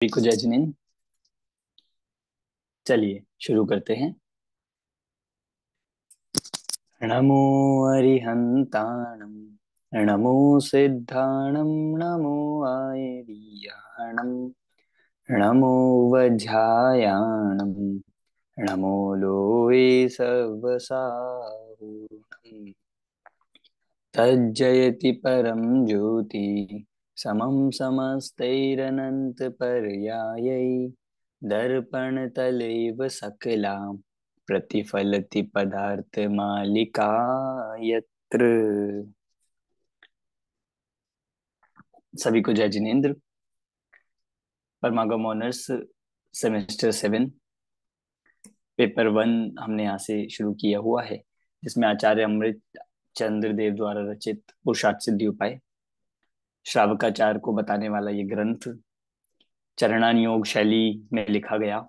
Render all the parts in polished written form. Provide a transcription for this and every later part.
सभी को जय जिनेन्द्र। चलिए शुरू करते हैं। नमो अरिहंताणं, नमो सिद्धाणं, नमो आयर्याणं, नमो वज्रायाणं, नमो लोये सर्वसाहुणम्। तज्जयति परं ज्योति समं समस्तैरनन्तपर्यायै दर्पणतलैव सकलां प्रतिफलति पदार्थमालिका यत्र। सभी को जय जिनेन्द्र। परमागम ऑनर्स सेमेस्टर 7 पेपर 1 हमने यहाँ से शुरू किया हुआ है, जिसमें आचार्य अमृत चंद्र देव द्वारा रचित पुरुषार्थ सिद्धि उपाय श्रावकाचार को बताने वाला ये ग्रंथ चरणान योग शैली में लिखा गया,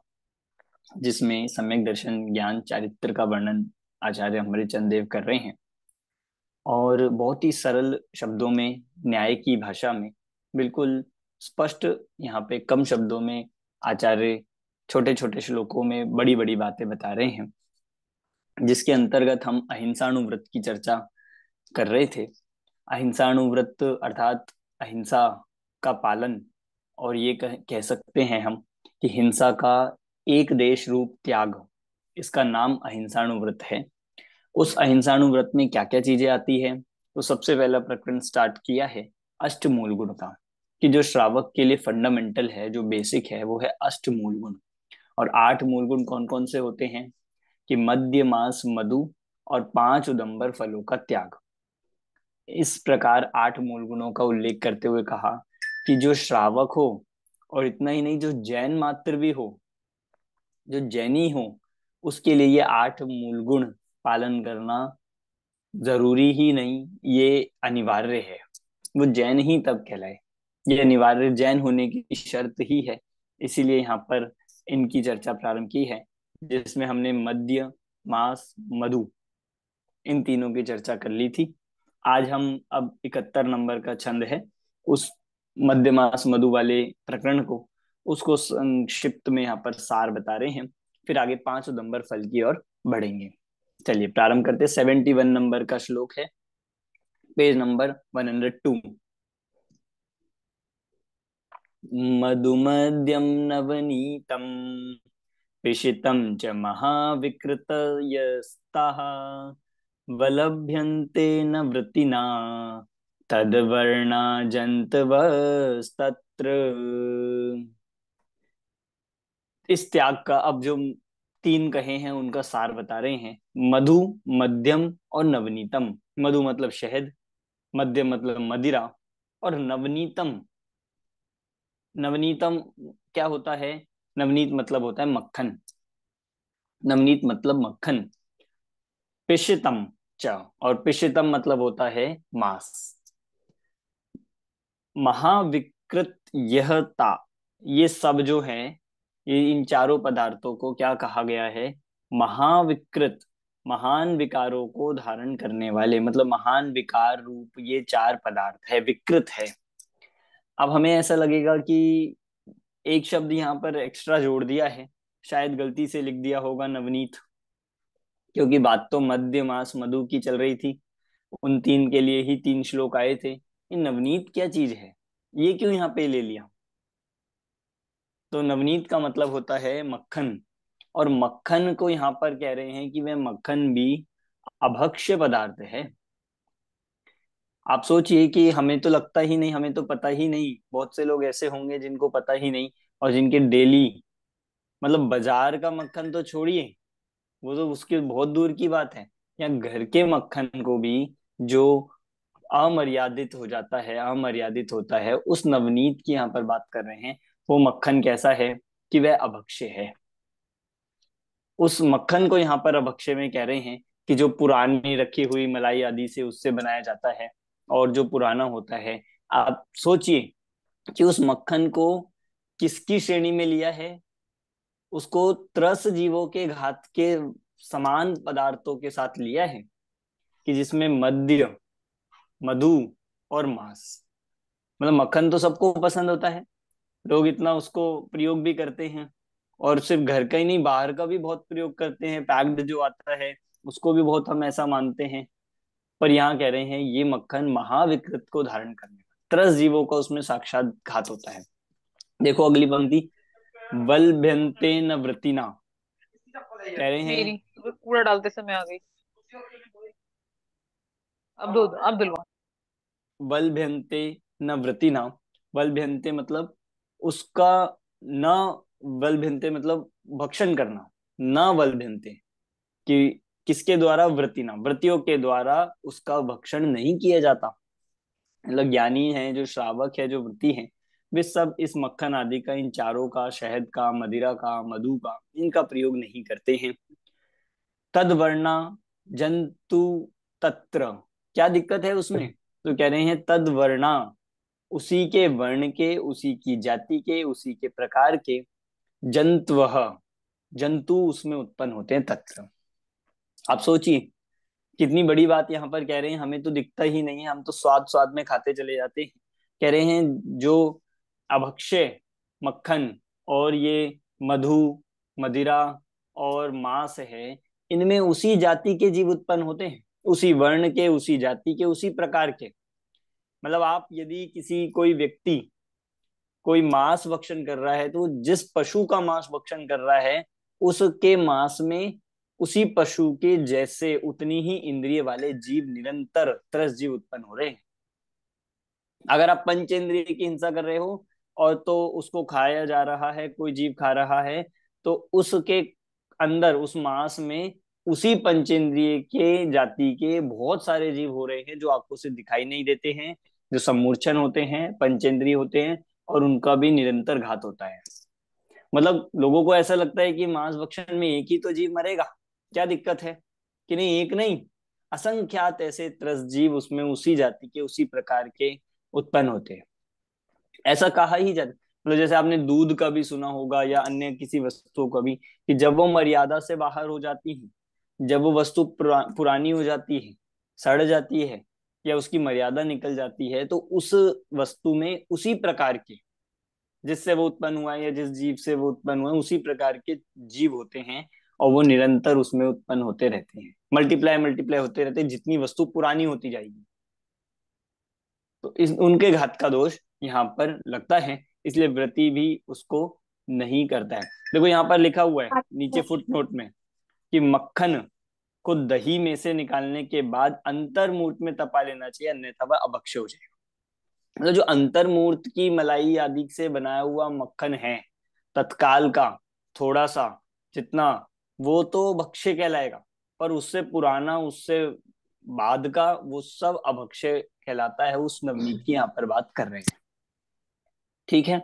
जिसमें सम्यक दर्शन ज्ञान चारित्र का वर्णन आचार्य अमृतचंद देव कर रहे हैं और बहुत ही सरल शब्दों में, न्याय की भाषा में, बिल्कुल स्पष्ट, यहाँ पे कम शब्दों में आचार्य छोटे छोटे श्लोकों में बड़ी बड़ी बातें बता रहे हैं, जिसके अंतर्गत हम अहिंसाणुव्रत की चर्चा कर रहे थे। अहिंसाणुव्रत अर्थात अहिंसा का पालन, और ये कह सकते हैं हम कि हिंसा का एक देश रूप त्याग, इसका नाम अहिंसाणुव्रत है। उस अहिंसाणुव्रत में क्या क्या चीजें आती है, तो सबसे पहला प्रकरण स्टार्ट किया है अष्टमूल गुण का, कि जो श्रावक के लिए फंडामेंटल है, जो बेसिक है, वो है अष्टमूल गुण। और 8 मूल गुण कौन कौन से होते हैं कि मद्य मांस मधु और 5 उदंबर फलों का त्याग। इस प्रकार 8 मूल गुणों का उल्लेख करते हुए कहा कि जो श्रावक हो, और इतना ही नहीं, जो जैन मात्र भी हो, जो जैनी हो, उसके लिए ये 8 मूल गुण पालन करना जरूरी ही नहीं, ये अनिवार्य है। वो जैन ही तब कहलाए, ये अनिवार्य जैन होने की शर्त ही है। इसीलिए यहाँ पर इनकी चर्चा प्रारंभ की है, जिसमें हमने मद्य मांस मधु इन तीनों की चर्चा कर ली थी। आज हम अब 71 नंबर का छंद है, उस मध्य मास मधु वाले प्रकरण को, उसको संक्षिप्त में यहाँ पर सार बता रहे हैं। फिर आगे 5 उदंबर फल की ओर बढ़ेंगे। चलिए प्रारंभ करते। 71 नंबर का श्लोक है, पेज नंबर 102। मधुमद्यम नवनीतम पिशितं च महाविकृतयस्ताः वलभ्यन्ते न वृत्तिना तद्वर्णा जन्तवस्तत्र। इस त्याग का अब जो 3 कहे हैं उनका सार बता रहे हैं। मधु, मध्यम और नवनीतम। मधु मतलब शहद, मध्य मतलब मदिरा, और नवनीतम, नवनीतम क्या होता है? नवनीत मतलब होता है मक्खन, नवनीत मतलब मक्खन। पिशितम च, और पिशितम मतलब होता है मांस। महाविकृत यह ता, ये सब जो है, ये इन चारों पदार्थों को क्या कहा गया है? महाविकृत, महान विकारों को धारण करने वाले, मतलब महान विकार रूप ये 4 पदार्थ है, विकृत है। अब हमें ऐसा लगेगा कि एक शब्द यहाँ पर एक्स्ट्रा जोड़ दिया है, शायद गलती से लिख दिया होगा नवनीत, क्योंकि बात तो मध्य मास मधु की चल रही थी। उन 3 के लिए ही 3 श्लोक आए थे। ये नवनीत क्या चीज है, ये क्यों यहाँ पे ले लिया? तो नवनीत का मतलब होता है मक्खन, और मक्खन को यहाँ पर कह रहे हैं कि वह मक्खन भी अभक्ष्य पदार्थ है। आप सोचिए कि हमें तो लगता ही नहीं, हमें तो पता ही नहीं, बहुत से लोग ऐसे होंगे जिनको पता ही नहीं, और जिनके डेली, मतलब बाजार का मक्खन तो छोड़िए, वो तो उसके बहुत दूर की बात है, या घर के मक्खन को भी जो अमर्यादित हो जाता है, अमर्यादित होता है, उस नवनीत की यहाँ पर बात कर रहे हैं। वो मक्खन कैसा है कि वह अभक्ष्य है। उस मक्खन को यहाँ पर अभक्ष्य में कह रहे हैं कि जो पुरानी रखी हुई मलाई आदि से उससे बनाया जाता है, और जो पुराना होता है। आप सोचिए कि उस मक्खन को किसकी श्रेणी में लिया है? उसको त्रस जीवों के घात के समान पदार्थों के साथ लिया है, कि जिसमें मद्य, मधु और मांस, मतलब मक्खन तो सबको पसंद होता है, लोग इतना उसको प्रयोग भी करते हैं, और सिर्फ घर का ही नहीं, बाहर का भी बहुत प्रयोग करते हैं। पैक्ड जो आता है उसको भी बहुत हम ऐसा मानते हैं। पर यहाँ कह रहे हैं ये मक्खन महाविकृत को धारण करने का, त्रस जीवों का उसमें साक्षात घात होता है। देखो अगली पंक्ति, वल्भ्यन्ते न वृत्तिना, कह रहे हैं मेरी तो कूड़ा डालते समय आ गई। अब दो, अब दिलवा। वल्भ्यन्ते न वृत्तिना। वल्भ्यन्ते मतलब उसका, न, वल्भ्यन्ते मतलब भक्षण करना, न वल्भ्यन्ते, कि किसके द्वारा, वृत्तिना, वृत्तियों के द्वारा उसका भक्षण नहीं किया जाता। मतलब ज्ञानी है, जो श्रावक है, जो वृत्ति है, वे सब इस मक्खन आदि का, इन चारों का, शहद का, मदिरा का, मधु का, इनका प्रयोग नहीं करते हैं। तदवर्णा जंतु तत्र, क्या दिक्कत है उसमें? तो कह रहे हैं तदवर्णा, उसी के वर्ण के, उसी की जाति के, उसी के प्रकार के, जंतवः, जंतु उसमें उत्पन्न होते हैं, तत्र। आप सोचिए कितनी बड़ी बात यहाँ पर कह रहे हैं, हमें तो दिखता ही नहीं है, हम तो स्वाद स्वाद में खाते चले जाते हैं। कह रहे हैं जो अभक्ष्य मक्खन और ये मधु, मदिरा और मांस है, इनमें उसी जाति के जीव उत्पन्न होते हैं, उसी वर्ण के, उसी जाति के, उसी प्रकार के। मतलब आप यदि किसी, कोई व्यक्ति कोई मांस भक्षण कर रहा है, तो जिस पशु का मांस भक्षण कर रहा है, उसके मांस में उसी पशु के जैसे उतनी ही इंद्रिय वाले जीव, निरंतर त्रस जीव उत्पन्न हो रहे हैं। अगर आप पंचेंद्रिय की हिंसा कर रहे हो और तो उसको खाया जा रहा है, कोई जीव खा रहा है, तो उसके अंदर, उस मांस में, उसी पंचेंद्रिय के जाति के बहुत सारे जीव हो रहे हैं, जो आपको से दिखाई नहीं देते हैं, जो सम्मूर्छन होते हैं, पंचेंद्रिय होते हैं, और उनका भी निरंतर घात होता है। मतलब लोगों को ऐसा लगता है कि मांस भक्षण में एक ही तो जीव मरेगा, क्या दिक्कत है? कि नहीं, एक नहीं, असंख्यात ऐसे त्रस जीव उसमें उसी जाति के, उसी प्रकार के उत्पन्न होते हैं। ऐसा कहा ही जाता, मतलब जैसे आपने दूध का भी सुना होगा, या अन्य किसी वस्तु का भी, कि जब वो मर्यादा से बाहर हो जाती है, जब वो वस्तु पुरानी हो जाती है, सड़ जाती है, या उसकी मर्यादा निकल जाती है, तो उस वस्तु में उसी प्रकार के, जिससे वो उत्पन्न हुआ है या जिस जीव से वो उत्पन्न हुआ है, उसी प्रकार के जीव होते हैं, और वो निरंतर उसमें उत्पन्न होते रहते हैं, मल्टीप्लाई मल्टीप्लाई होते रहते हैं, जितनी वस्तु पुरानी होती जाएगी। तो इस उनके घात का दोष यहाँ पर लगता है, इसलिए व्रती भी उसको नहीं करता है। देखो यहाँ पर लिखा हुआ है नीचे फुट नोट में, कि मक्खन को दही में से निकालने के बाद अंतर्मूर्त में तपा लेना चाहिए, अन्यथा वह अभक्ष्य हो जाएगा। मतलब जो अंतर्मूर्त की मलाई आदि से बनाया हुआ मक्खन है, तत्काल का, थोड़ा सा, जितना, वो तो भक्ष्य कहलाएगा। पर उससे पुराना, उससे बाद का, वो सब अभक्ष्य कहलाता है। उस नवनीत की यहाँ पर बात कर रहे हैं। ठीक है,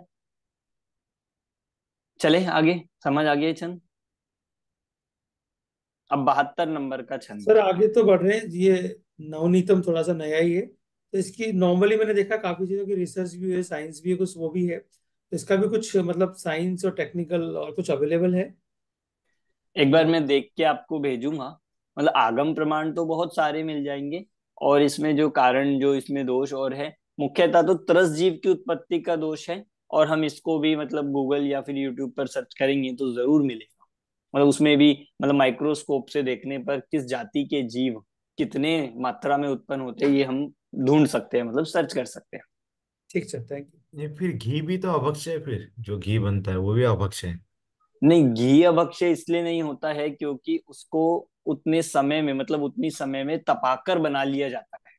चले आगे, समझ आ गया छंद? अब 72 नंबर का छंद सर है। आगे तो बढ़ रहे हैं ये। नवनीतम थोड़ा सा नया ही है, तो इसकी नॉर्मली मैंने देखा काफी चीजों की रिसर्च भी है, साइंस भी है, कुछ वो भी है, तो इसका भी कुछ मतलब साइंस और टेक्निकल और कुछ अवेलेबल है? एक बार मैं देख के आपको भेजूंगा। मतलब आगम प्रमाण तो बहुत सारे मिल जाएंगे, और इसमें जो कारण, जो इसमें दोष और है, मुख्यतः तो त्रस जीव की उत्पत्ति का दोष है। और हम इसको भी मतलब गूगल या फिर यूट्यूब पर सर्च करेंगे तो जरूर मिलेगा। मतलब उसमें भी, मतलब माइक्रोस्कोप से देखने पर किस जाति के जीव कितने मात्रा में उत्पन्न होते हैं, ये हम ढूंढ सकते हैं, मतलब सर्च कर सकते हैं। ठीक सर, थैंक यू। ये फिर घी भी तो अभक्ष्य है, फिर जो घी बनता है वो भी अभक्ष्य है। नहीं, घी अभक्ष्य इसलिए नहीं होता है क्योंकि उसको उतने समय में, मतलब उतनी समय में तपाकर बना लिया जाता है।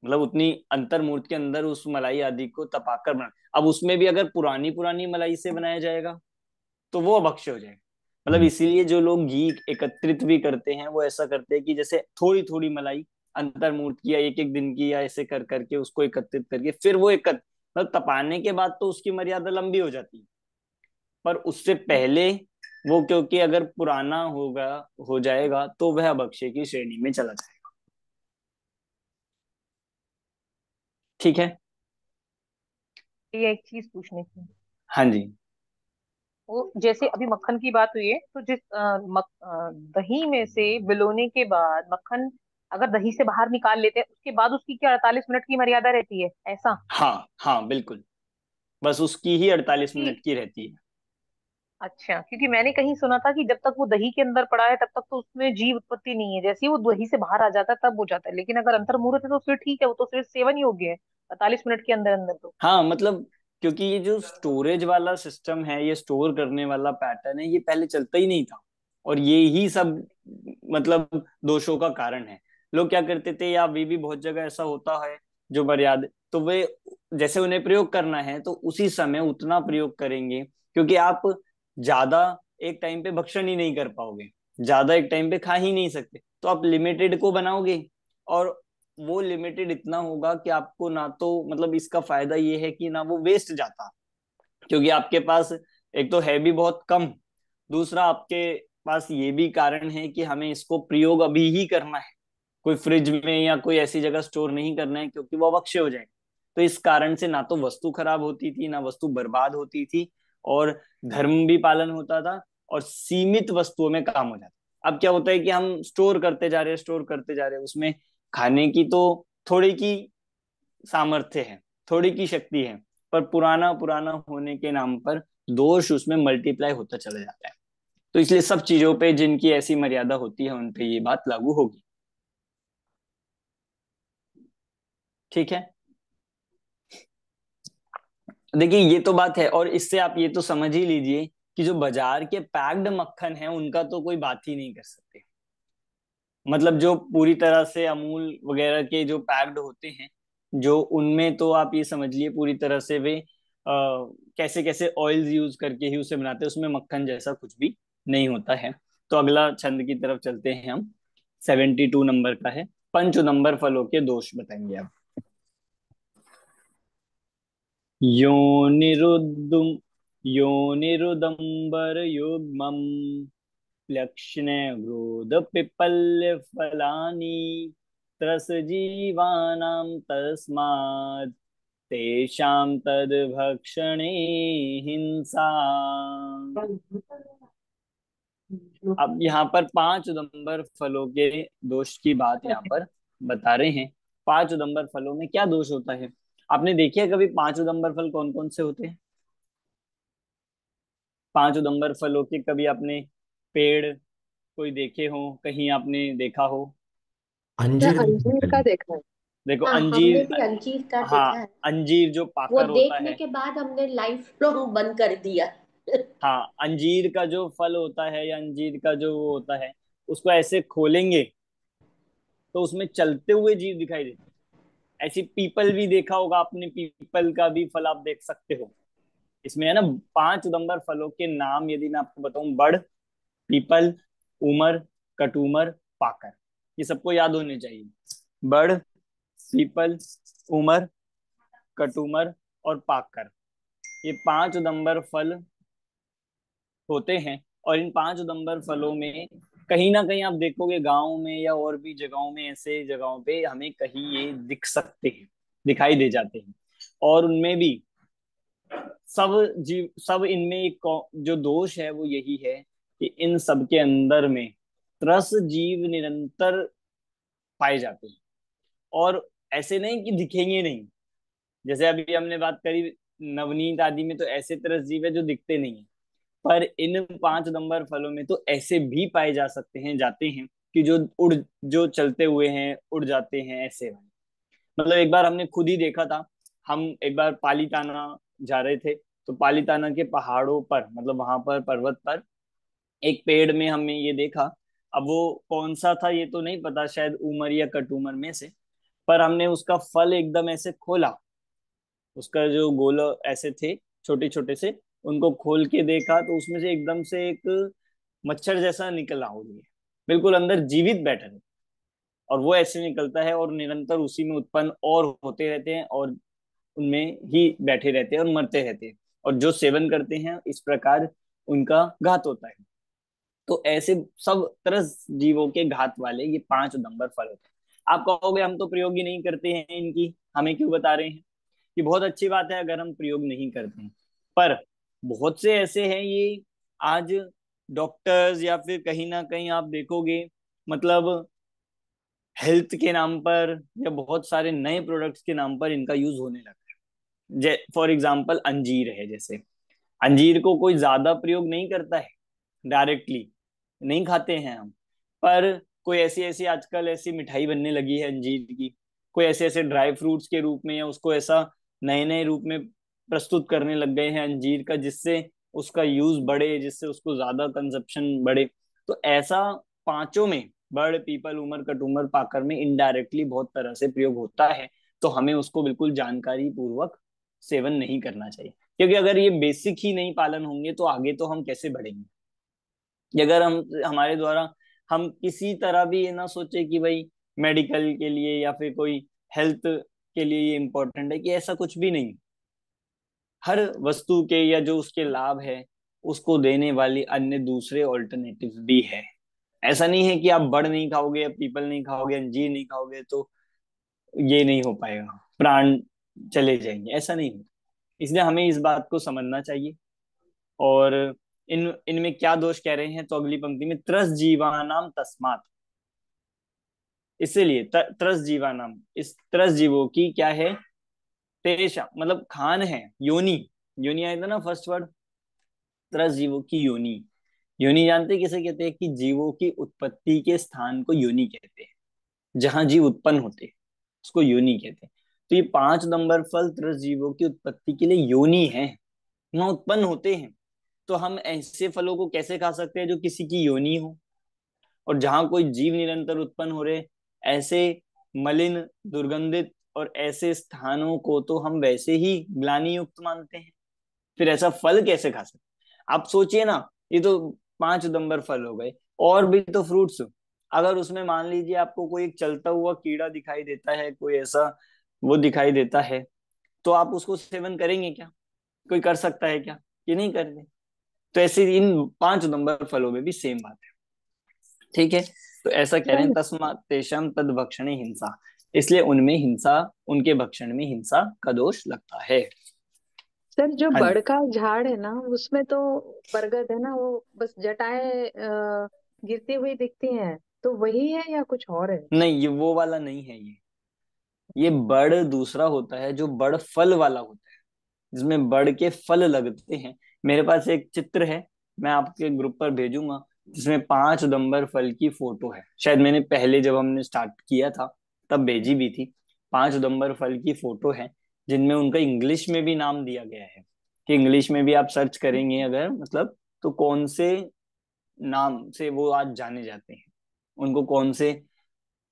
मतलब उतनी अंतर्मूर्त के अंदर उस मलाई आदि को तपाकर बना, अब उसमें भी अगर पुरानी पुरानी मलाई से बनाया जाएगा तो वो अभक्ष्य हो जाएगा। मतलब हम्म। इसीलिए जो लोग घी एकत्रित भी करते हैं, वो ऐसा करते हैं कि जैसे थोड़ी थोड़ी मलाई अंतर्मूर्त की, या एक एक दिन की, या ऐसे कर करके उसको एकत्रित करके फिर वो एकत्र, मतलब तपाने के बाद तो उसकी मर्यादा लंबी हो जाती है। पर उससे पहले वो, क्योंकि अगर पुराना होगा, हो जाएगा, तो वह अभक्ष्य की श्रेणी में चला जाएगा। ठीक है। ये एक चीज पूछनी थी। हाँ जी। वो जैसे अभी मक्खन की बात हुई है, तो जिस दही में से विलोने के बाद मक्खन अगर दही से बाहर निकाल लेते हैं, उसके बाद उसकी क्या 48 मिनट की मर्यादा रहती है, ऐसा? हाँ हाँ बिल्कुल। बस उसकी ही 48 मिनट कि की रहती है। अच्छा, क्योंकि मैंने कहीं सुना था कि जब तक वो दही के अंदर पड़ा है तब तक तो उसमें जीव उत्पत्ति नहीं है, जैसे ही वो दही से बाहर आ जाता है तब हो जाता है, लेकिन अगर अंतर्मुहूर्त है तो फिर ठीक है, वो तो फिर सेवन ही हो गया है 48 मिनट के अंदर अंदर तो। हाँ मतलब, क्योंकि ये जो स्टोरेज वाला सिस्टम है, ये स्टोर करने वाला पैटर्न है, ये पहले चलता ही नहीं था। और ये ही सब मतलब दोषों का कारण है। लोग क्या करते थे, या अभी भी बहुत जगह ऐसा होता है, जो मर्यादा, तो वे जैसे उन्हें प्रयोग करना है तो उसी समय उतना प्रयोग करेंगे, क्योंकि आप ज्यादा एक टाइम पे भक्षण ही नहीं कर पाओगे, ज्यादा एक टाइम पे खा ही नहीं सकते, तो आप लिमिटेड को बनाओगे। और वो लिमिटेड इतना होगा कि आपको ना तो मतलब इसका फायदा ये है कि ना वो वेस्ट जाता, क्योंकि आपके पास एक तो है भी बहुत कम, दूसरा आपके पास ये भी कारण है कि हमें इसको प्रयोग अभी ही करना है, कोई फ्रिज में या कोई ऐसी जगह स्टोर नहीं करना है, क्योंकि वो अवश्य हो जाएगा। तो इस कारण से ना तो वस्तु खराब होती थी, ना वस्तु बर्बाद होती थी, और धर्म भी पालन होता था, और सीमित वस्तुओं में काम हो जाता। अब क्या होता है कि हम स्टोर करते जा रहे हैं, स्टोर करते जा रहे हैं, उसमें खाने की तो थोड़ी की सामर्थ्य है, थोड़ी की शक्ति है, पर पुराना पुराना होने के नाम पर दोष उसमें मल्टीप्लाई होता चला जाता है। तो इसलिए सब चीजों पे जिनकी ऐसी मर्यादा होती है उन पे ये बात लागू होगी। ठीक है। देखिए ये तो बात है, और इससे आप ये तो समझ ही लीजिए कि जो बाजार के पैक्ड मक्खन है उनका तो कोई बात ही नहीं कर सकते। मतलब जो पूरी तरह से अमूल वगैरह के जो पैक्ड होते हैं, जो उनमें तो आप ये समझिए पूरी तरह से वे कैसे कैसे ऑयल्स यूज करके ही उसे बनाते हैं, उसमें मक्खन जैसा कुछ भी नहीं होता है। तो अगला छंद की तरफ चलते हैं हम। 72 नंबर का है, पंच नंबर फलों के दोष बताएंगे आप। योनिरुद्धम योनिरुदम्बर युग्मम् लक्ष्णे ग्रोध पिपल्य फलानि त्रस जीवानां तस्मात् तेषां तद भक्षणे हिंसा। अब यहाँ पर 5 नंबर फलों के दोष की बात यहाँ पर बता रहे हैं। 5 नंबर फलों में क्या दोष होता है? आपने देखिए कभी 5 नंबर फल कौन कौन से होते हैं? 5 नंबर फलों के कभी आपने पेड़ कोई देखे हो, कहीं आपने देखा हो? अंजीर देखा अंजीर का है। देखा है। देखो हाँ, हमने अंजीर, भी अंजीर का हाँ, देखा है। अंजीर जो वो पाकर होता देखने है, के बाद हमने लाइफ लॉन्ग बंद कर दिया। हाँ, अंजीर का जो फल होता है या अंजीर का जो वो होता है, उसको ऐसे खोलेंगे तो उसमें चलते हुए जीव दिखाई देते हैं। ऐसी पीपल भी देखा होगा आपने, पीपल का भी फल आप देख सकते हो। इसमें है ना 5 नंबर फलों के नाम, यदि मैं आपको बताऊं: बड़, पीपल, उमर, कटूमर, पाकर। ये सबको याद होने चाहिए। बड़, पीपल, उमर, कटूमर और पाकर, ये 5 नंबर फल होते हैं। और इन 5 नंबर फलों में कहीं ना कहीं आप देखोगे गांव में या और भी जगहों में, ऐसे जगहों पे हमें कहीं ये दिख सकते हैं, दिखाई दे जाते हैं। और उनमें भी सब जीव, सब इनमें एक जो दोष है वो यही है कि इन सब के अंदर में त्रस जीव निरंतर पाए जाते हैं। और ऐसे नहीं कि दिखेंगे नहीं, जैसे अभी हमने बात करी नवनीत आदि में, तो ऐसे त्रस जीव है जो दिखते नहीं है। पर इन 5 नंबर फलों में तो ऐसे भी पाए जा सकते हैं, जाते हैं, कि जो उड़, जो चलते हुए हैं, उड़ जाते हैं ऐसे वाले। मतलब एक बार हमने खुद ही देखा था। हम एक बार पालीताना जा रहे थे, तो पालीताना के पहाड़ों पर, मतलब वहां पर पर्वत पर एक पेड़ में हमने ये देखा। अब वो कौन सा था ये तो नहीं पता, शायद उमर या कटूमर में से। पर हमने उसका फल एकदम ऐसे खोला, उसका जो गोल ऐसे थे, छोटे छोटे से, उनको खोल के देखा तो उसमें से एकदम से एक मच्छर जैसा निकला, उड़ गया, बिल्कुल अंदर जीवित बैठा है। और वो ऐसे निकलता है और निरंतर उसी में उत्पन्न और होते रहते हैं, और उनमें ही बैठे रहते हैं और मरते रहते हैं। और जो सेवन करते हैं इस प्रकार उनका घात होता है। तो ऐसे सब तरह जीवों के घात वाले ये 5 नंबर फल होते हैं। आप कहोगे हम तो प्रयोग ही नहीं करते हैं इनकी, हमें क्यों बता रहे हैं? ये बहुत अच्छी बात है अगर हम प्रयोग नहीं करते हैं। पर बहुत से ऐसे हैं ये, आज डॉक्टर्स या फिर कहीं ना कहीं आप देखोगे, मतलब हेल्थ के नाम पर या बहुत सारे नए प्रोडक्ट्स के नाम पर इनका यूज होने लगा है। फॉर एग्जाम्पल अंजीर है, जैसे अंजीर को कोई ज्यादा प्रयोग नहीं करता है डायरेक्टली, नहीं खाते हैं हम, पर कोई ऐसी ऐसी आजकल ऐसी मिठाई बनने लगी है अंजीर की, कोई ऐसे ऐसे ड्राई फ्रूट्स के रूप में, या उसको ऐसा नए नए रूप में प्रस्तुत करने लग गए हैं अंजीर का, जिससे उसका यूज बढ़े, जिससे उसको ज्यादा कंजप्शन बढ़े। तो ऐसा पांचों में, बड़, पीपल, उमर, कटुमर, पाकर में इनडायरेक्टली बहुत तरह से प्रयोग होता है। तो हमें उसको बिल्कुल जानकारी पूर्वक सेवन नहीं करना चाहिए, क्योंकि अगर ये बेसिक ही नहीं पालन होंगे तो आगे तो हम कैसे बढ़ेंगे। कि अगर हम, हमारे द्वारा, हम किसी तरह भी ये ना सोचे कि भाई मेडिकल के लिए या फिर कोई हेल्थ के लिए ये इम्पोर्टेंट है, कि ऐसा कुछ भी नहीं। हर वस्तु के या जो उसके लाभ है उसको देने वाली अन्य दूसरे ऑल्टरनेटिव भी है। ऐसा नहीं है कि आप बड़ नहीं खाओगे या पीपल नहीं खाओगे, अंजीर नहीं खाओगे तो ये नहीं हो पाएगा, प्राण चले जाएंगे, ऐसा नहीं है। इसलिए हमें इस बात को समझना चाहिए। और इनमें क्या दोष कह रहे हैं, तो अगली पंक्ति में त्रस जीवानाम तस्मात्, इसीलिए त्रस जीवानाम, इस त्रस जीवों की क्या है, तेषा मतलब खान है, योनि, योनि आया था ना फर्स्ट वर्ड, त्रस जीवों की योनि। योनि जानते हैं किसे कहते हैं, कि जीवों की उत्पत्ति के स्थान को योनि कहते हैं, जहां जीव उत्पन्न होते हैं उसको योनि कहते हैं। तो ये 5 नंबर फल त्रस जीवों की उत्पत्ति के लिए योनि है, वहां उत्पन्न होते हैं। तो हम ऐसे फलों को कैसे खा सकते हैं जो किसी की योनि हो, और जहां कोई जीव निरंतर उत्पन्न हो रहे, ऐसे मलिन, दुर्गंधित और ऐसे स्थानों को तो हम वैसे ही ग्लानि युक्त मानते हैं, फिर ऐसा फल कैसे खा सकते। आप सोचिए ना, ये तो 5 नंबर फल हो गए, और भी तो फ्रूट्स, अगर उसमें मान लीजिए आपको कोई एक चलता हुआ कीड़ा दिखाई देता है, कोई ऐसा वो दिखाई देता है, तो आप उसको सेवन करेंगे क्या, कोई कर सकता है क्या, ये नहीं करते। तो ऐसे इन 5 नंबर फलों में भी सेम बात है, ठीक है। तो ऐसा कह रहे हैं, सर तस्मात् तेषां तद भक्षणे हिंसा, इसलिए उनमें हिंसा, उनके भक्षण में हिंसा का दोष लगता है। सर जो हाँ जी। बड़ का झाड़ है ना उसमें तो बरगद है ना, वो बस जटाएं गिरती हुई दिखती हैं, तो वही है या कुछ और है? नहीं, ये वो वाला नहीं है, ये बड़ दूसरा होता है, जो बड़ फल वाला होता है, जिसमें बड़ के फल लगते हैं। मेरे पास एक चित्र है, मैं आपके ग्रुप पर भेजूंगा, जिसमें 5 नंबर फल की फोटो है, शायद मैंने पहले जब हमने स्टार्ट किया था तब भेजी भी थी। 5 नंबर फल की फोटो है, जिनमें उनका इंग्लिश में भी नाम दिया गया है, कि इंग्लिश में भी आप सर्च करेंगे अगर, मतलब, तो कौन से नाम से वो आज जाने जाते हैं, उनको कौन से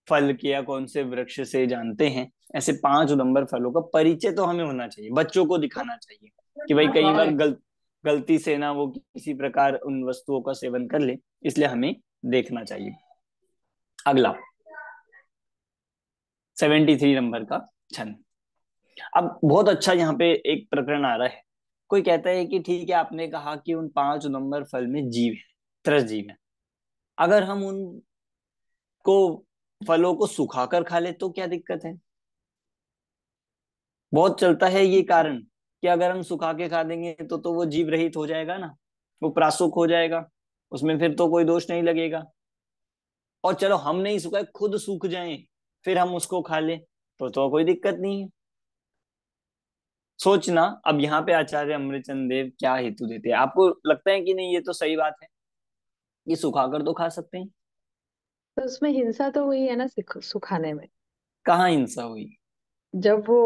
फल के या कौन से वृक्ष से जानते हैं। ऐसे 5 नंबर फलों का परिचय तो हमें होना चाहिए, बच्चों को दिखाना चाहिए, कि भाई कई बार गलती से ना वो किसी प्रकार उन वस्तुओं का सेवन कर ले, इसलिए हमें देखना चाहिए। अगला 73 नंबर का छंद। अब बहुत अच्छा यहाँ पे एक प्रकरण आ रहा है। कोई कहता है कि ठीक है, आपने कहा कि उन 5 नंबर फल में जीव है, त्रस जीव है, अगर हम उनको फलों को सुखाकर खा ले तो क्या दिक्कत है। बहुत चलता है ये कारण, कि अगर हम सुखा के खा देंगे तो वो जीव रहित हो जाएगा ना, वो प्रासुक हो जाएगा, उसमें फिर तो कोई दोष नहीं लगेगा। और चलो हम नहीं सुखाए, खुद सूख जाए फिर हम उसको खा ले तो कोई दिक्कत नहीं है। सोचना, अब यहाँ पे आचार्य अमृतचंद देव क्या हेतु देते हैं, आपको लगता है कि नहीं ये तो सही बात है, ये सुखाकर तो खा सकते हैं। तो उसमें हिंसा तो हुई है ना सुखाने में। कहाँ हिंसा हुई। जब वो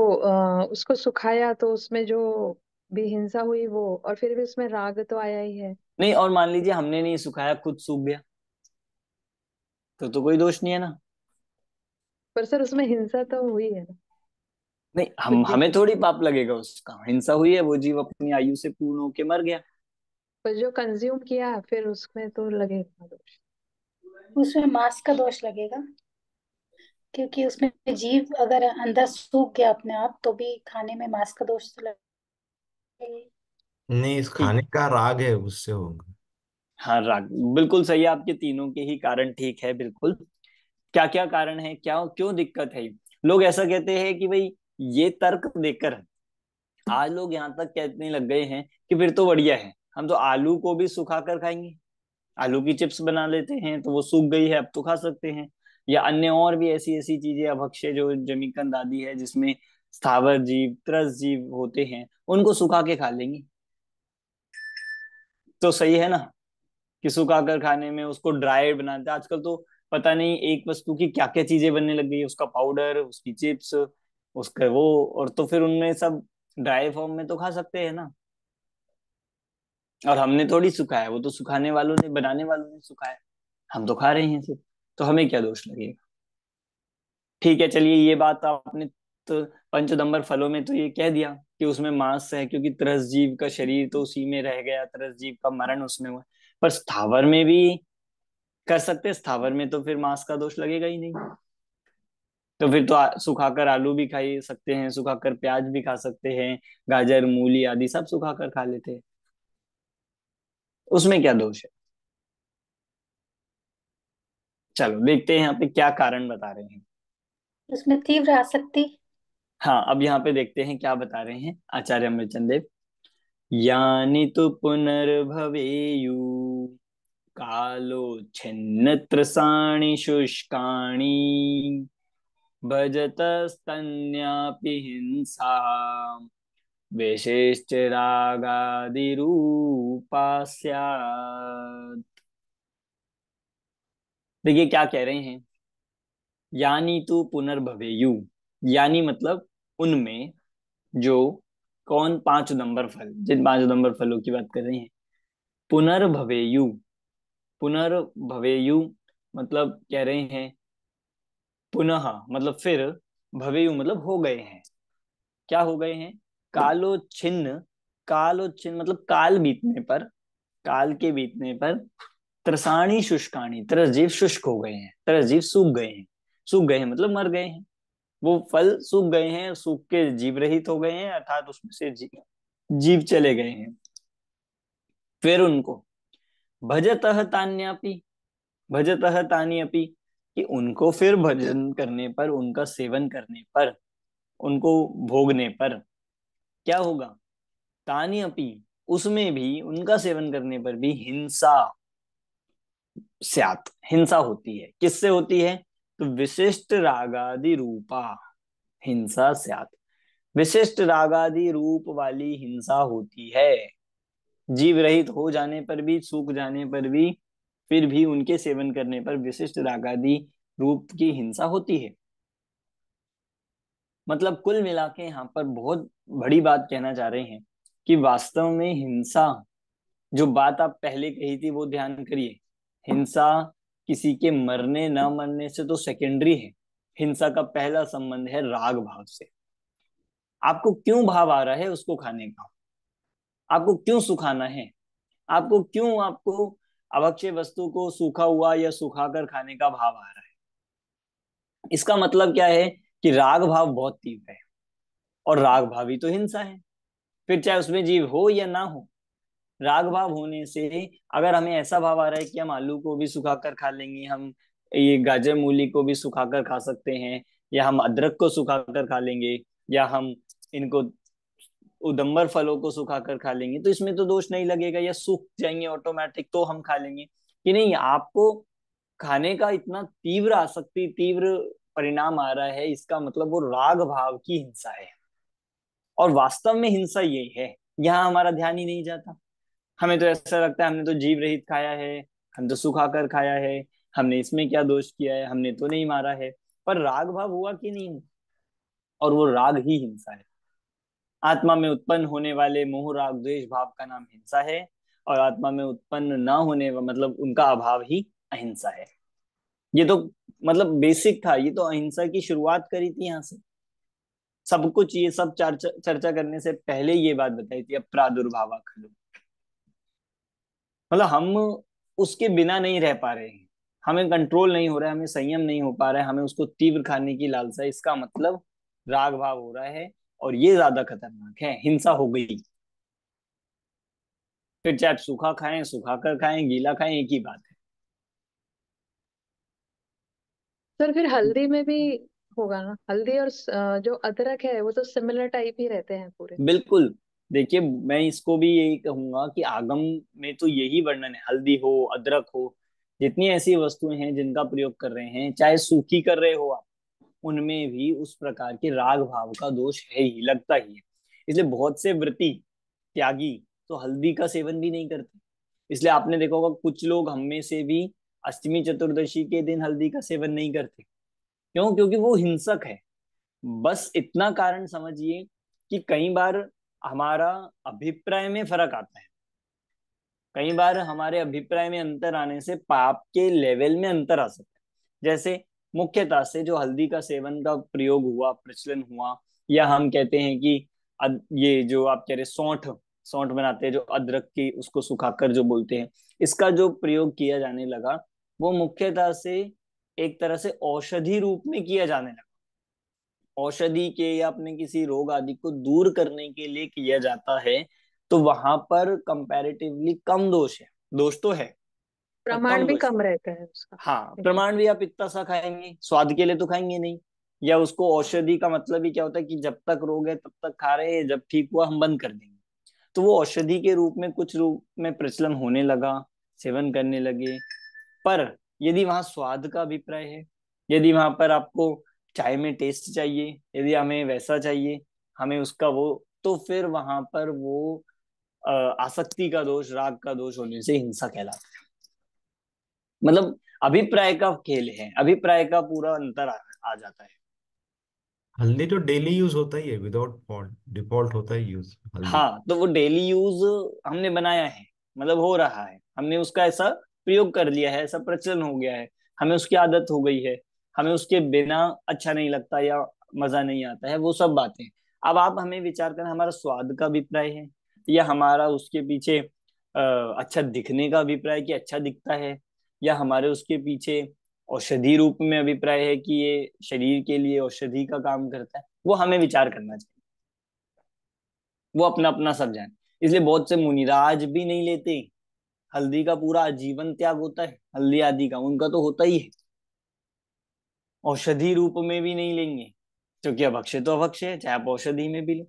उसको सुखाया तो उसमें जो भी हिंसा हुई वो, और फिर भी उसमें राग तो आया ही है। नहीं, और मान लीजिए हमने नहीं सुखाया, खुद सूख गया, तो कोई दोष नहीं है ना। पर सर उसमें हिंसा तो हुई है ना। नहीं, कुछ हम भी, हमें थोड़ी पाप लगेगा, उसका हिंसा हुई है, वो जीव अपनी आयु से पूर्ण होके मर गया। पर जो कंज्यूम किया फिर उसमें तो लगेगा दोष। उसमें मांस का दोष लगेगा, क्योंकि उसमें जीव अगर अंदर सूख गया अपने आप तो भी खाने में मांस का दोष तो लगेगा। नहीं, इस ठीक, खाने का राग है उससे होगा। हाँ राग बिल्कुल सही है, आपके तीनों के ही कारण ठीक है बिल्कुल। क्या क्या कारण है, क्या क्यों दिक्कत है। लोग ऐसा कहते हैं कि भाई, ये तर्क देकर आज लोग यहाँ तक कहने लग गए हैं कि फिर तो बढ़िया है, हम तो आलू को भी सुखा कर खाएंगे, आलू की चिप्स बना लेते हैं तो वो सूख गई है अब तो खा सकते हैं। या अन्य और भी ऐसी ऐसी चीजें, अभक्ष्य जो जमीकंद आदि है, जिसमें स्थावर जीव, त्रस जीव होते हैं, उनको सुखा के खा लेंगे। तो सही है ना, कि सुखाकर खाने में उसको ड्राई बनाते हैं आजकल तो। पता नहीं एक वस्तु की क्या क्या चीजें बनने लग गई है, उसका पाउडर, उसकी चिप्स, उसका वो, और तो फिर उनमें सब ड्राई फॉर्म में तो खा सकते हैं ना। और हमने थोड़ी सुखाया, वो तो सुखाने वालों ने, बनाने वालों ने सुखाया, हम तो खा रहे हैं सिर्फ। तो हमें क्या दोष लगेगा। ठीक है, चलिए ये बात आपने तो पंचोदंबर फलों में तो ये कह दिया कि उसमें मांस है, क्योंकि त्रस जीव का शरीर तो उसी में रह गया, त्रस जीव का मरण उसमें हुआ। पर स्थावर में भी कर सकते हैं, स्थावर में तो फिर मांस का दोष लगेगा ही नहीं। तो फिर तो सुखाकर आलू भी खा ही सकते हैं, सुखाकर प्याज भी खा सकते हैं, गाजर मूली आदि सब सुखाकर खा लेते हैं, उसमें क्या दोष है। चलो देखते हैं यहाँ पे क्या कारण बता रहे हैं। उसमें तीव्र आसक्ति। हाँ, अब यहाँ पे देखते हैं क्या बता रहे हैं आचार्य अमृतचंद देव। यानी तो पुनर्भवेयु कालो छिन्न त्रसाणि शुष्काणि भजतस्तन्यापि हिंसा विशिष्ट रागादिरूपा स्यात्। देखिए क्या कह रहे हैं, यानी तो पुनर्भवेयु, यानी मतलब उनमें, जो कौन, पांच नंबर फल, जिन पांच नंबर फलों की बात कर रहे हैं, पुनर्भवेयु। पुनर्भवेयु मतलब कह रहे हैं पुनः, मतलब फिर, भवेयु मतलब हो गए हैं। क्या हो गए हैं, कालोच्छिन्न, कालोच्छिन्न मतलब काल बीतने पर, काल के बीतने पर, त्रसाणी शुष्काणी, तरसजीव शुष्क हो गए हैं, तरसजीव सूख गए हैं। सूख गए हैं मतलब मर गए हैं, वो फल सूख गए हैं, सूख के जीव रहित हो गए हैं, अर्थात उसमें से जीव चले गए हैं। फिर उनको भजतः तान्यापि, भजतः तान्यपि, कि उनको फिर भजन करने पर, उनका सेवन करने पर, उनको भोगने पर क्या होगा, तान्यपि, उसमें भी, उनका सेवन करने पर भी हिंसा स्यात्, हिंसा होती है। किससे होती है, तो विशिष्ट रागादि रूपा हिंसा स्यात्, विशिष्ट रागादि रूप वाली हिंसा होती है। जीव रहित हो जाने पर भी, सूख जाने पर भी, फिर भी उनके सेवन करने पर विशिष्ट रागादि रूप की हिंसा होती है। मतलब कुल मिला के यहाँ पर बहुत बड़ी बात कहना चाह रहे हैं कि वास्तव में हिंसा, जो बात आप पहले कही थी वो ध्यान करिए, हिंसा किसी के मरने ना मरने से तो सेकेंडरी है। हिंसा का पहला संबंध है राग भाव से। आपको क्यों भाव आ रहा है उसको खाने का, आपको क्यों सुखाना है, आपको क्यों, आपको अभक्ष्य वस्तु को सूखा हुआ या सुखाकर खाने का भाव आ रहा है। इसका मतलब क्या है कि राग भाव बहुत तीव्र है, और राग भाव ही तो हिंसा है। फिर चाहे उसमें जीव हो या ना हो, राग भाव होने से अगर हमें ऐसा भाव आ रहा है कि हम आलू को भी सुखाकर खा लेंगे, हम ये गाजर मूली को भी सुखाकर खा सकते हैं, या हम अदरक को सुखाकर खा लेंगे, या हम इनको उदंबर फलों को सुखाकर खा लेंगे, तो इसमें तो दोष नहीं लगेगा, या सूख जाएंगे ऑटोमेटिक तो हम खा लेंगे। कि नहीं, आपको खाने का इतना तीव्र आसक्ति, तीव्र परिणाम आ रहा है, इसका मतलब वो राग भाव की हिंसा है। और वास्तव में हिंसा यही है, यहाँ हमारा ध्यान ही नहीं जाता। हमें तो ऐसा लगता है हमने तो जीव रहित खाया है, हम तो सुखाकर खाया है, हमने इसमें क्या दोष किया है, हमने तो नहीं मारा है। पर राग भाव हुआ कि नहीं, और वो राग ही हिंसा है। आत्मा में उत्पन्न होने वाले मोह राग द्वेष भाव का नाम हिंसा है, और आत्मा में उत्पन्न ना होने मतलब उनका अभाव ही अहिंसा है। ये तो मतलब बेसिक था, ये तो अहिंसा की शुरुआत करी थी यहाँ से। सब कुछ ये सब चर्चा चर्चा करने से पहले ये बात बताई थी, अब प्रादुर्भाव खलु, मतलब हम उसके बिना नहीं रह पा रहे हैं, हमें कंट्रोल नहीं हो रहा है, हमें संयम नहीं हो पा रहा है, हमें उसको तीव्र खाने की लालसा है। इसका मतलब राग भाव हो रहा है, और ये ज्यादा खतरनाक है, हिंसा हो गई। फिर चाहे आप सूखा खाएं, सुखा कर खाएं, गीला खाएं, एक ही बात है। सर फिर हल्दी में भी होगा ना, हल्दी और जो अदरक है वो तो सिमिलर टाइप ही रहते हैं पूरे। बिल्कुल। देखिए मैं इसको भी यही कहूंगा कि आगम में तो यही वर्णन है, हल्दी हो, अदरक हो, जितनी ऐसी वस्तुएं हैं जिनका प्रयोग कर रहे हैं, चाहे सूखी कर रहे हो आप, उनमें भी उस प्रकार के राग भाव का दोष है ही, लगता ही है। इसलिए बहुत से व्रती त्यागी तो हल्दी का सेवन भी नहीं करते। इसलिए आपने देखा होगा कुछ लोग हम में से भी अष्टमी चतुर्दशी के दिन हल्दी का सेवन नहीं करते। क्यों? क्योंकि वो हिंसक है। बस इतना कारण समझिए कि कई बार हमारा अभिप्राय में फर्क आता है। कई बार हमारे अभिप्राय में अंतर आने से पाप के लेवल में अंतर आ सकता है। जैसे मुख्यतः से जो हल्दी का सेवन का प्रयोग हुआ, प्रचलन हुआ, या हम कहते हैं कि ये जो आप कह रहे सौंठ, सौंठ बनाते हैं जो अदरक की, उसको सुखाकर जो बोलते हैं, इसका जो प्रयोग किया जाने लगा वो मुख्यतः से एक तरह से औषधि रूप में किया जाने लगा। औषधि के या अपने किसी रोग आदि को दूर करने के लिए किया जाता है, तो वहां पर कंपैरेटिवली कम दोष है। दोष तो है पर प्रमाण कम भी दोष है। कम रहता है उसका। हाँ, प्रमाण भी आप इतना सा खाएंगे, स्वाद के लिए तो खाएंगे नहीं। या उसको औषधि का मतलब ही क्या होता है कि जब तक रोग है तब तक खा रहे हैं, जब ठीक हुआ हम बंद कर देंगे। तो वो औषधि के रूप में कुछ रूप में प्रचलन होने लगा, सेवन करने लगे। पर यदि वहां स्वाद का अभिप्राय है, यदि वहां पर आपको चाय में टेस्ट चाहिए, यदि हमें वैसा चाहिए, हमें उसका वो, तो फिर वहां पर वो आसक्ति का दोष, राग का दोष होने से हिंसा कहलाता है। मतलब अभिप्राय का खेल है, अभिप्राय का पूरा अंतर आ जाता है। हल्दी तो डेली यूज होता ही है, विदाउट फॉल्ट डिफॉल्ट होता है यूज हल्दी। हाँ, तो वो डेली यूज हमने बनाया है, मतलब हो रहा है, हमने उसका ऐसा प्रयोग कर लिया है, ऐसा प्रचलन हो गया है, हमें उसकी आदत हो गई है, हमें उसके बिना अच्छा नहीं लगता या मजा नहीं आता है, वो सब बातें। अब आप हमें विचार करना, हमारा स्वाद का अभिप्राय है या हमारा उसके पीछे अच्छा दिखने का अभिप्राय कि अच्छा दिखता है, या हमारे उसके पीछे औषधि रूप में अभिप्राय है कि ये शरीर के लिए औषधि का काम करता है, वो हमें विचार करना चाहिए। वो अपना अपना सब जाने। इसलिए बहुत से मुनिराज भी नहीं लेते, हल्दी का पूरा आजीवन त्याग होता है, हल्दी आदि का उनका तो होता ही है। औषधि रूप में भी नहीं लेंगे, क्योंकि अभक्ष्य तो अभक्ष्य है, चाहे आप औषधि में भी लो।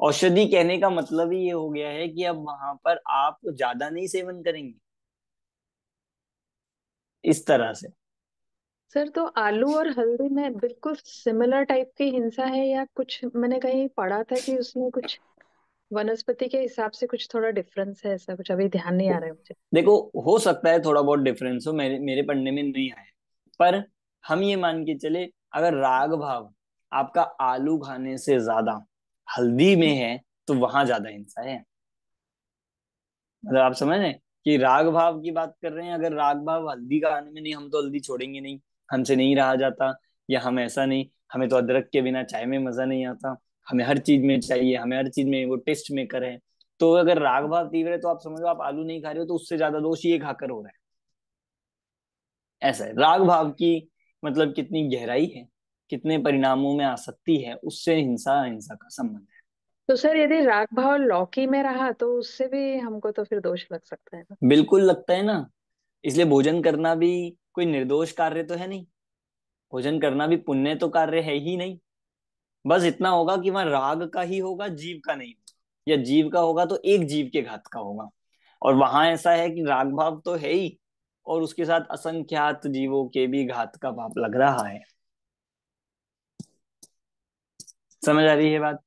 औषधि कहने का मतलब ही ये हो गया है कि अब वहां पर आप ज्यादा नहीं सेवन करेंगे, इस तरह से। सर तो आलू और हल्दी में बिल्कुल सिमिलर टाइप की हिंसा है, या कुछ मैंने कहीं पढ़ा था कि उसमें कुछ वनस्पति के हिसाब से कुछ थोड़ा डिफरेंस है, ऐसा कुछ अभी ध्यान नहीं आ रहा है मुझे। देखो, हो सकता है थोड़ा बहुत डिफरेंस हो, मेरे मेरे पढ़ने में नहीं आया, पर हम ये मान के चले अगर राग भाव आपका आलू खाने से ज्यादा हल्दी में है तो वहां ज्यादा हिंसा है। मतलब आप समझ रहे हैं कि राग भाव की बात कर रहे हैं, अगर राग भाव हल्दी का खाने में नहीं, हम तो हल्दी छोड़ेंगे नहीं, हमसे नहीं रहा जाता, या हम ऐसा नहीं, हमें तो अदरक के बिना चाय में मजा नहीं आता, हमें हर चीज में चाहिए, हमें हर चीज में वो टेस्ट मेकर है। तो अगर राग भाव तीव्र है तो आप समझो आप आलू नहीं खा रहे हो तो उससे ज्यादा दोष ये खाकर हो रहा है। ऐसा है राग भाव की, मतलब कितनी गहराई है, कितने परिणामों में आसक्ति है, उससे हिंसा अहिंसा का संबंध है। तो सर यदि राग भाव लौकी में रहा तो उससे भी हमको तो फिर दोष लग सकता है ना। बिल्कुल लगता है ना। इसलिए भोजन करना भी कोई निर्दोष कार्य तो है नहीं, भोजन करना भी पुण्य तो कार्य है ही नहीं। बस इतना होगा कि वहां राग का ही होगा, जीव का नहीं होगा, या जीव का होगा तो एक जीव के घात का होगा। और वहां ऐसा है कि राग भाव तो है ही, और उसके साथ असंख्यात जीवों के भी घात का पाप लग रहा है। समझ आ रही है बात?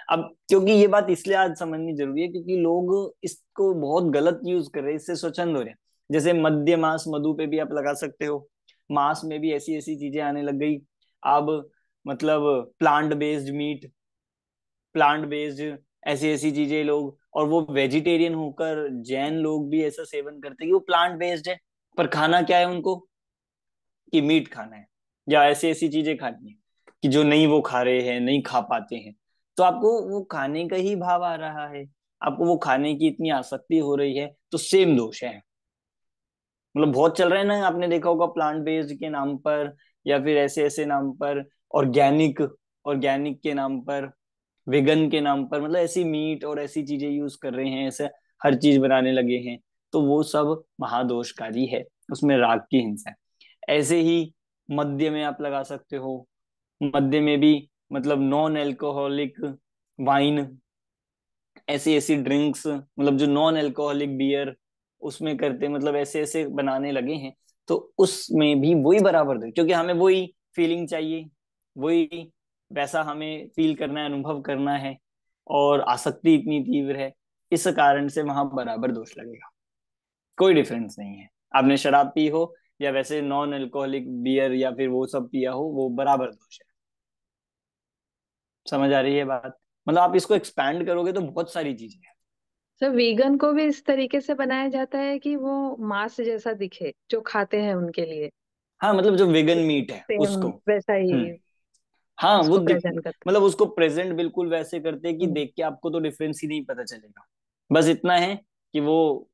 अब क्योंकि ये बात इसलिए आज समझनी जरूरी है क्योंकि लोग इसको बहुत गलत यूज कर रहे हैं, इससे स्वच्छंद हो रहे हैं। जैसे मद्य मांस मधु पे भी आप लगा सकते हो, मांस में भी ऐसी ऐसी चीजें आने लग गई अब, मतलब plant based meat, plant based ऐसी ऐसी चीजें लोग, और वो वेजिटेरियन होकर जैन लोग भी ऐसा सेवन करते हैं कि वो प्लांट बेस्ड है, पर खाना क्या है उनको कि मीट खाना है, या ऐसी ऐसी चीजें खानी है कि जो नहीं वो खा रहे हैं, नहीं खा पाते हैं। तो आपको वो खाने का ही भाव आ रहा है, आपको वो खाने की इतनी आसक्ति हो रही है, तो सेम दोष है। मतलब बहुत चल रहा है ना, आपने देखा होगा प्लांट बेस्ड के नाम पर, या फिर ऐसे ऐसे नाम पर, ऑर्गेनिक, ऑर्गेनिक के नाम पर, वेगन के नाम पर, मतलब ऐसी मीट और ऐसी चीजें यूज कर रहे हैं, ऐसे हर चीज बनाने लगे हैं। तो वो सब महादोषकारी है, उसमें राग की हिंसा है। ऐसे ही मद्य में आप लगा सकते हो, मद्य में भी मतलब नॉन अल्कोहलिक वाइन, ऐसी ऐसी ड्रिंक्स, मतलब जो नॉन अल्कोहलिक बियर उसमें करते, मतलब ऐसे ऐसे बनाने लगे हैं। तो उसमें भी वही बराबर दो, क्योंकि हमें वही फीलिंग चाहिए, वही वैसा हमें फील करना है, अनुभव करना है, और आसक्ति इतनी तीव्र है, इस कारण से वहां बराबर दोष लगेगा। कोई डिफरेंस नहीं है, आपने शराब पी हो या वैसे नॉन अल्कोहलिक बियर या फिर वो सब पिया हो, वो बराबर दोष है। समझ आ रही है बात? मतलब आप इसको एक्सपैंड करोगे तो बहुत सारी चीजें हैं। सर वीगन को भी इस तरीके से बनाया जाता है कि वो मांस जैसा दिखे जो खाते हैं उनके लिए, हाँ, मतलब जो वेगन मीट है सेम उसको। वैसा हम्म। ही हाँ, वो उसको प्रेजेंट करते मतलब उसको प्रेजेंट बिल्कुल वैसे करते हैं कि हैं। देख के आपको तो डिफरेंस ही नहीं पता चलेगा। बस इतना है कि वो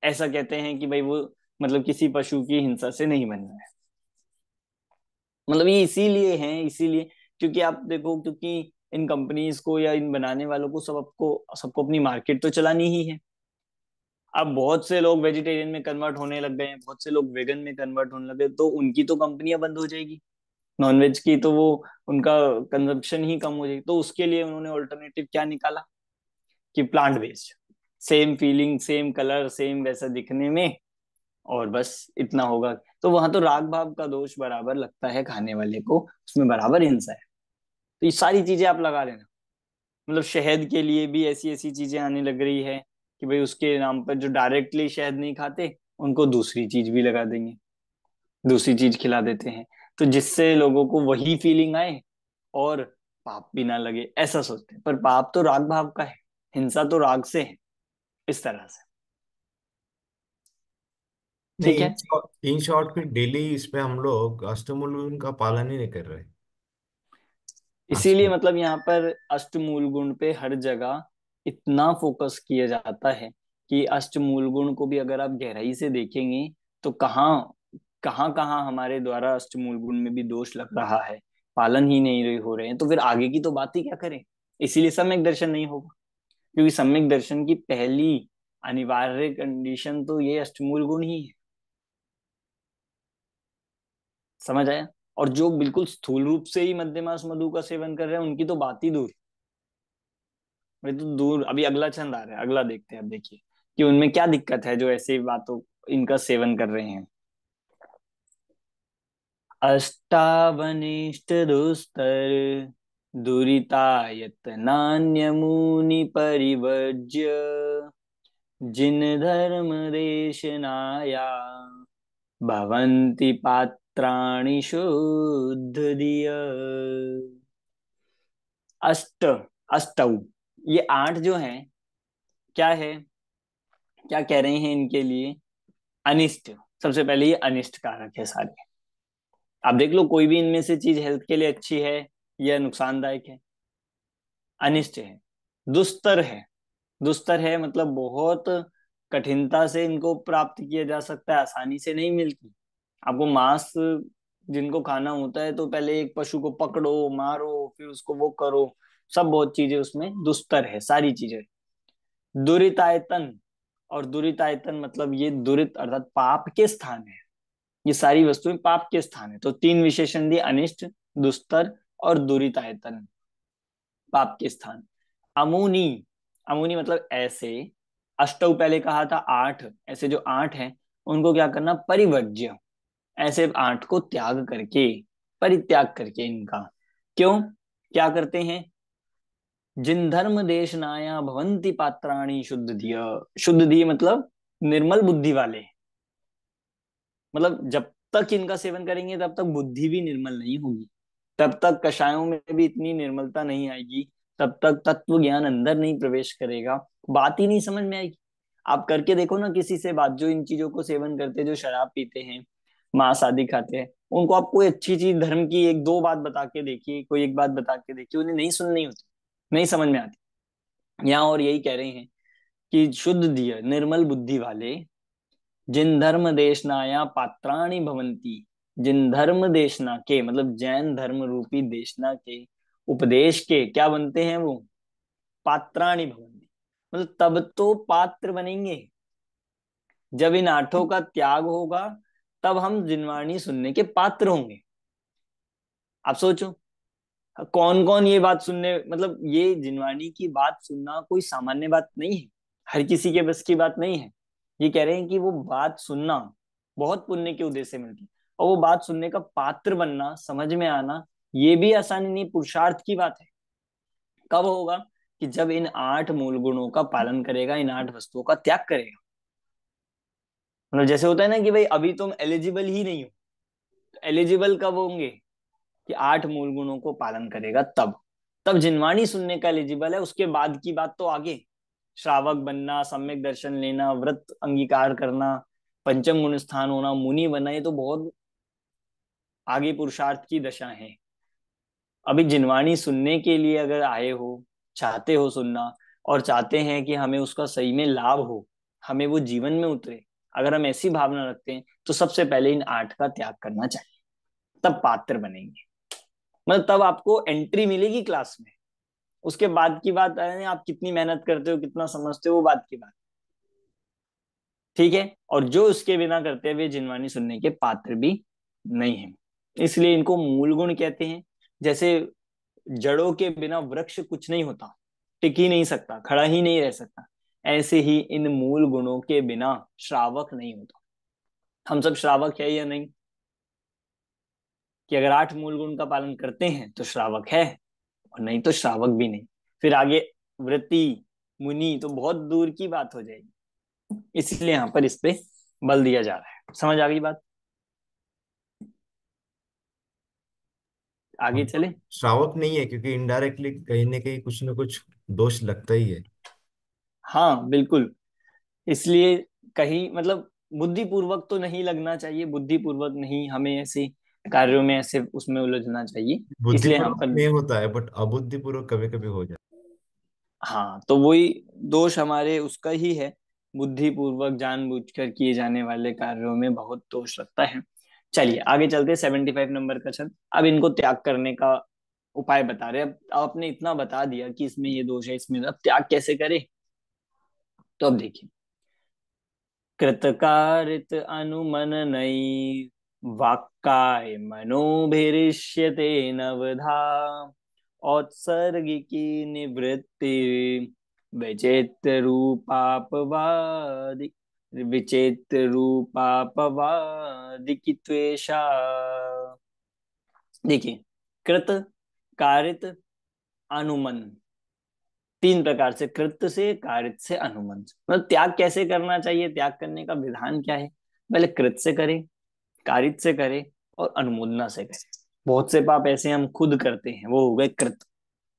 ऐसा कहते हैं कि भाई वो मतलब किसी पशु की हिंसा से नहीं बनना है। मतलब ये इसीलिए है, इसीलिए क्योंकि आप देखो, क्योंकि इन कंपनीज को या इन बनाने वालों को सबको सबको अपनी मार्केट तो चलानी ही है। अब बहुत से लोग वेजिटेरियन में कन्वर्ट होने लग गए हैं, बहुत से लोग वेगन में कन्वर्ट होने लगे, तो उनकी तो कंपनियां बंद हो जाएगी नॉनवेज की, तो वो उनका कंजप्शन ही कम हो जाएगी। तो उसके लिए उन्होंने ऑल्टरनेटिव क्या निकाला कि plant based, same feeling, same colour, same वैसा दिखने में, और बस इतना होगा। तो वहां तो राग भाव का दोष बराबर लगता है खाने वाले को, उसमें बराबर हिंसा है। तो ये सारी चीजें आप लगा लेना। मतलब शहद के लिए भी ऐसी ऐसी चीजें आने लग रही है कि भाई उसके नाम पर जो डायरेक्टली शहद नहीं खाते उनको दूसरी चीज भी लगा देंगे, दूसरी चीज खिला देते हैं, तो जिससे लोगों को वही फीलिंग आए और पाप भी ना लगे, ऐसा सोचते हैं। पर पाप तो राग भाव का है, हिंसा तो राग से है, इस तरह से। ठीक नहीं, है। इन शॉर्ट फिर डेली इस पे हम लोग अष्टमूल का पालन ही नहीं कर रहे इसीलिए आजकल। मतलब यहाँ पर अष्टमूल गुण पे हर जगह इतना फोकस किया जाता है कि अष्टमूल गुण को भी अगर आप गहराई से देखेंगे तो कहाँ कहाँ कहाँ हमारे द्वारा अष्टमूल गुण में भी दोष लग रहा है, पालन ही नहीं रहे हो रहे हैं, तो फिर आगे की तो बात ही क्या करें। इसीलिए सम्यक दर्शन नहीं होगा, क्योंकि सम्यक दर्शन की पहली अनिवार्य कंडीशन तो ये अष्टमूल गुण ही है। समझ आया? और जो बिल्कुल स्थूल रूप से ही मध्यमास मधु का सेवन कर रहे हैं उनकी तो बात ही दूर, वे तो दूर। अभी अगला छंद आ रहा है, अगला देखते हैं। अब देखिए कि उनमें क्या दिक्कत है जो ऐसी बातों इनका सेवन कर रहे हैं। अष्टावनिष्ट दुस्तर दुरितायत नान्यमुनि परिवर्ज्य जिन धर्म देशनाया भवन्ति पात्राणि शुद्ध दिय। अष्ट, अष्टौ, ये 8 जो हैं, क्या है, क्या कह रहे हैं इनके लिए? अनिष्ट। सबसे पहले ये अनिष्ट कारक है सारे। आप देख लो कोई भी इनमें से चीज हेल्थ के लिए अच्छी है या नुकसानदायक है? अनिष्ट है। दुस्तर है, दुस्तर है मतलब बहुत कठिनता से इनको प्राप्त किया जा सकता है, आसानी से नहीं मिलती। आपको मांस जिनको खाना होता है तो पहले एक पशु को पकड़ो, मारो, फिर उसको वो करो, सब बहुत चीजें उसमें दुस्तर है, सारी चीजें। दुरितायतन, और दुरितायतन मतलब ये दुरित अर्थात पाप के स्थान है, ये सारी वस्तुएं पाप के स्थान है। तो 3 विशेषण दिए, अनिष्ट, दुस्तर और दुरितायतन, पाप के स्थान। अमुनी, अमुनी मतलब ऐसे, अष्टौ पहले कहा था 8, ऐसे जो 8 हैं उनको क्या करना? परिवर्ज्य, ऐसे 8 को त्याग करके, परित्याग करके इनका। क्यों क्या करते हैं? जिन धर्म देश नाया भवंती पात्राणी शुद्ध दिय, शुद्ध दिय मतलब निर्मल बुद्धि वाले। मतलब जब तक इनका सेवन करेंगे तब तक बुद्धि भी निर्मल नहीं होगी, तब तक कषायों में भी इतनी निर्मलता नहीं आएगी, तब तक तत्व ज्ञान अंदर नहीं प्रवेश करेगा, बात ही नहीं समझ में आएगी। आप करके देखो ना किसी से बात, जो इन चीजों को सेवन करते हैं, जो शराब पीते हैं, मांस आदि खाते हैं, उनको आप कोई अच्छी चीज धर्म की एक दो बात बता के देखिए, कोई एक बात बता के देखिए, उन्हें नहीं सुननी होती, नहीं समझ में आती। यहाँ और यही कह रहे हैं कि शुद्ध दिय निर्मल बुद्धि वाले, जिन धर्म देशनाया पात्राणि भवंती, जिन धर्म देशना के मतलब जैन धर्म रूपी देशना के उपदेश के क्या बनते हैं वो? पात्राणि भवंती, मतलब तब तो पात्र बनेंगे जब इन 8 का त्याग होगा, तब हम जिनवाणी सुनने के पात्र होंगे। आप सोचो कौन कौन ये बात सुनने, मतलब ये जिनवाणी की बात सुनना कोई सामान्य बात नहीं है, हर किसी के बस की बात नहीं है। ये कह रहे हैं कि वो बात सुनना बहुत पुण्य के उदय से मिलती है। और वो बात सुनने का पात्र बनना, समझ में आना, ये भी आसानी नहीं, पुरुषार्थ की बात है। कब होगा? कि जब इन 8 मूल गुणों का पालन करेगा, इन 8 वस्तुओं का त्याग करेगा। मतलब जैसे होता है ना कि भाई अभी तुम एलिजिबल ही नहीं हो, तो एलिजिबल कब होंगे? कि 8 मूल गुणों को पालन करेगा तब। तब जिनवाणी सुनने का एलिजिबल है। उसके बाद की बात तो आगे, श्रावक बनना, सम्यक दर्शन लेना, व्रत अंगीकार करना, पंचम गुण स्थान होना, मुनि बनना, ये तो बहुत आगे पुरुषार्थ की दशा है। अभी जिनवाणी सुनने के लिए अगर आए हो, चाहते हो सुनना, और चाहते हैं कि हमें उसका सही में लाभ हो, हमें वो जीवन में उतरे, अगर हम ऐसी भावना रखते हैं, तो सबसे पहले इन 8 का त्याग करना चाहिए, तब पात्र बनेंगे। मतलब तब आपको एंट्री मिलेगी क्लास में। उसके बाद की बात है, आप कितनी मेहनत करते हो, कितना समझते हो, वो बात की बात, ठीक है। और जो उसके बिना करते हैं, वे जिनवाणी सुनने के पात्र भी नहीं है। इसलिए इनको मूल गुण कहते हैं। जैसे जड़ों के बिना वृक्ष कुछ नहीं होता, टिक ही नहीं सकता, खड़ा ही नहीं रह सकता, ऐसे ही इन मूल गुणों के बिना श्रावक नहीं होता। हम सब श्रावक है या नहीं? कि अगर 8 मूल गुण का पालन करते हैं तो श्रावक है, और नहीं तो श्रावक भी नहीं। फिर आगे वृत्ति, मुनि तो बहुत दूर की बात हो जाएगी। इसलिए यहाँ पर इस पे बल दिया जा रहा है। समझ आ गई बात? आगे हमको चले। श्रावक नहीं है, क्योंकि इनडायरेक्टली कहीं ना कुछ दोष लगता ही है। हाँ बिल्कुल। इसलिए कहीं मतलब बुद्धिपूर्वक तो नहीं लगना चाहिए, बुद्धिपूर्वक नहीं हमें ऐसे कार्यों में ऐसे उसमें उलझना चाहिए। इसलिए यहाँ बुद्धिपूर्वक पर नहीं होता है, बट अबुद्धिपूर्वक कभी कभी हो जाता हाँ, तो वही दोष हमारे उसका ही है। बुद्धिपूर्वक जानबूझकर किए जाने वाले कार्यों में बहुत दोष लगता है। चलिए आगे चलते हैं। 75 नंबर का छंद। अब इनको त्याग करने का उपाय बता रहे हैं। अब आपने इतना बता दिया कि इसमें ये दोष है, इसमें, अब त्याग कैसे करें? तो अब देखिए, कृतकारित अनुमन नई वाक्काय मनोभिरिष्यते नवधा औत्सर्गिकी निवृत्ति विचित्र रूपापवादि विचित्र रूपापवादि की त्वेषा। देखिए, कृत, कारित, अनुमन, 3 प्रकार से, कृत से, कारित से, अनुमन से। मतलब त्याग कैसे करना चाहिए, त्याग करने का विधान क्या है? पहले कृत से करें, कारित से करें, और अनुमोदना से करें। बहुत से पाप ऐसे हम खुद करते हैं, वो हो गए कृत।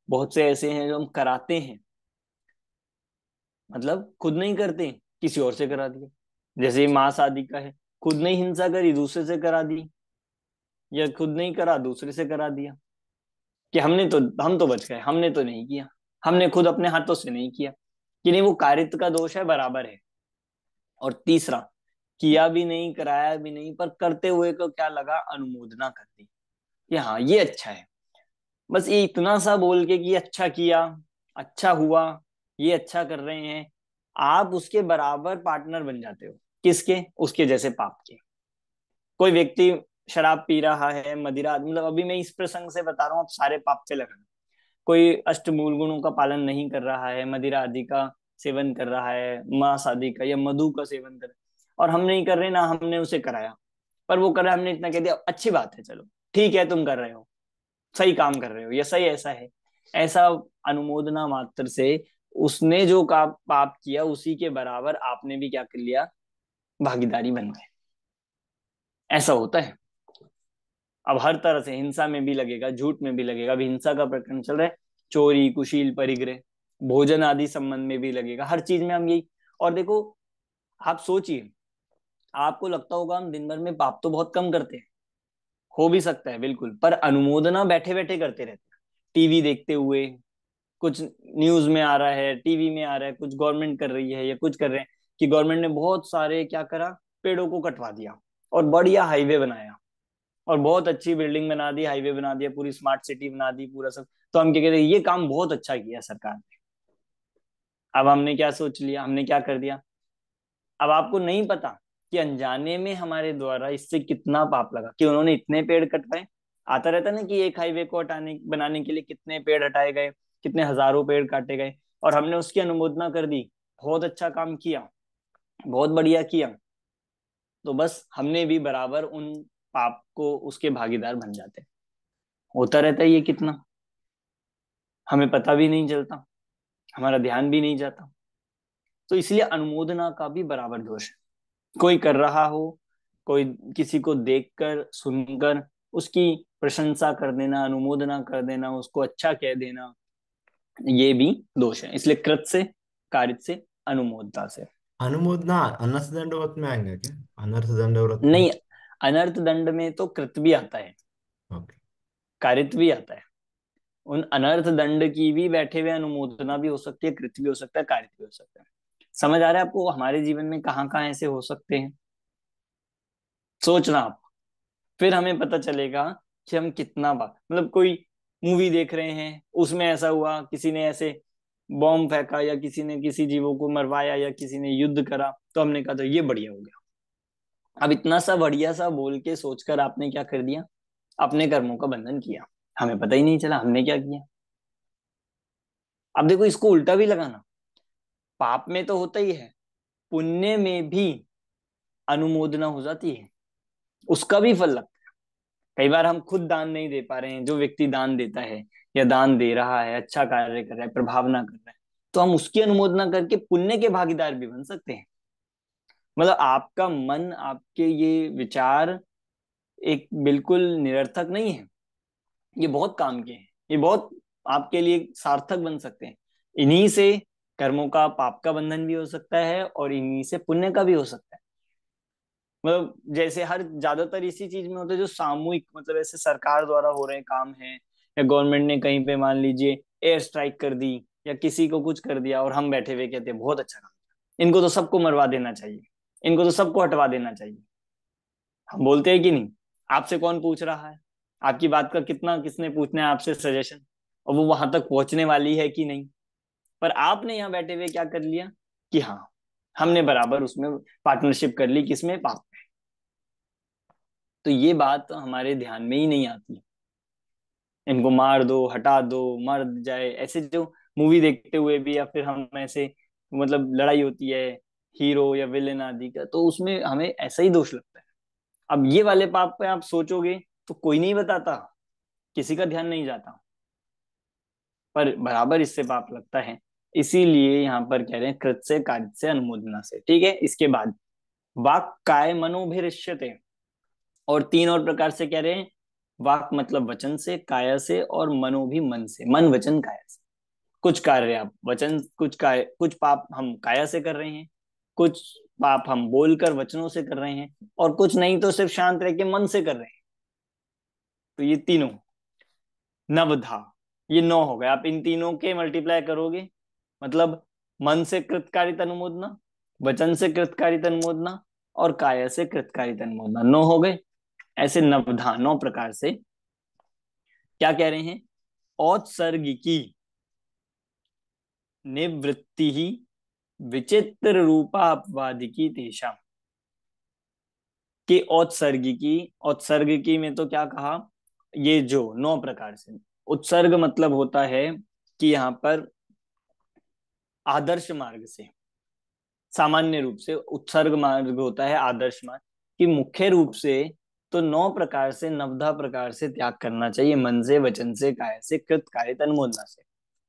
बहुत से ऐसे हैं जो हम कराते हैं, मतलब खुद नहीं करते, किसी और से करा दिया। जैसे मां शादी का है, खुद नहीं हिंसा करी, दूसरे से करा दी, या खुद नहीं करा, दूसरे से करा दिया। कि हम तो बच गए, हमने तो नहीं किया, हमने खुद अपने हाथों से नहीं किया। कि नहीं, वो कारित का दोष है, बराबर है। और तीसरा, किया भी नहीं, कराया भी नहीं, पर करते हुए को क्या लगा, अनुमोदना कर दी कि हाँ ये अच्छा है। बस ये इतना सा बोल के कि अच्छा किया, अच्छा हुआ, ये अच्छा कर रहे हैं, आप उसके बराबर पार्टनर बन जाते हो। किसके? उसके जैसे पाप के। कोई व्यक्ति शराब पी रहा है, मदिरा, मतलब अभी मैं इस प्रसंग से बता रहा हूँ, आप सारे पाप पे लगाना। कोई अष्टमूल गुणों का पालन नहीं कर रहा है, मदिरा आदि का सेवन कर रहा है, मांस आदि का या मधु का सेवन कर रहा है, और हम नहीं कर रहे ना, हमने उसे कराया, पर वो कर रहा है, हमने इतना कह दिया अच्छी बात है, चलो ठीक है, तुम कर रहे हो, सही काम कर रहे हो, या सही ऐसा है, ऐसा अनुमोदना मात्र से उसने जो का पाप किया उसी के बराबर आपने भी क्या कर लिया, भागीदारी बन गए। ऐसा होता है। अब हर तरह से हिंसा में भी लगेगा, झूठ में भी लगेगा। अभी हिंसा का प्रकरण चल रहा है, चोरी, कुशील, परिग्रह, भोजन आदि संबंध में भी लगेगा, हर चीज में हम यही। और देखो, आप सोचिए, आपको लगता होगा हम दिन भर में पाप तो बहुत कम करते हैं, हो भी सकता है बिल्कुल, पर अनुमोदना बैठे बैठे करते रहते हैं, टीवी देखते हुए, कुछ न्यूज में आ रहा है, टीवी में आ रहा है, कुछ गवर्नमेंट कर रही है या कुछ कर रहे हैं, कि गवर्नमेंट ने बहुत सारे क्या करा, पेड़ों को कटवा दिया और बढ़िया हाईवे बनाया, और बहुत अच्छी बिल्डिंग बना दी, हाईवे बना दिया, पूरी स्मार्ट सिटी बना दी, पूरा सब। तो हम क्या कहते हैं, ये काम बहुत अच्छा किया सरकार ने। अब हमने क्या सोच लिया, हमने क्या कर दिया, अब आपको नहीं पता कि अनजाने में हमारे द्वारा इससे कितना पाप लगा, कि उन्होंने इतने पेड़ कटवाए। आता रहता ना कि एक हाईवे को हटाने बनाने के लिए कितने पेड़ हटाए गए, कितने हजारों पेड़ काटे गए, और हमने उसकी अनुमोदना कर दी, बहुत अच्छा काम किया, बहुत बढ़िया किया। तो बस हमने भी बराबर उन पाप को उसके भागीदार बन जाते हैं। होता रहता है ये कितना, हमें पता भी नहीं चलता, हमारा ध्यान भी नहीं जाता। तो इसलिए अनुमोदना का भी बराबर दोष है। कोई कर रहा हो, कोई किसी को देखकर सुनकर उसकी प्रशंसा कर देना, अनुमोदना कर देना, उसको अच्छा कह देना, ये भी दोष है। इसलिए कृत से, कारित से, अनुमोदता से। अनुमोदना अनर्थ दंडवत में आएंगे क्या? अनर्थ दंडवत में? नहीं, अनर्थ दंड में तो कृत भी आता है, ओके। कारित भी आता है। उन अनर्थ दंड की भी बैठे हुए अनुमोदना भी हो सकती है, कृत भी हो सकता है, कारित भी हो सकता है। समझ आ रहा है आपको हमारे जीवन में कहाँ कहाँ ऐसे हो सकते हैं? सोचना आप, फिर हमें पता चलेगा कि हम कितना बार, मतलब कोई मूवी देख रहे हैं, उसमें ऐसा हुआ, किसी ने ऐसे बॉम्ब फेंका, या किसी ने किसी जीवों को मरवाया, या किसी ने युद्ध करा, तो हमने कहा तो ये बढ़िया हो गया। अब इतना सा बढ़िया सा बोल के सोचकर आपने क्या कर दिया? अपने कर्मों का बंधन किया, हमें पता ही नहीं चला हमने क्या किया। अब देखो इसको उल्टा भी लगाना, पाप में तो होता ही है, पुण्य में भी अनुमोदना हो जाती है, उसका भी फल लगता है। कई बार हम खुद दान नहीं दे पा रहे हैं, जो व्यक्ति दान देता है या दान दे रहा है, अच्छा कार्य कर रहा है, प्रभावना कर रहा है, तो हम उसकी अनुमोदना करके पुण्य के भागीदार भी बन सकते हैं। मतलब आपका मन, आपके ये विचार एक बिल्कुल निरर्थक नहीं है, ये बहुत काम के हैं, ये बहुत आपके लिए सार्थक बन सकते हैं। इन्हीं से कर्मों का, पाप का बंधन भी हो सकता है, और इन्हीं से पुण्य का भी हो सकता है। मतलब जैसे हर ज्यादातर इसी चीज में होता है जो सामूहिक, मतलब ऐसे सरकार द्वारा हो रहे काम है, या गवर्नमेंट ने कहीं पे मान लीजिए एयर स्ट्राइक कर दी, या किसी को कुछ कर दिया, और हम बैठे हुए कहते हैं बहुत अच्छा काम, इनको तो सबको मरवा देना चाहिए, इनको तो सबको हटवा देना चाहिए। हम बोलते हैं कि नहीं? आपसे कौन पूछ रहा है? आपकी बात का कितना किसने पूछना है आपसे सजेशन, और वो वहां तक पहुंचने वाली है कि नहीं? पर आपने यहाँ बैठे हुए क्या कर लिया कि हाँ, हमने बराबर उसमें पार्टनरशिप कर ली, किसमें? पाप में। तो ये बात हमारे ध्यान में ही नहीं आती, इनको मार दो, हटा दो, मर जाए, ऐसे जो मूवी देखते हुए भी, या फिर हम ऐसे, मतलब लड़ाई होती है हीरो या विलेन आदि का, तो उसमें हमें ऐसा ही दोष लगता है। अब ये वाले पाप पे आप सोचोगे तो कोई नहीं बताता, किसी का ध्यान नहीं जाता, पर बराबर इससे पाप लगता है। इसीलिए यहाँ पर कह रहे हैं कृत से, कारित से, अनुमोदना से। ठीक है, इसके बाद वाक काय मनोभिरिष्यते, और तीन और प्रकार से कह रहे हैं। वाक मतलब वचन से, काया से, और मनो भी मन से, मन वचन काया से। कुछ कार्य आप वचन, कुछ पाप हम काया से कर रहे हैं, कुछ पाप हम बोलकर वचनों से कर रहे हैं, और कुछ नहीं तो सिर्फ शांत रह के मन से कर रहे हैं। तो ये तीनों नवधा, ये 9 हो गए। आप इन तीनों के मल्टीप्लाई करोगे, मतलब मन से कृतकारित अनुमोदना, वचन से कृतकारित अनुमोदना, और काया से कृतकारित अनुमोदना, 9 हो गए। ऐसे नवधा 9 प्रकार से क्या कह रहे हैं? औत्सर्गिकी निवृत्ति ही विचित्र रूपा अपवादिकी तेषाम। कि औत्सर्गिकी, औत्सर्गिकी में तो क्या कहा? ये जो 9 प्रकार से, उत्सर्ग मतलब होता है कि यहाँ पर आदर्श मार्ग से, सामान्य रूप से उत्सर्ग मार्ग होता है आदर्श मार्ग, कि मुख्य रूप से तो 9 प्रकार से, 9 प्रकार से त्याग करना चाहिए, मन से, वचन से, काया से, कृत कारित अनुमोदना से,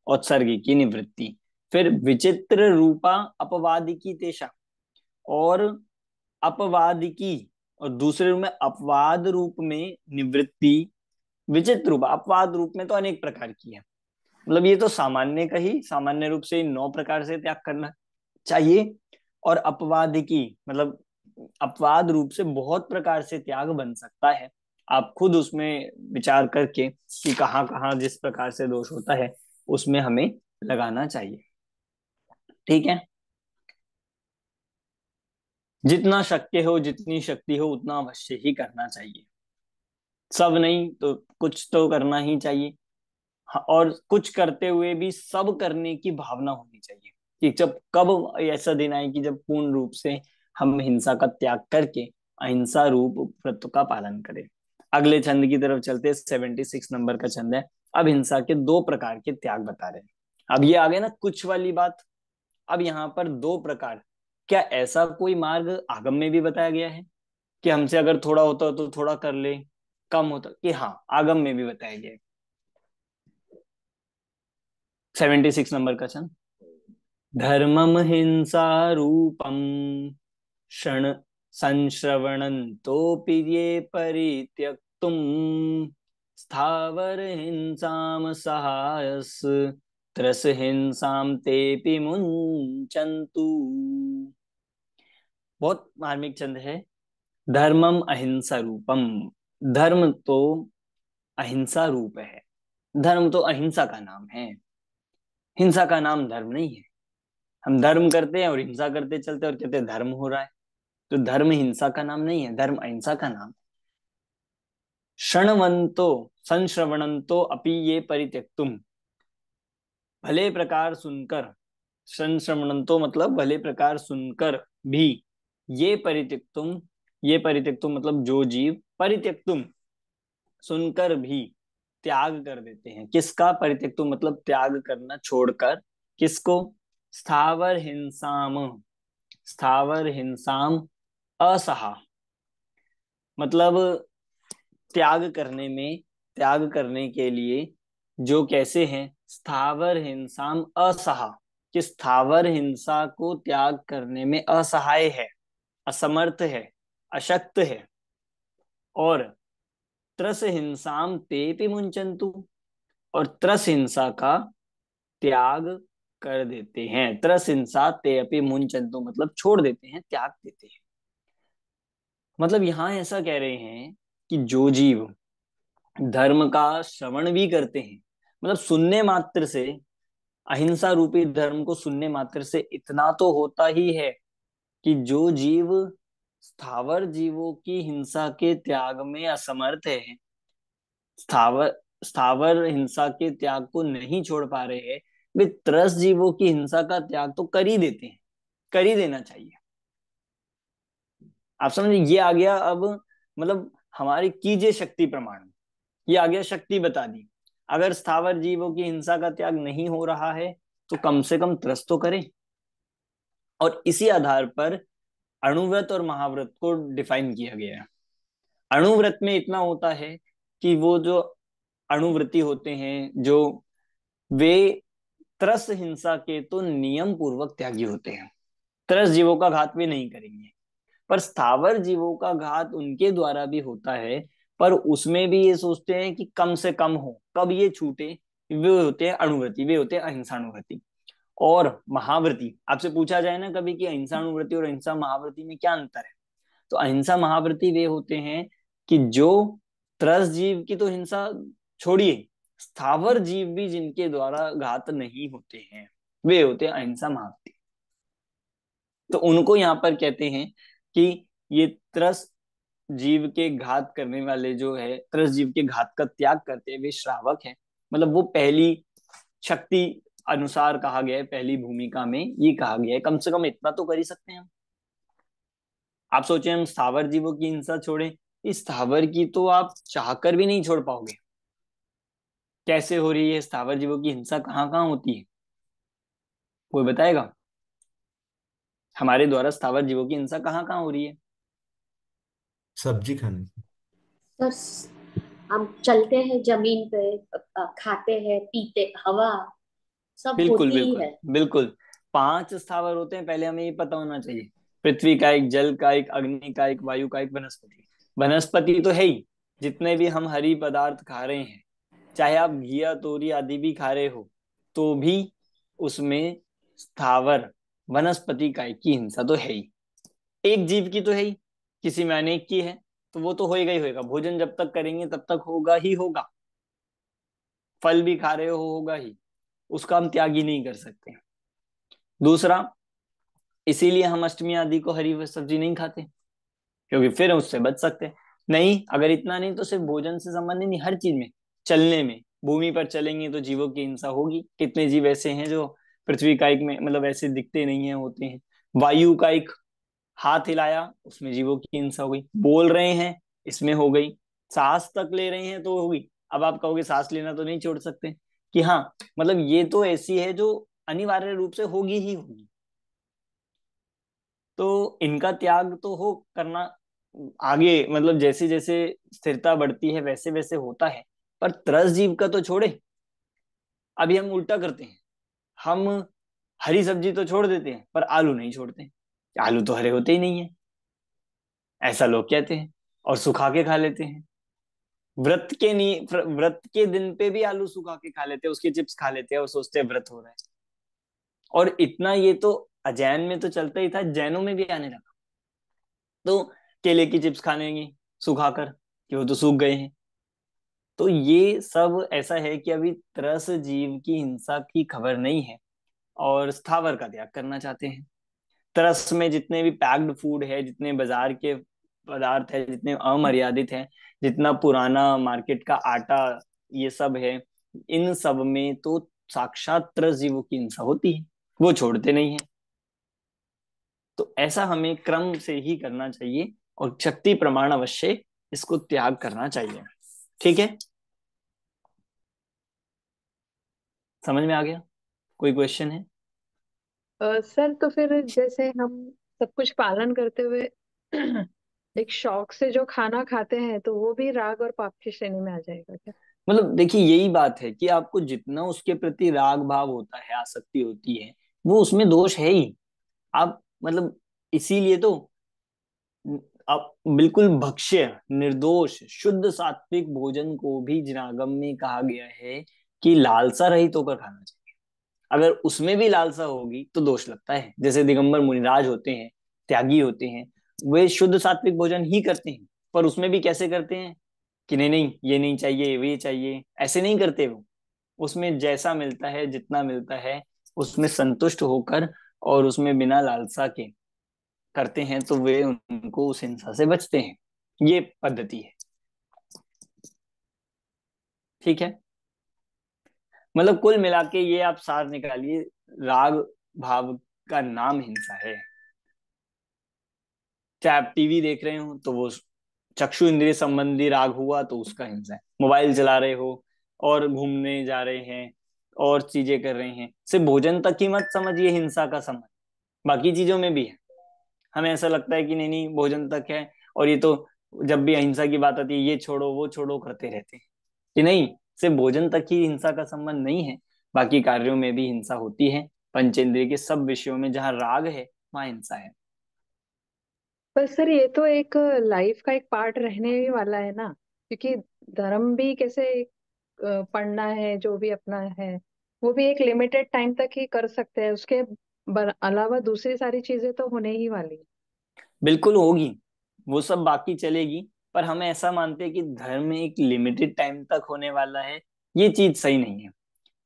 औत्सर्गी की निवृत्ति। फिर विचित्र रूपा अपवादिकी तेषा, और अपवादिकी, और दूसरे रूप में अपवाद रूप में निवृत्ति। विचित्र रूप, अपवाद रूप में तो अनेक प्रकार की है, मतलब ये तो सामान्य का ही, सामान्य रूप से 9 प्रकार से त्याग करना चाहिए। और अपवादिकी मतलब अपवाद रूप से बहुत प्रकार से त्याग बन सकता है। आप खुद उसमें विचार करके कि कहाँ कहाँ जिस प्रकार से दोष होता है उसमें हमें लगाना चाहिए। ठीक है, जितना शक्य हो, जितनी शक्ति हो, उतना अवश्य ही करना चाहिए। सब नहीं तो कुछ तो करना ही चाहिए। और कुछ करते हुए भी सब करने की भावना होनी चाहिए, कि जब कब ऐसा दिन आए कि जब पूर्ण रूप से हम हिंसा का त्याग करके अहिंसा रूप व्रत का पालन करें। अगले छंद की तरफ चलते, 76 नंबर का छंद है। अब हिंसा के 2 प्रकार के त्याग बता रहे हैं। अब ये आ गए ना कुछ वाली बात। अब यहाँ पर 2 प्रकार, क्या ऐसा कोई मार्ग आगम में भी बताया गया है? कि हमसे अगर थोड़ा होता तो थोड़ा कर ले, कम होता कि हाँ, आगम में भी बताया गया है। 76 नंबर क्वेश्चन। धर्मम हिंसा रूपम क्षण संश्रवणन्तोऽपि ये परित्यक्तुम स्थावर हिंसाम सहायस त्रस हिंसाम तेपि मुंचन्तु। बहुत मार्मिक चंद है। धर्मम अहिंसा रूपम, धर्म तो अहिंसा रूप है। धर्म तो अहिंसा का नाम है, हिंसा का नाम धर्म नहीं है। हम धर्म करते हैं और हिंसा करते चलते और कहते हैं धर्म हो रहा है। तो धर्म हिंसा का नाम नहीं है, धर्म अहिंसा का नाम। शृण्वन्तो संश्रवणन्तो अपि ये परित्यक्तुम, भले प्रकार सुनकर, संश्रवणन्तो मतलब भले प्रकार सुनकर भी, ये परित्यक्तुम, ये परित्यक्तुम मतलब जो जीव, परित्यक्तुम सुनकर भी त्याग कर देते हैं। किसका परित्यक्तुम मतलब त्याग करना, छोड़कर। किसको? स्थावर हिंसाम, स्थावर हिंसाम असहा, मतलब त्याग करने में, त्याग करने के लिए जो कैसे हैं, स्थावर हिंसाम असहा, कि स्थावर हिंसा को त्याग करने में असहाय है, असमर्थ है, अशक्त है। और त्रस हिंसाम तेपि मुंचन्तु, और त्रस हिंसा का त्याग कर देते हैं। त्रस हिंसा ते अपि मुंचन्तु मतलब छोड़ देते हैं, त्याग देते हैं। मतलब यहां ऐसा कह रहे हैं कि जो जीव धर्म का श्रवण भी करते हैं, मतलब सुनने मात्र से, अहिंसा रूपी धर्म को सुनने मात्र से इतना तो होता ही है कि जो जीव स्थावर जीवों की हिंसा के त्याग में असमर्थ है, स्थावर स्थावर हिंसा के त्याग को नहीं छोड़ पा रहे हैं, वे त्रस्त जीवों की हिंसा का त्याग तो कर ही देते हैं, कर ही देना चाहिए। आप समझे? ये आ गया अब, मतलब हमारी कीजिए शक्ति प्रमाण, ये आ गया, शक्ति बता दी। अगर स्थावर जीवों की हिंसा का त्याग नहीं हो रहा है तो कम से कम त्रस्त तो करें। और इसी आधार पर अणुव्रत और महाव्रत को डिफाइन किया गया है। अणुव्रत में इतना होता है कि वो जो अणुव्रती होते हैं, जो वे त्रस हिंसा के तो नियम पूर्वक त्यागी होते हैं, त्रस जीवों का घात भी नहीं करेंगे। पर स्थावर जीवों का घात उनके द्वारा भी होता है, पर उसमें भी ये सोचते हैं कि कम से कम हो, कब ये छूटे। वे होते हैं अणुव्रती, वे होते हैं अहिंसाणुव्रती। और महाव्रती, आपसे पूछा जाए ना कभी कि अहिंसाणुव्रती और अहिंसा महाव्रती में क्या अंतर है, तो अहिंसा महाव्रती वे होते हैं कि जो त्रस जीव की तो हिंसा छोड़िए, स्थावर जीव भी जिनके द्वारा घात नहीं होते हैं, वे होते हैं अहिंसा महाव्रती। तो उनको यहाँ पर कहते हैं कि ये त्रस जीव के घात करने वाले जो है, त्रस जीव के घात का त्याग करते हैं, वे श्रावक हैं। मतलब वो पहली शक्ति अनुसार कहा गया है, पहली भूमिका में ये कहा गया है, कम से कम इतना तो कर ही सकते हैं हम। आप सोचे हम स्थावर जीवों की हिंसा छोड़ें, इस स्थावर की तो आप चाहकर भी नहीं छोड़ पाओगे। कैसे हो रही है स्थावर जीवों की हिंसा, कहाँ कहाँ होती है, कोई बताएगा? हमारे द्वारा स्थावर जीवों की हिंसा कहाँ कहाँ हो रही है? सब्जी खाने से। सर हम चलते हैं जमीन पे, खाते हैं, पीते, हवा सब बिल्कुल होती ही बिल्कुल है। बिल्कुल। 5 स्थावर होते हैं, पहले हमें ये पता होना चाहिए। पृथ्वी का एक, जल का एक, अग्नि का एक, वायु का एक, वनस्पति। वनस्पति तो है ही, जितने भी हम हरी पदार्थ खा रहे हैं, चाहे आप घिया तोरी आदि भी खा रहे हो, तो भी उसमें स्थावर वनस्पति काय की हिंसा तो है ही। एक जीव की तो है ही, किसी में अनेक की है, तो वो तो होएगा ही होएगा। भोजन जब तक करेंगे तब तक होगा ही होगा। फल भी खा रहे हो, होगा ही, उसका हम त्याग ही नहीं कर सकते। दूसरा, इसीलिए हम अष्टमी आदि को हरी सब्जी नहीं खाते, क्योंकि फिर उससे बच सकते हैं। नहीं, अगर इतना नहीं तो सिर्फ भोजन से संबंधित नहीं, हर चीज में, चलने में, भूमि पर चलेंगे तो जीवों की हिंसा होगी। कितने जीव ऐसे हैं जो पृथ्वी का एक में, मतलब ऐसे दिखते नहीं है, होते हैं। वायु का एक, हाथ हिलाया, उसमें जीवों की हिंसा हो गई। बोल रहे हैं, इसमें हो गई। सांस तक ले रहे हैं तो होगी। अब आप कहोगे सांस लेना तो नहीं छोड़ सकते, कि हाँ, मतलब ये तो ऐसी है जो अनिवार्य रूप से होगी ही होगी, तो इनका त्याग तो हो करना आगे मतलब जैसे जैसे स्थिरता बढ़ती है वैसे वैसे होता है। पर त्रस जीव का तो छोड़े, अभी हम उल्टा करते हैं। हम हरी सब्जी तो छोड़ देते हैं पर आलू नहीं छोड़ते। आलू तो हरे होते ही नहीं है, ऐसा लोग कहते हैं, और सुखा के खा लेते हैं। व्रत के दिन पे भी आलू सुखा के खा लेते हैं, उसके चिप्स खा लेते हैं और सोचते हैं व्रत हो रहा है। और इतना ये तो अजैन में तो चलता ही था, जैनों में भी आने लगा। तो केले की चिप्स खानेंगे सुखाकर, कि वो तो सूख गए हैं। तो ये सब ऐसा है कि अभी त्रस जीव की हिंसा की खबर नहीं है, और स्थावर का त्याग करना चाहते हैं। तरस में जितने भी पैक्ड फूड है, जितने बाजार के पदार्थ है, जितने अमर्यादित है, जितना पुराना मार्केट का आटा, ये सब है, इन सब में तो साक्षात त्रस जीवों की हिंसा होती है, वो छोड़ते नहीं है। तो ऐसा हमें क्रम से ही करना चाहिए, और शक्ति प्रमाण अवश्य इसको त्याग करना चाहिए। ठीक है, समझ में आ गया? कोई क्वेश्चन है? सर तो फिर जैसे हम सब कुछ पालन करते हुए एक शौक से जो खाना खाते हैं तो वो भी राग और पाप की श्रेणी में आ जाएगा क्या? मतलब देखिए, यही बात है कि आपको जितना उसके प्रति राग भाव होता है, आसक्ति होती है, वो उसमें दोष है ही। आप मतलब इसीलिए तो आप बिल्कुल भक्ष्य, निर्दोष, शुद्ध सात्विक भोजन को भी जिनागम में कहा गया है कि लालसा रहित होकर खाना चाहिए। अगर उसमें भी लालसा होगी तो दोष लगता है। जैसे दिगंबर मुनिराज होते हैं, त्यागी होते हैं, वे शुद्ध सात्विक भोजन ही करते हैं, पर उसमें भी कैसे करते हैं कि नहीं नहीं ये नहीं चाहिए, ये चाहिए, ऐसे नहीं करते वो। उसमें जैसा मिलता है, जितना मिलता है, उसमें संतुष्ट होकर और उसमें बिना लालसा के करते हैं, तो वे उनको उस हिंसा से बचते हैं। ये पद्धति है। ठीक है, मतलब कुल मिला के ये आप सार निकालिए, राग भाव का नाम हिंसा है। चाहे आप टीवी देख रहे हो तो वो चक्षु इंद्रिय संबंधी राग हुआ तो उसका हिंसा है। मोबाइल चला रहे हो और घूमने जा रहे हैं और चीजें कर रहे हैं, सिर्फ भोजन तक ही मत समझिए हिंसा का संबंध, बाकी चीजों में भी है। हमें ऐसा लगता है कि नहीं नहीं भोजन तक है, और ये तो जब भी अहिंसा की बात आती है ये छोड़ो वो छोड़ो करते रहते हैं, कि नहीं, सिर्फ भोजन तक ही हिंसा का संबंध नहीं है, बाकी कार्यों में भी हिंसा होती है। पंचेंद्रिय के सब विषयों में जहाँ राग है वहां हिंसा है। पर सर ये तो एक लाइफ का एक पार्ट रहने ही वाला है ना, क्योंकि धर्म भी कैसे पढ़ना है जो भी अपना है वो भी एक लिमिटेड टाइम तक ही कर सकते हैं, उसके अलावा दूसरी सारी चीजें तो होने ही वाली है। बिल्कुल होगी, वो सब बाकी चलेगी, पर हम ऐसा मानते हैं कि धर्म एक लिमिटेड टाइम तक होने वाला है, ये चीज सही नहीं है।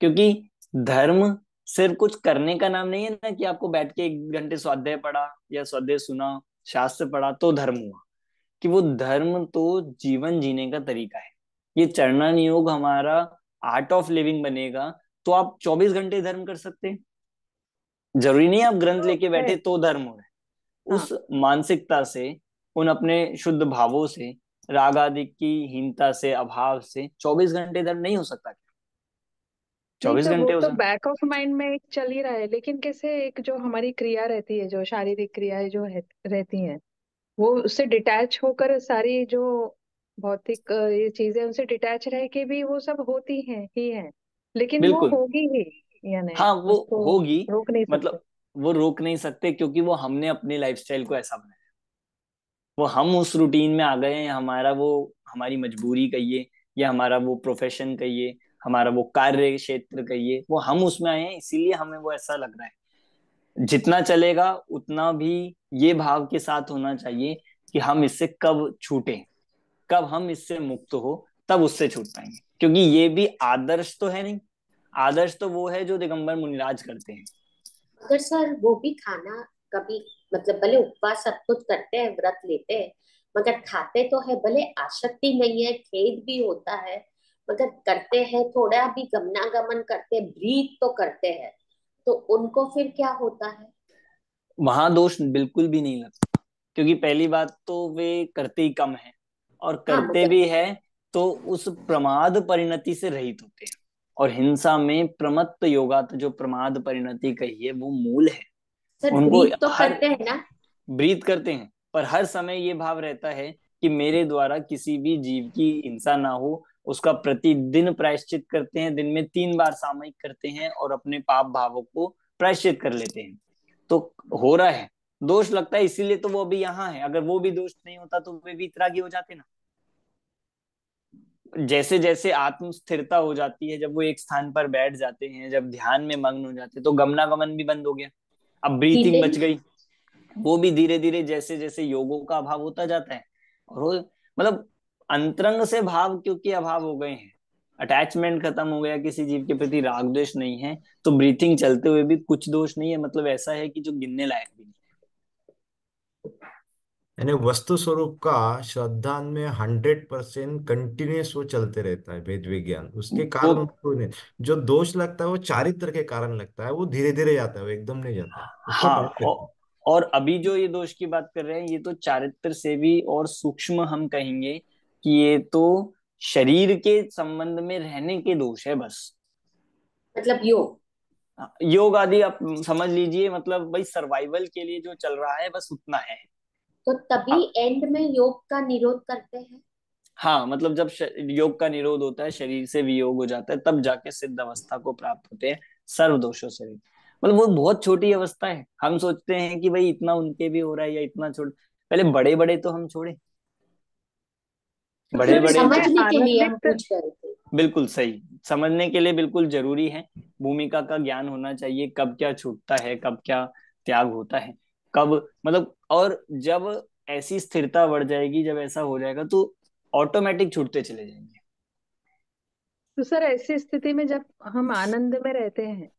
क्योंकि धर्म सिर्फ कुछ करने का नाम नहीं है ना, कि आपको बैठ के 1 घंटे स्वाध्याय पढ़ा या स्वाध्याय सुना, शास्त्र पढ़ा तो धर्म हुआ। कि वो धर्म तो जीवन जीने का तरीका है। ये चरणान योग हमारा आर्ट ऑफ लिविंग बनेगा, तो आप 24 घंटे धर्म कर सकते हैं। जरूरी नहीं आप ग्रंथ तो लेके है। बैठे तो धर्म हो रहा है। हाँ, उस मानसिकता से, उन अपने शुद्ध भावों से, राग आदि की हीनता से, अभाव से 24 घंटे धर्म नहीं हो सकता। नहीं चौबीस तो वो घंटे हो तो सकता। बैक ऑफ माइंड में एक चल ही रहा है, लेकिन कैसे एक जो हमारी क्रिया रहती है, जो शारीरिक क्रियाएं जो है रहती हैं, वो उससे डिटैच होकर सारी जो भौतिक ये चीजें उनसे डिटैच रह के भी वो सब होती हैं ही हैं, लेकिन वो बिल्कुल, होगी ही, यानी हाँ वो उसको होगी। रोक नहीं सकते। मतलब वो रोक नहीं सकते, क्योंकि वो हमने अपनी लाइफस्टाइल को ऐसा बनाया। वो हम उस रूटीन में आ गए हैं, हमारा वो, हमारी मजबूरी कहिए, या हमारा वो प्रोफेशन कहिए, हमारा वो कार्य क्षेत्र कहिए, वो हम उसमें आए हैं, इसीलिए हमें वो ऐसा लग रहा है। जितना चलेगा उतना भी ये भाव के साथ होना चाहिए कि हम इससे कब छूटे, कब हम इससे मुक्त हो, तब उससे छूट पाएंगे। क्योंकि ये भी आदर्श तो है नहीं, आदर्श तो वो है जो दिगंबर मुनिराज करते हैं। अगर सर वो भी खाना कभी, मतलब भले उपवास सब कुछ करते हैं, व्रत लेते हैं, मगर खाते तो है, भले आसक्ति नहीं है, खेद भी होता है, मगर करते हैं, थोड़ा भी गमनागमन करते, ब्रीथ तो करते हैं, तो उनको फिर क्या होता है? वहां दोष बिल्कुल भी नहीं लगता, क्योंकि पहली बात तो वे करते ही कम है, और हाँ करते मगर भी है तो उस प्रमाद परिणति से रहित होते हैं। और हिंसा में प्रमत्त योगात, जो प्रमाद परिणति कही है वो मूल है। सर उनको ब्रीथ तो हर करते हैं ना? ब्रीथ करते हैं, पर हर समय ये भाव रहता है कि मेरे द्वारा किसी भी जीव की हिंसा ना हो, उसका प्रतिदिन प्रायश्चित करते हैं, दिन में 3 बार सामूहिक करते हैं और अपने पाप भावों को प्रायश्चित कर लेते हैं। तो हो रहा है, दोष लगता है, इसीलिए तो वो अभी यहाँ है। अगर वो भी दोष नहीं होता तो वे भी इतरागी हो जाते ना। जैसे जैसे आत्म स्थिरता हो जाती है, जब वो एक स्थान पर बैठ जाते हैं, जब ध्यान में मग्न हो जाते हैं, तो गमनागमन भी बंद हो गया, अब ब्रीथिंग बच गई। वो भी धीरे धीरे जैसे जैसे योगों का अभाव होता जाता है, और वो मतलब अंतरंग से भाव क्योंकि अभाव हो गए हैं, अटैचमेंट खत्म हो गया, किसी जीव के प्रति राग द्वेष नहीं है, तो ब्रीथिंग चलते हुए भी कुछ दोष नहीं है, मतलब ऐसा है कि जो गिनने लायक भी नहीं। यानी वस्तु स्वरूप का श्रद्धान में 100% कंटिन्यूस वो चलते रहता है वेद विज्ञान, उसके वो कारण कोई नहीं। जो दोष लगता है वो चारित्र के कारण लगता है, वो धीरे धीरे जाता है, वो एकदम नहीं जाता है, उसका हाँ, टाइम लगता है। और अभी जो ये दोष की बात कर रहे हैं, ये तो चारित्र से भी और सूक्ष्म हम कहेंगे कि ये तो शरीर के संबंध में रहने के दोष है बस। मतलब योग योग आदि आप समझ लीजिए, मतलब भाई सर्वाइवल के लिए जो चल रहा है बस उतना है। तो तभी हाँ, एंड में योग का निरोध करते हैं। हाँ, मतलब जब योग का निरोध होता है, शरीर से वियोग हो जाता है, तब जाके सिद्ध अवस्था को प्राप्त होते हैं सर्व दोषों से भी। मतलब वो बहुत छोटी अवस्था है, हम सोचते हैं कि भाई इतना उनके भी हो रहा है या इतना छोड़, पहले बड़े बड़े तो हम छोड़े, तो बड़े फिर बड़े तो समझने के लिए हम आनंदित। पूछ रहे थे। बिल्कुल सही, समझने के लिए बिल्कुल जरूरी है, भूमिका का ज्ञान होना चाहिए, कब क्या छूटता है, कब क्या त्याग होता है, कब मतलब, और जब ऐसी स्थिरता बढ़ जाएगी, जब ऐसा हो जाएगा तो ऑटोमेटिक छूटते चले जाएंगे। तो सर ऐसी स्थिति में जब हम आनंद में रहते हैं,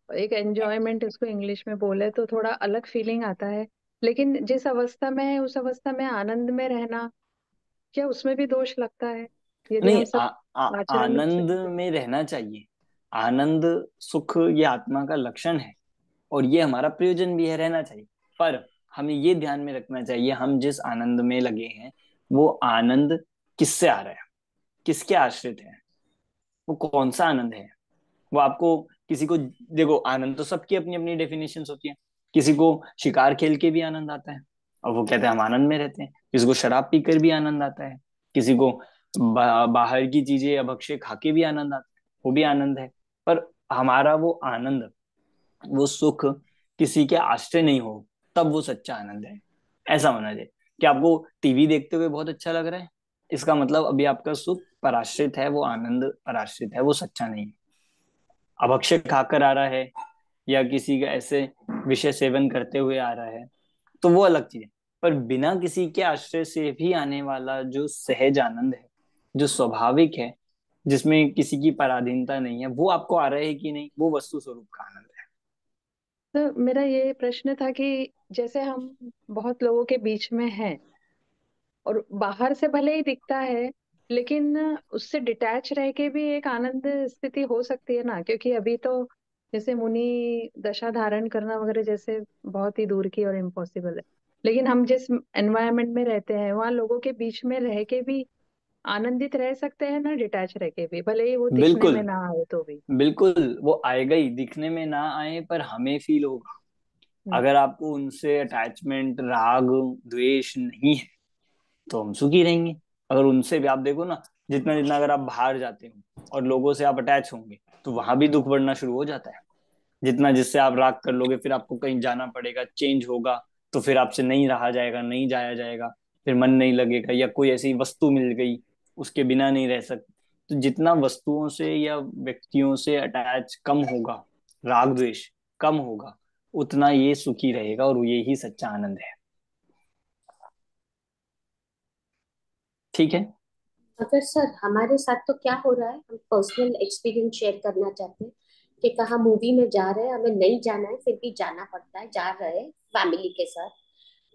एक एंजॉयमेंट इसको इंग्लिश में बोले तो थोड़ा अलग फीलिंग आता है, लेकिन जिस अवस्था में है उस अवस्था में आनंद में रहना, क्या उसमें भी दोष लगता है यदि नहीं, हम सब आचरण रूप से आनंद करें? में रहना चाहिए। आनंद सुख ये आत्मा का लक्षण है, और ये हमारा प्रयोजन भी है, रहना चाहिए। पर हमें ये ध्यान में रखना चाहिए, हम जिस आनंद में लगे हैं वो आनंद किससे आ रहा है, किसके आश्रित है, वो कौन सा आनंद है। वो आपको किसी को, देखो आनंद तो सबकी अपनी अपनी डेफिनेशन होती है, किसी को शिकार खेल के भी आनंद आता है और वो कहते हैं हम आनंद में रहते हैं, किसी को शराब पीकर भी आनंद आता है, किसी को बाहर की चीजें अभक्ष्य खा के भी आनंद आता है, वो भी आनंद है। पर हमारा वो आनंद, वो सुख किसी के आश्रय नहीं हो, तब वो सच्चा आनंद है। ऐसा होना चाहिए कि आपको टीवी देखते हुए बहुत अच्छा लग रहा है, इसका मतलब अभी आपका सुख पराश्रित है, वो आनंद पराश्रित है, वो सच्चा नहीं है। अभक्ष्य खाकर आ रहा है या किसी का ऐसे विषय सेवन करते हुए आ रहा है, तो वो अलग चीज है। पर बिना किसी के आश्रय से भी आने वाला जो सहज आनंद है, जो स्वाभाविक है, जिसमें किसी की पराधीनता नहीं है, वो आपको आ रहा है कि नहीं, वो वस्तु स्वरूप का आनंद है। तो मेरा ये प्रश्न था कि जैसे हम बहुत लोगों के बीच में हैं और बाहर से भले ही दिखता है, लेकिन उससे डिटैच रह के भी एक आनंद स्थिति हो सकती है ना, क्योंकि अभी तो जैसे मुनि दशा धारण करना वगैरह जैसे बहुत ही दूर की और इम्पॉसिबल है, लेकिन हम जिस एनवायरनमेंट में रहते हैं वहाँ लोगों के बीच में रह के भी आनंदित रह सकते हैं ना, डिटैच रह के भी, भले ही वो दिखने बिल्कुल, में ना आए तो भी। बिल्कुल वो आएगा ही, दिखने में ना आए पर हमें फील होगा। हम्म। अगर आपको उनसे अटैचमेंट राग द्वेष नहीं है तो हम सुखी रहेंगे। अगर उनसे भी आप देखो ना, जितना जितना अगर आप बाहर जाते हो और लोगों से आप अटैच होंगे तो वहां भी दुख बढ़ना शुरू हो जाता है। जितना जिससे आप राग कर लोगे, फिर आपको कहीं जाना पड़ेगा, चेंज होगा, तो फिर आपसे नहीं रहा जाएगा, नहीं जाया जाएगा, फिर मन नहीं लगेगा, या कोई ऐसी वस्तु मिल गई उसके बिना नहीं रह सकते। तो जितना वस्तुओं से या व्यक्तियों से अटैच कम होगा, राग द्वेष कम होगा, उतना ये सुखी रहेगा, और ये ही सच्चा आनंद है। ठीक है। अगर सर हमारे साथ तो क्या हो रहा है, हम पर्सनल एक्सपीरियंस शेयर करना चाहते हैं कि कहाँ मूवी में जा रहे हैं, हमें नहीं जाना है फिर भी जाना पड़ता है, जा रहे हैं फैमिली के साथ,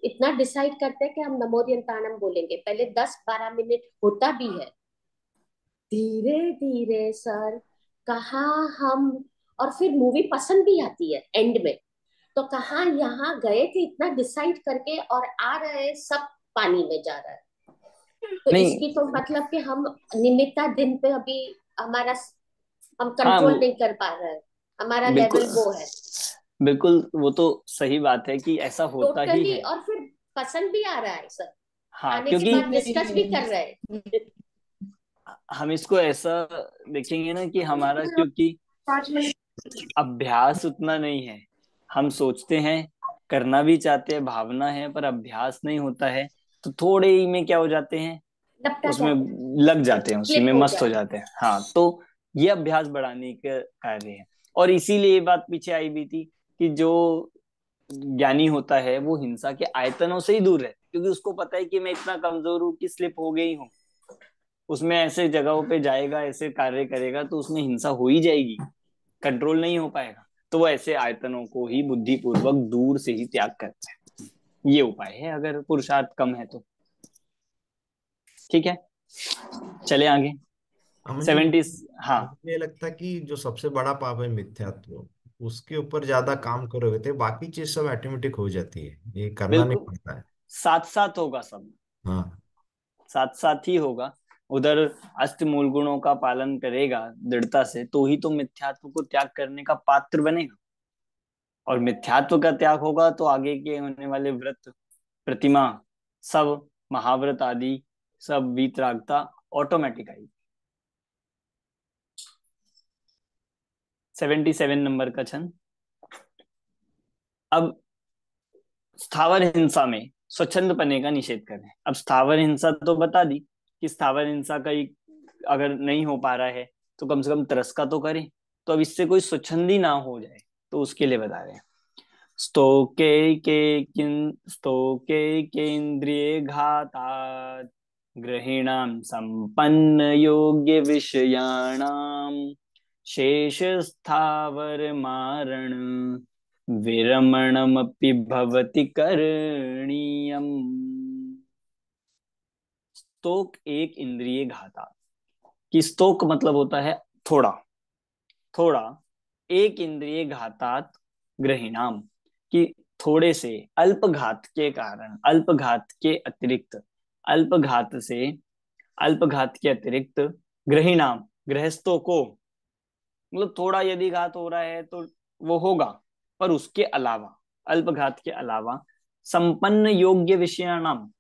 इतना डिसाइड करते हैं कि हम नमोरियंताणम बोलेंगे, पहले 10-12 मिनट होता भी है, धीरे धीरे सर कहाँ हम, और फिर मूवी पसंद भी आती है एंड में, तो कहाँ यहाँ गए थे इतना डिसाइड करके और आ रहे हैं सब पानी में जा रहा है। तो नहीं, इसकी तो मतलब कि हम निमित्ता दिन पे अभी हमारा, हम हाँ, कंट्रोल नहीं कर पा रहे हैं, हमारा बिल्कुल, लेवल वो है बिल्कुल वो तो सही बात है कि ऐसा होता ही टोटली। है। और फिर पसंद भी आ रहा है सर, हाँ, आने के बाद डिस्कस भी कर रहे हैं। हम इसको ऐसा देखेंगे ना कि हमारा, क्योंकि अभ्यास उतना नहीं है, हम सोचते हैं, करना भी चाहते हैं, भावना है, पर अभ्यास नहीं होता है, तो थोड़े ही में क्या हो जाते हैं, लपटा उसमें जाते हैं, लग जाते हैं, उसी क्लिक में हो मस्त हो जाते जाते हैं। हाँ, तो ये अभ्यास बढ़ाने का कार्य है। और इसीलिए ये बात पीछे आई भी थी कि जो ज्ञानी होता है वो हिंसा के आयतनों से ही दूर है, क्योंकि उसको पता है कि मैं इतना कमजोर हूं कि स्लिप हो गई हूँ, उसमें ऐसे जगहों पे जाएगा, ऐसे कार्य करेगा, तो उसमें हिंसा हो ही जाएगी, कंट्रोल नहीं हो पाएगा। तो वो ऐसे आयतनों को ही बुद्धि पूर्वक दूर से ही त्याग करते हैं। ये उपाय है अगर पुरुषार्थ कम है तो। ठीक है, चले आगे। मुझे 70। हाँ, मुझे लगता है कि जो सबसे बड़ा पाप है मिथ्यात्व, उसके ऊपर ज्यादा काम करोगे तो बाकी चीज सब ऑटोमेटिक हो जाती है, ये करना नहीं बिल्कुल पड़ता है। साथ साथ होगा सब, हाँ। साथ साथ ही होगा। उधर अष्ट मूल गुणों का पालन करेगा दृढ़ता से, तो ही तो मिथ्यात्व को त्याग करने का पात्र बनेगा। और मिथ्यात्व का त्याग होगा तो आगे के होने वाले व्रत, प्रतिमा, सब महाव्रत आदि, सब वीतरागता ऑटोमेटिक आएगी। 77 नंबर का छंद। अब स्थावर हिंसा में स्वच्छंद पने का निषेध करें। अब स्थावर हिंसा तो बता दी कि स्थावर हिंसा का ही अगर नहीं हो पा रहा है तो कम से कम तिरस्कार तो करें। तो अब इससे कोई स्वच्छंदी ना हो जाए, तो उसके लिए बता रहे हैं। स्तोके केन्द्रिय घातात् ग्रहिणां संपन्न योग्य विषयाणाम शेष स्थावर मारण विरमणमपि भवति करणीयम। स्तोक एक इंद्रिय घाता, कि स्तोक मतलब होता है थोड़ा, थोड़ा, एक इंद्रिय घातात ग्रहिणाम, कि थोड़े से, अल्प घात के कारण, अल्प घात के अतिरिक्त, अल्प घात से, अल्प घात के अतिरिक्त, ग्रहिणाम गृहस्थों को, मतलब थोड़ा यदि घात हो रहा है तो वो होगा, पर उसके अलावा, अल्प घात के अलावा, संपन्न योग्य विषयाणाम,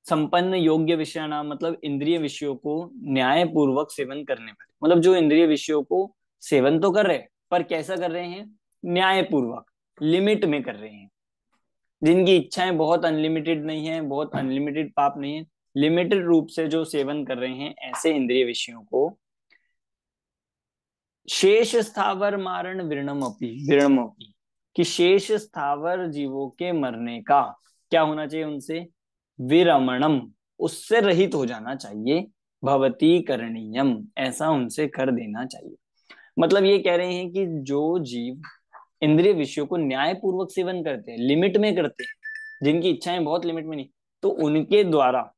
संपन्न योग्य विषयाणाम मतलब इंद्रिय विषयों को न्याय पूर्वक सेवन करने वाले, मतलब जो इंद्रिय विषयों को सेवन तो कर रहे हैं, पर कैसा कर रहे हैं, न्याय पूर्वक, लिमिट में कर रहे हैं, जिनकी इच्छाएं बहुत अनलिमिटेड नहीं है, बहुत अनलिमिटेड पाप नहीं है, लिमिटेड रूप से जो सेवन कर रहे हैं, ऐसे इंद्रिय विषयों को शेष स्थावर मारण विरणमपि, कि शेष स्थावर जीवों के मरने का क्या होना चाहिए उनसे, विरमणम, उससे रहित हो जाना चाहिए, भवती करणीयम, ऐसा उनसे कर देना चाहिए। मतलब ये कह रहे हैं कि जो जीव इंद्रिय विषयों को न्याय पूर्वक सेवन करते हैं, लिमिट में करते हैं, जिनकी इच्छाएं बहुत लिमिट में नहीं, तो उनके द्वारा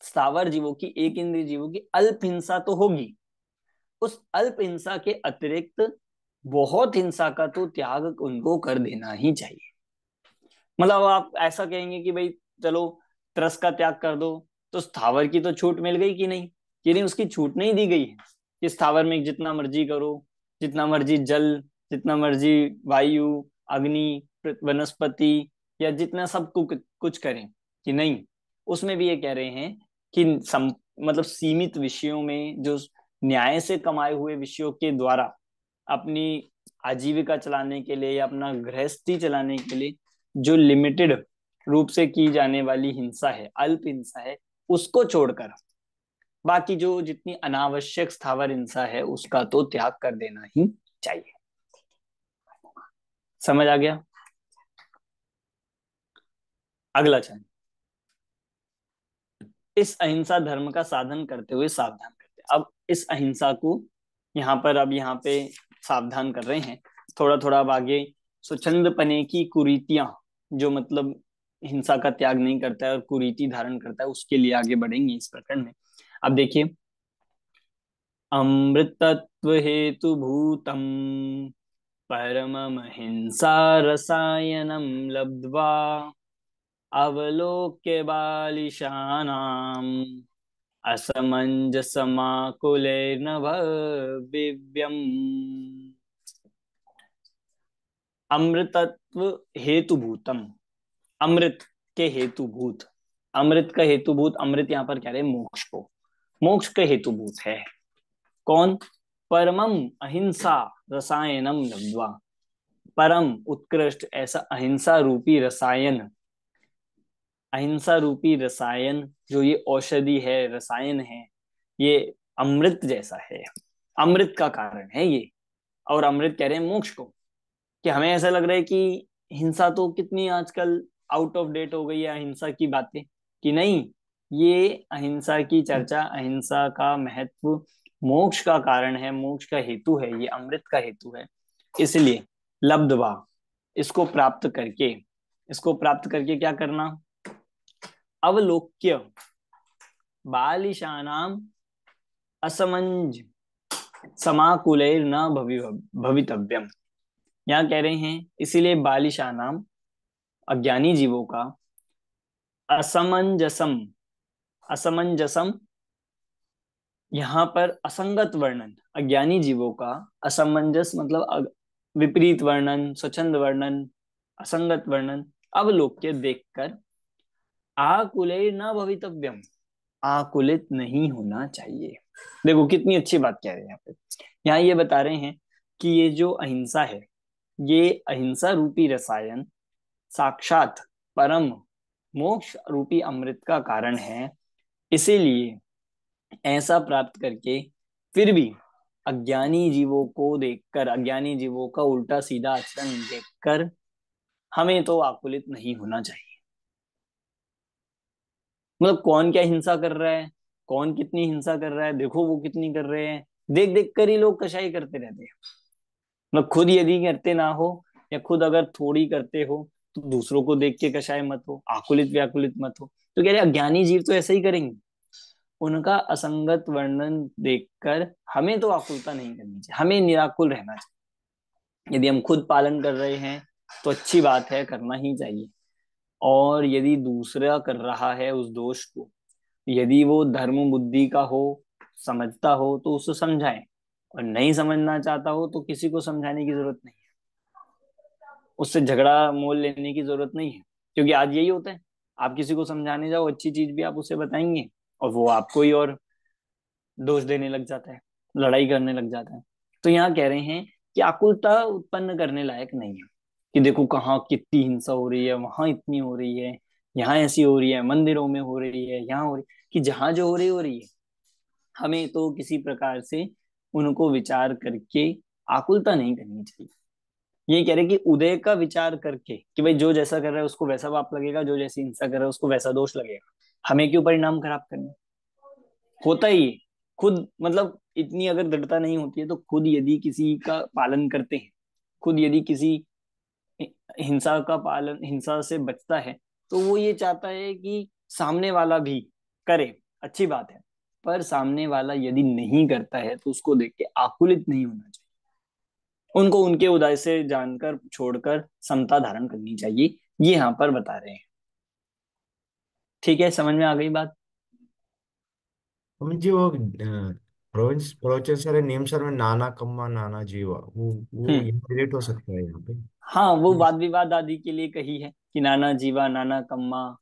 स्थावर जीवों की, एक इंद्रिय जीवों की अल्प हिंसा तो होगी, उस अल्प हिंसा के अतिरिक्त बहुत हिंसा का तो त्याग उनको कर देना ही चाहिए। मतलब आप ऐसा कहेंगे कि भाई चलो त्रस का त्याग कर दो, तो स्थावर की तो छूट मिल गई कि नहीं, कि नहीं, उसकी छूट नहीं दी गई है कि स्थावर में जितना मर्जी करो, जितना मर्जी जल, जितना मर्जी वायु, अग्नि, वनस्पति, या जितना सब कुछ करें, कि नहीं, उसमें भी ये कह रहे हैं कि मतलब सीमित विषयों में, जो न्याय से कमाए हुए विषयों के द्वारा अपनी आजीविका चलाने के लिए या अपना गृहस्थी चलाने के लिए जो लिमिटेड रूप से की जाने वाली हिंसा है, अल्प हिंसा है, उसको छोड़कर बाकी जो जितनी अनावश्यक स्थावर हिंसा है उसका तो त्याग कर देना ही चाहिए। समझ आ गया? अगला चरण, इस अहिंसा धर्म का साधन करते हुए सावधान करते हैं। अब इस अहिंसा को यहाँ पर, अब यहाँ पे सावधान कर रहे हैं थोड़ा थोड़ा। अब आगे स्वच्छंद पने की कुरीतियां, जो मतलब हिंसा का त्याग नहीं करता है और कुरीति धारण करता है, उसके लिए आगे बढ़ेंगे इस प्रकरण में। अब देखिए, अमृतत्व हेतु भूतम परमम हिंसा रसायनम लब्ध्वा अवलोक्य बालिशानाम असमंजसमाकुलेन भव्यम्। अमृतत्व हेतु भूतम, अमृत के हेतुभूत, अमृत का हेतुभूत, अमृत यहाँ पर कह रहे हैं मोक्ष को, मोक्ष के हेतुभूत है कौन? परमम अहिंसा रसायनम लब्ध्वा, परम उत्कृष्ट ऐसा अहिंसा रूपी रसायन, अहिंसा रूपी रसायन जो ये औषधि है, रसायन है, ये अमृत जैसा है, अमृत का कारण है ये। और अमृत कह रहे हैं मोक्ष को, कि हमें ऐसा लग रहा है कि हिंसा तो कितनी आजकल आउट ऑफ डेट हो गई है, अहिंसा की बातें, कि नहीं, ये अहिंसा की चर्चा, अहिंसा का महत्व मोक्ष का कारण है, मोक्ष का हेतु है, ये अमृत का हेतु है। इसलिए लब्धवा, इसको प्राप्त करके, इसको प्राप्त करके क्या करना? अवलोक्य बालिशानाम असमंज समाकुलैर न भवितव्यम, यहाँ कह रहे हैं इसीलिए बालिशानाम अज्ञानी जीवों का असमंजसम, असमंजसम यहाँ पर असंगत वर्णन, अज्ञानी जीवों का असमंजस मतलब विपरीत वर्णन, स्वच्छंद वर्णन, असंगत वर्णन, अवलोक्य देखकर आकुले न भवितव्यम, आकुलित नहीं होना चाहिए। देखो कितनी अच्छी बात कह रहे हैं यहाँ पे, यहाँ ये बता रहे हैं कि ये जो अहिंसा है, ये अहिंसा रूपी रसायन साक्षात परम मोक्ष रूपी अमृत का कारण है। इसीलिए ऐसा प्राप्त करके फिर भी अज्ञानी जीवों को देखकर, अज्ञानी जीवों का उल्टा सीधा आचरण देखकर हमें तो आकुलित नहीं होना चाहिए। मतलब कौन क्या हिंसा कर रहा है, कौन कितनी हिंसा कर रहा है, देखो वो कितनी कर रहे हैं, देख देख कर ही लोग कशाई करते रहते हैं। मतलब खुद यदि करते ना हो, या खुद अगर थोड़ी करते हो, तो दूसरों को देख के कशाय मत हो, आकुलित व्याकुलित मत हो। तो कह रहे अज्ञानी जीव तो ऐसा ही करेंगे, उनका असंगत वर्णन देखकर हमें तो आकुलता नहीं करनी चाहिए, हमें निराकुल रहना चाहिए। यदि हम खुद पालन कर रहे हैं तो अच्छी बात है, करना ही चाहिए। और यदि दूसरा कर रहा है उस दोष को, यदि वो धर्म बुद्धि का हो, समझता हो, तो उसे समझाएं, और नहीं समझना चाहता हो तो किसी को समझाने की जरूरत नहीं है, उससे झगड़ा मोल लेने की जरूरत नहीं है। क्योंकि आज यही होता है, आप किसी को समझाने जाओ, अच्छी चीज भी आप उसे बताएंगे और वो आपको ही और दोष देने लग जाता है, लड़ाई करने लग जाता है। तो यहाँ कह रहे हैं कि आकुलता उत्पन्न करने लायक नहीं है, कि देखो कहाँ कितनी हिंसा हो रही है, वहां इतनी हो रही है, यहाँ ऐसी हो रही है, मंदिरों में हो रही है, यहाँ हो रही, कि जहां जो हो रही है, हमें तो किसी प्रकार से उनको विचार करके आकुलता नहीं करनी चाहिए। ये कह रहे कि उदय का विचार करके, कि भाई जो जैसा कर रहा है उसको वैसा पाप लगेगा, जो जैसी हिंसा कर रहा है उसको वैसा दोष लगेगा, हमें क्यों परिणाम खराब करने। होता ही है। खुद मतलब इतनी अगर दृढ़ता नहीं होती है तो खुद यदि किसी का पालन करते हैं, खुद यदि किसी हिंसा का पालन, हिंसा से बचता है, तो वो ये चाहता है कि सामने वाला भी करे, अच्छी बात है। पर सामने वाला यदि नहीं करता है तो उसको देख के आकुलित नहीं होना चाहिए, उनको उनके उदय से जानकर छोड़कर समता धारण करनी चाहिए, ये यहाँ पर बता रहे हैं। ठीक है, समझ में आ गई बात? मुझे वो प्रोविंस प्रोचन सर नेम सर में नाना कम्मा नाना जीवा, वो हम्म। रिलेट हो सकता है यहाँ पे। हाँ, वो वाद विवाद आदि के लिए कही है कि नाना जीवा नाना कम्मा,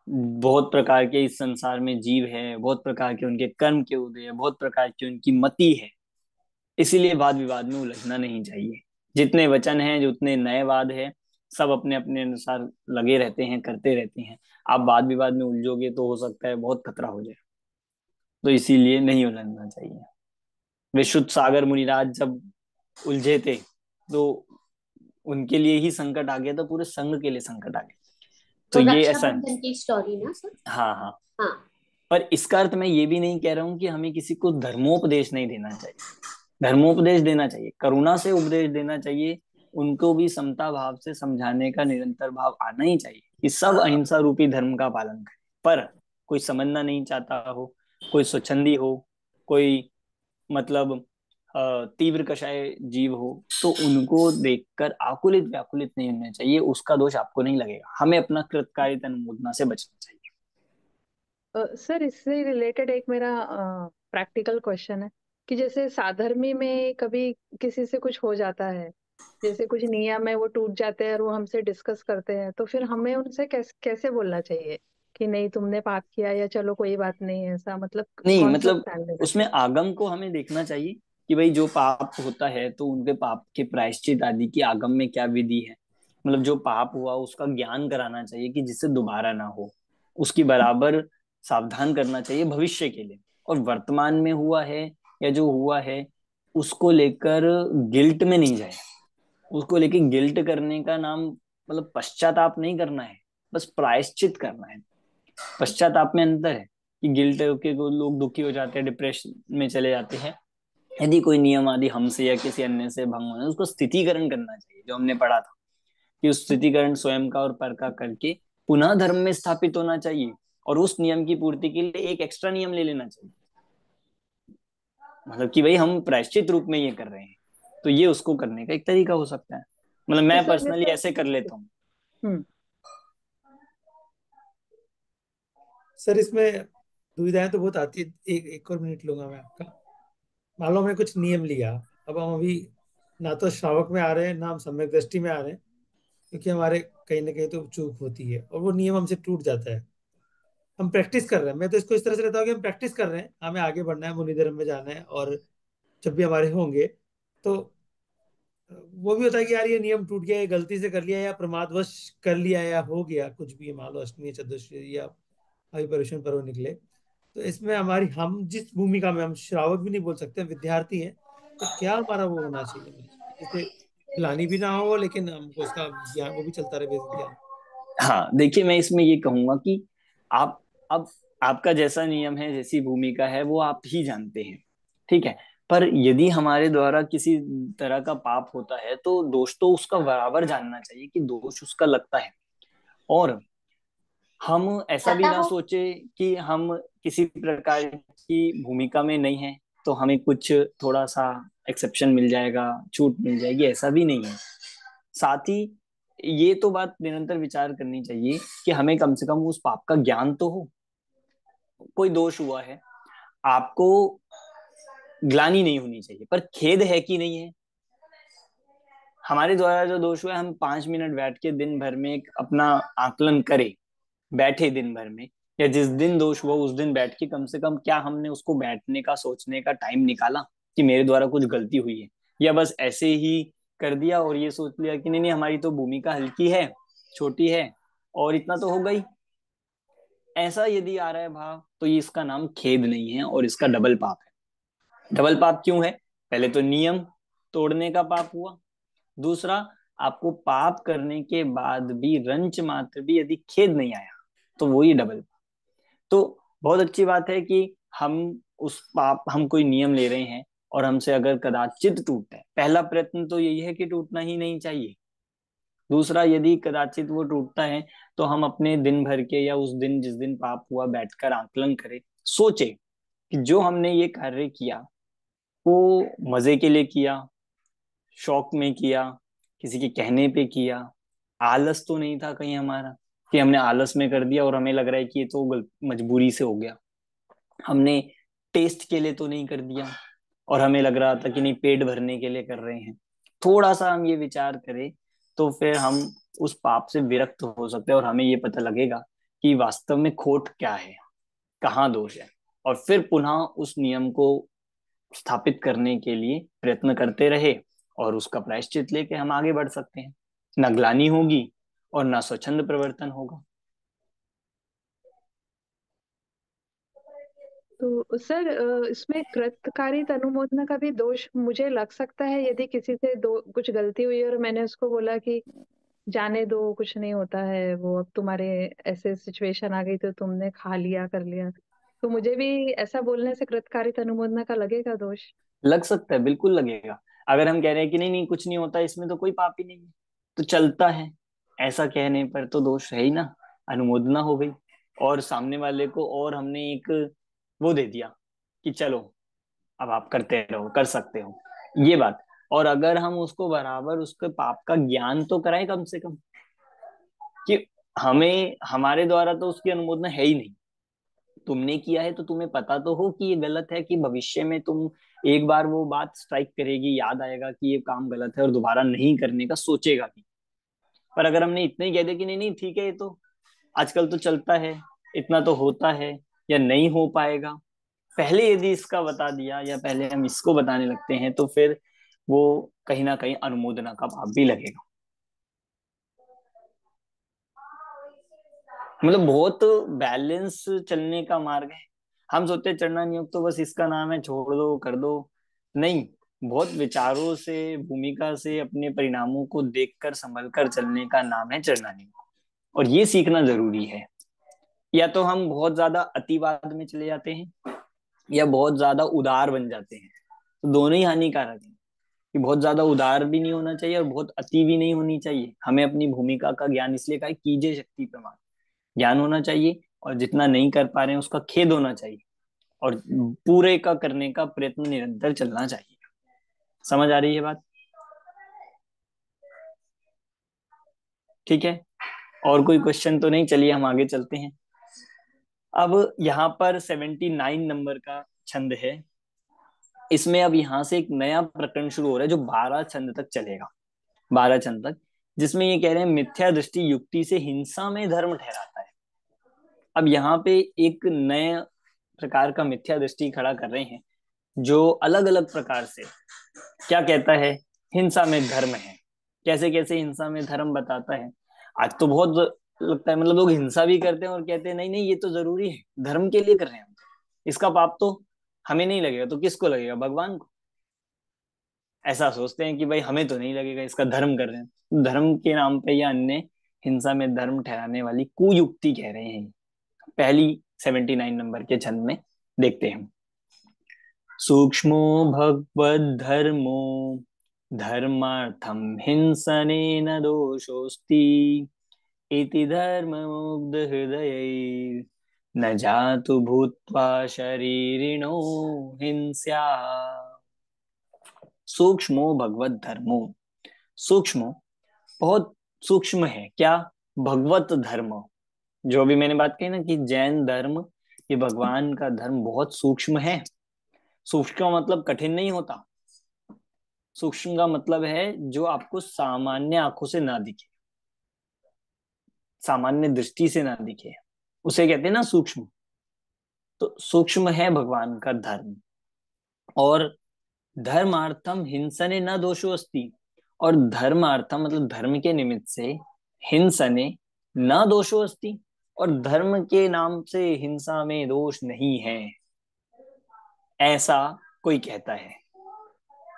बहुत प्रकार के इस संसार में जीव है, बहुत प्रकार के उनके कर्म के उदय है, बहुत प्रकार की उनकी मति है। इसीलिए वाद विवाद में उलझना नहीं चाहिए। जितने वचन हैं, जितने नए वाद है, सब अपने अपने अनुसार लगे रहते हैं, करते रहते हैं। आप वाद विवाद में उलझोगे तो हो सकता है बहुत खतरा हो जाए, तो इसीलिए नहीं उलझना चाहिए। विशुद्ध सागर मुनिराज जब उलझे थे, तो उनके लिए ही संकट आ गया था, पूरे संघ के लिए संकट आ गया। तो वो ये ऐसा है। रक्षाबंधन की स्टोरी ना सर? हाँ हाँ। हाँ। पर इसका अर्थ मैं ये भी नहीं कह रहा हूँ कि हमें किसी को धर्मोपदेश नहीं देना चाहिए। धर्मोपदेश देना चाहिए, करुणा से उपदेश देना चाहिए, उनको भी समता भाव से समझाने का निरंतर भाव आना ही चाहिए कि सब अहिंसा रूपी धर्म का पालन करें। पर कोई समझना नहीं चाहता हो, कोई स्वच्छंदी हो, कोई मतलब तीव्र कषाय जीव हो, तो उनको देखकर आकुलित व्याकुलित नहीं होना चाहिए, उसका दोष आपको नहीं लगेगा। हमें अपना कृतकार्यता अनुमोदना से बचना चाहिए। सर इससे रिलेटेड एक मेरा प्रैक्टिकल क्वेश्चन है कि जैसे साधर्मी में कभी किसी से कुछ हो जाता है जैसे कुछ नियम है वो टूट जाते हैं और वो हमसे डिस्कस करते हैं, तो फिर हमें उनसे कैसे कैसे बोलना चाहिए कि नहीं तुमने पाप किया, या चलो कोई बात नहीं, ऐसा मतलब नहीं कौन सा मतलब स्टैंड लेना उसमें चाहिए? आगम को हमें देखना चाहिए कि भाई जो पाप होता है तो उनके पाप के प्रायश्चित आदि की आगम में क्या विधि है। मतलब जो पाप हुआ उसका ज्ञान कराना चाहिए कि जिससे दोबारा ना हो, उसकी बराबर सावधान करना चाहिए भविष्य के लिए। और वर्तमान में हुआ है या जो हुआ है उसको लेकर गिल्ट में नहीं जाए। उसको लेकर गिल्ट करने का नाम मतलब पश्चाताप नहीं करना है, बस प्रायश्चित करना है। पश्चाताप में अंतर है कि गिल्ट के को लोग दुखी हो जाते हैं, डिप्रेशन में चले जाते हैं। यदि कोई नियम आदि हमसे या किसी अन्य से भंग होने उसको स्थितीकरण करना चाहिए, जो हमने पढ़ा था कि उस स्थितीकरण स्वयं का और पर का करके पुनः धर्म में स्थापित होना चाहिए। और उस नियम की पूर्ति के लिए एक एक्स्ट्रा नियम ले लेना चाहिए। मतलब कि भाई हम प्रायश्चित रूप में ये कर रहे हैं, तो ये उसको करने का एक तरीका हो सकता है। मतलब तो मैं सर पर्सनली जैसे ऐसे कर लेता हूँ। हम्म सर इसमें दुविधाएं तो बहुत आती है। एक और मिनट लूंगा मैं आपका। मान लो हमने कुछ नियम लिया, अब हम अभी ना तो श्रावक में आ रहे हैं ना हम सम्यक दृष्टि में आ रहे हैं, क्योंकि हमारे कहीं ना कहीं तो चूक होती है और वो नियम हमसे टूट जाता है। हम प्रैक्टिस कर रहे हैं, मैं तो इसको इस तरह से लेता हूँ कि हम प्रैक्टिस कर रहे हैं, हमें आगे बढ़ना है, मुनि धर्म में जाना है, और जब भी हमारे होंगे तो वो भी होता है कि यार ये नियम टूट गया, ये गलती से कर लिया या प्रमादवश कर लिया या हो गया कुछ भी, मान लो अष्टमी चतुर्दशी या अभिपरिश्रम पर्व निकले। तो इसमें हमारी, हम जिस भूमिका में, हम श्रावक भी नहीं बोल सकते, हम विद्यार्थी हैं, तो क्या हमारा वो होना चाहिए, जैसे ग्लानि भी ना हो लेकिन हमको उसका ज्ञान वो भी चलता रहे, बेसिक ज्ञान। हाँ देखिए, मैं इसमें ये कहूंगा कि आप अब आपका जैसा नियम है, जैसी भूमिका है, वो आप ही जानते हैं, ठीक है। पर यदि हमारे द्वारा किसी तरह का पाप होता है तो दोष तो उसका बराबर जानना चाहिए कि दोष उसका लगता है। और हम ऐसा भी पता ना हो। सोचे कि हम किसी प्रकार की भूमिका में नहीं है तो हमें कुछ थोड़ा सा एक्सेप्शन मिल जाएगा, छूट मिल जाएगी, ऐसा भी नहीं है। साथ ही ये तो बात निरंतर विचार करनी चाहिए कि हमें कम से कम उस पाप का ज्ञान तो हो। कोई दोष हुआ है, आपको ग्लानि नहीं होनी चाहिए, पर खेद है कि नहीं है। हमारे द्वारा जो दोष हुआ है, हम 5 मिनट बैठ के दिन भर में एक अपना आकलन करें, बैठे दिन भर में, या जिस दिन दोष हुआ उस दिन बैठ के कम से कम क्या हमने उसको बैठने का सोचने का टाइम निकाला कि मेरे द्वारा कुछ गलती हुई है, या बस ऐसे ही कर दिया और ये सोच लिया कि नहीं नहीं हमारी तो भूमिका हल्की है, छोटी है, और इतना तो हो गई। ऐसा यदि आ रहा है भाव तो ये इसका नाम खेद नहीं है और इसका डबल पाप है। डबल पाप क्यों है? पहले तो नियम तोड़ने का पाप हुआ, दूसरा आपको पाप करने के बाद भी रंच मात्र भी यदि खेद नहीं आया तो वो ही डबल। तो बहुत अच्छी बात है कि हम उस पाप, हम कोई नियम ले रहे हैं और हमसे अगर कदाचित टूटता है, पहला प्रयत्न तो यही है कि टूटना ही नहीं चाहिए। दूसरा, यदि कदाचित वो टूटता है तो हम अपने दिन भर के या उस दिन जिस दिन पाप हुआ बैठकर आकलन करें, सोचे कि जो हमने ये कार्य किया वो मजे के लिए किया, शौक में किया, किसी के कहने पे किया, आलस तो नहीं था कहीं हमारा कि हमने आलस में कर दिया और हमें लग रहा है कि ये तो मजबूरी से हो गया, हमने टेस्ट के लिए तो नहीं कर दिया और हमें लग रहा था कि नहीं पेट भरने के लिए कर रहे हैं। थोड़ा सा हम ये विचार करें तो फिर हम उस पाप से विरक्त हो सकते हैं और हमें ये पता लगेगा कि वास्तव में खोट क्या है, कहाँ दोष है, और फिर पुनः उस नियम को स्थापित करने के लिए प्रयत्न करते रहे और उसका प्रायश्चित लेके हम आगे बढ़ सकते हैं। न ग्लानि होगी और न स्वच्छंद प्रवर्तन होगा। तो सर इसमें कृतकारित अनुमोदना का भी दोष मुझे लग सकता है, यदि किसी से दो कुछ गलती हुई और मैंने उसको बोला कि जाने दो कुछ नहीं होता है, वो अब तुम्हारे ऐसे सिचुएशन आ गई तो तुमने खा लिया कर लिया, तो मुझे भी ऐसा बोलने से कृतकारित अनुमोदना का लगेगा दोष? लग सकता है, बिल्कुल लगेगा। अगर हम कह रहे हैं कि नहीं नहीं कुछ नहीं होता, इसमें तो कोई पाप ही नहीं है, तो चलता है, ऐसा कहने पर तो दोष है ही ना, अनुमोदना हो गई। और सामने वाले को और हमने एक वो दे दिया कि चलो अब आप करते रहो, कर सकते हो, ये बात। और अगर हम उसको बराबर उसके पाप का ज्ञान तो कराएं कम से कम, कि हमें हमारे द्वारा तो उसकी अनुमोदना है ही नहीं, तुमने किया है तो तुम्हें पता तो हो कि ये गलत है, कि भविष्य में तुम एक बार वो बात स्ट्राइक करेगी, याद आएगा कि ये काम गलत है और दोबारा नहीं करने का सोचेगा भी। पर अगर हमने इतना ही कह दिया कि नहीं नहीं ठीक है, ये तो आजकल तो चलता है, इतना तो होता है, या नहीं हो पाएगा, पहले यदि इसका बता दिया या पहले हम इसको बताने लगते हैं, तो फिर वो कहीं ना कहीं अनुमोदना का भाव भी लगेगा। मतलब बहुत बैलेंस चलने का मार्ग है। हम सोचते हैं चढ़ना नियोग तो बस इसका नाम है, छोड़ दो कर दो, नहीं, बहुत विचारों से, भूमिका से, अपने परिणामों को देखकर संभल कर चलने का नाम है चढ़ना नियोग। और ये सीखना जरूरी है। या तो हम बहुत ज्यादा अतिवाद में चले जाते हैं या बहुत ज्यादा उदार बन जाते हैं, तो दोनों ही हानिकारक हैं। कि बहुत ज्यादा उदार भी नहीं होना चाहिए और बहुत अति भी नहीं होनी चाहिए। हमें अपनी भूमिका का ज्ञान, इसलिए कहा है कीजिए शक्ति प्रमाण, ज्ञान होना चाहिए, और जितना नहीं कर पा रहे हैं उसका खेद होना चाहिए, और पूरे का करने का प्रयत्न निरंतर चलना चाहिए। समझ आ रही है बात? ठीक है, और कोई क्वेश्चन तो नहीं? चलिए हम आगे चलते हैं। अब यहाँ पर 79 नंबर का छंद है। इसमें अब यहाँ से एक नया प्रकरण शुरू हो रहा है जो 12 छंद तक चलेगा, 12 छंद तक, जिसमें ये कह रहे हैं मिथ्या दृष्टि युक्ति से हिंसा में धर्म ठहराता है। अब यहाँ पे एक नए प्रकार का मिथ्या दृष्टि खड़ा कर रहे हैं, जो अलग अलग प्रकार से क्या कहता है, हिंसा में धर्म है। कैसे कैसे हिंसा में धर्म बताता है। आज तो बहुत लगता है, मतलब लोग हिंसा भी करते हैं और कहते हैं नहीं नहीं ये तो जरूरी है, धर्म के लिए कर रहे हैं हम, इसका पाप तो हमें नहीं लगेगा तो किसको लगेगा, भगवान को। ऐसा सोचते हैं कि भाई हमें तो नहीं लगेगा, इसका धर्म कर रहे हैं। धर्म के नाम पे या अन्य हिंसा में धर्म ठहराने वाली कुयुक्ति कह रहे हैं। पहली 79 नंबर के छंद में देखते हैं। सूक्ष्मो भगवद्धर्मो धर्मार्थम हिंसनेन दोषोस्ति इति धर्ममुग्ध हृदय न जातु भूत्वा शरीरिणो हिंस्या। सूक्ष्मो भगवत धर्मो, सूक्ष्म, बहुत सूक्ष्म है क्या, भगवत धर्म। जो अभी मैंने बात कही ना कि जैन धर्म, ये भगवान का धर्म बहुत सूक्ष्म है। सूक्ष्म का मतलब कठिन नहीं होता, सूक्ष्म का मतलब है जो आपको सामान्य आंखों से ना दिखे, सामान्य दृष्टि से ना दिखे, उसे कहते हैं ना सूक्ष्म। तो सूक्ष्म है भगवान का धर्म। और धर्मार्थम हिंसने न दोषो अस्ति, और धर्मार्थम मतलब धर्म के निमित्त से, हिंसने न दोषो अस्ति, और धर्म के नाम से हिंसा में दोष नहीं है, ऐसा कोई कहता है।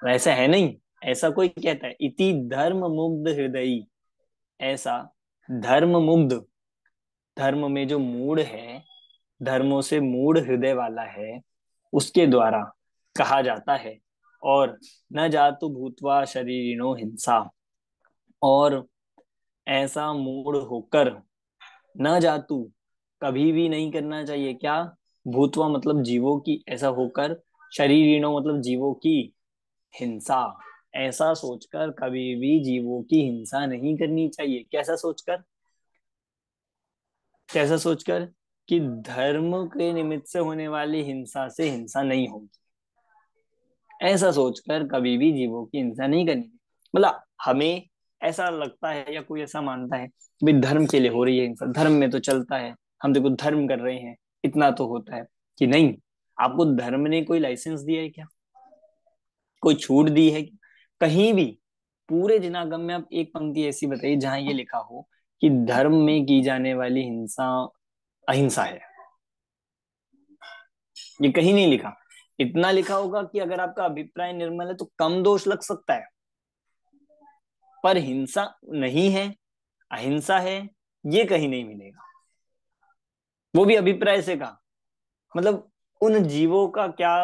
ऐसा है नहीं, ऐसा कोई कहता है। इति धर्म मुग्ध हृदय, ऐसा धर्म मुग्ध, धर्म में जो मूढ़ है, धर्मों से मूढ़ हृदय वाला है, उसके द्वारा कहा जाता है। और न जातु भूतवा शरीरिणो हिंसा, और ऐसा मूढ़ होकर, न जातु कभी भी नहीं करना चाहिए क्या, भूतवा मतलब जीवों की, ऐसा होकर, शरीरिणो मतलब जीवों की, हिंसा, ऐसा सोचकर कभी भी जीवों की हिंसा नहीं करनी चाहिए। कैसा सोचकर, कैसा सोचकर, कि धर्म के निमित्त से होने वाली हिंसा से हिंसा नहीं होगी, ऐसा सोचकर कभी भी जीवों की हिंसा नहीं करनी। मतलब हमें ऐसा लगता है या कोई ऐसा मानता है कि भाई धर्म के लिए हो रही है हिंसा, धर्म में तो चलता है, हम देखो धर्म कर रहे हैं, इतना तो होता है। कि नहीं, आपको धर्म ने कोई लाइसेंस दिया है क्या, कोई छूट दी है क्या? कहीं भी पूरे जिनागम में आप एक पंक्ति ऐसी बताइए जहां ये लिखा हो कि धर्म में की जाने वाली हिंसा अहिंसा है। ये कहीं नहीं लिखा। इतना लिखा होगा कि अगर आपका अभिप्राय निर्मल है तो कम दोष लग सकता है, पर हिंसा नहीं है, अहिंसा है, ये कहीं नहीं मिलेगा। वो भी अभिप्राय से कहा, मतलब उन जीवों का क्या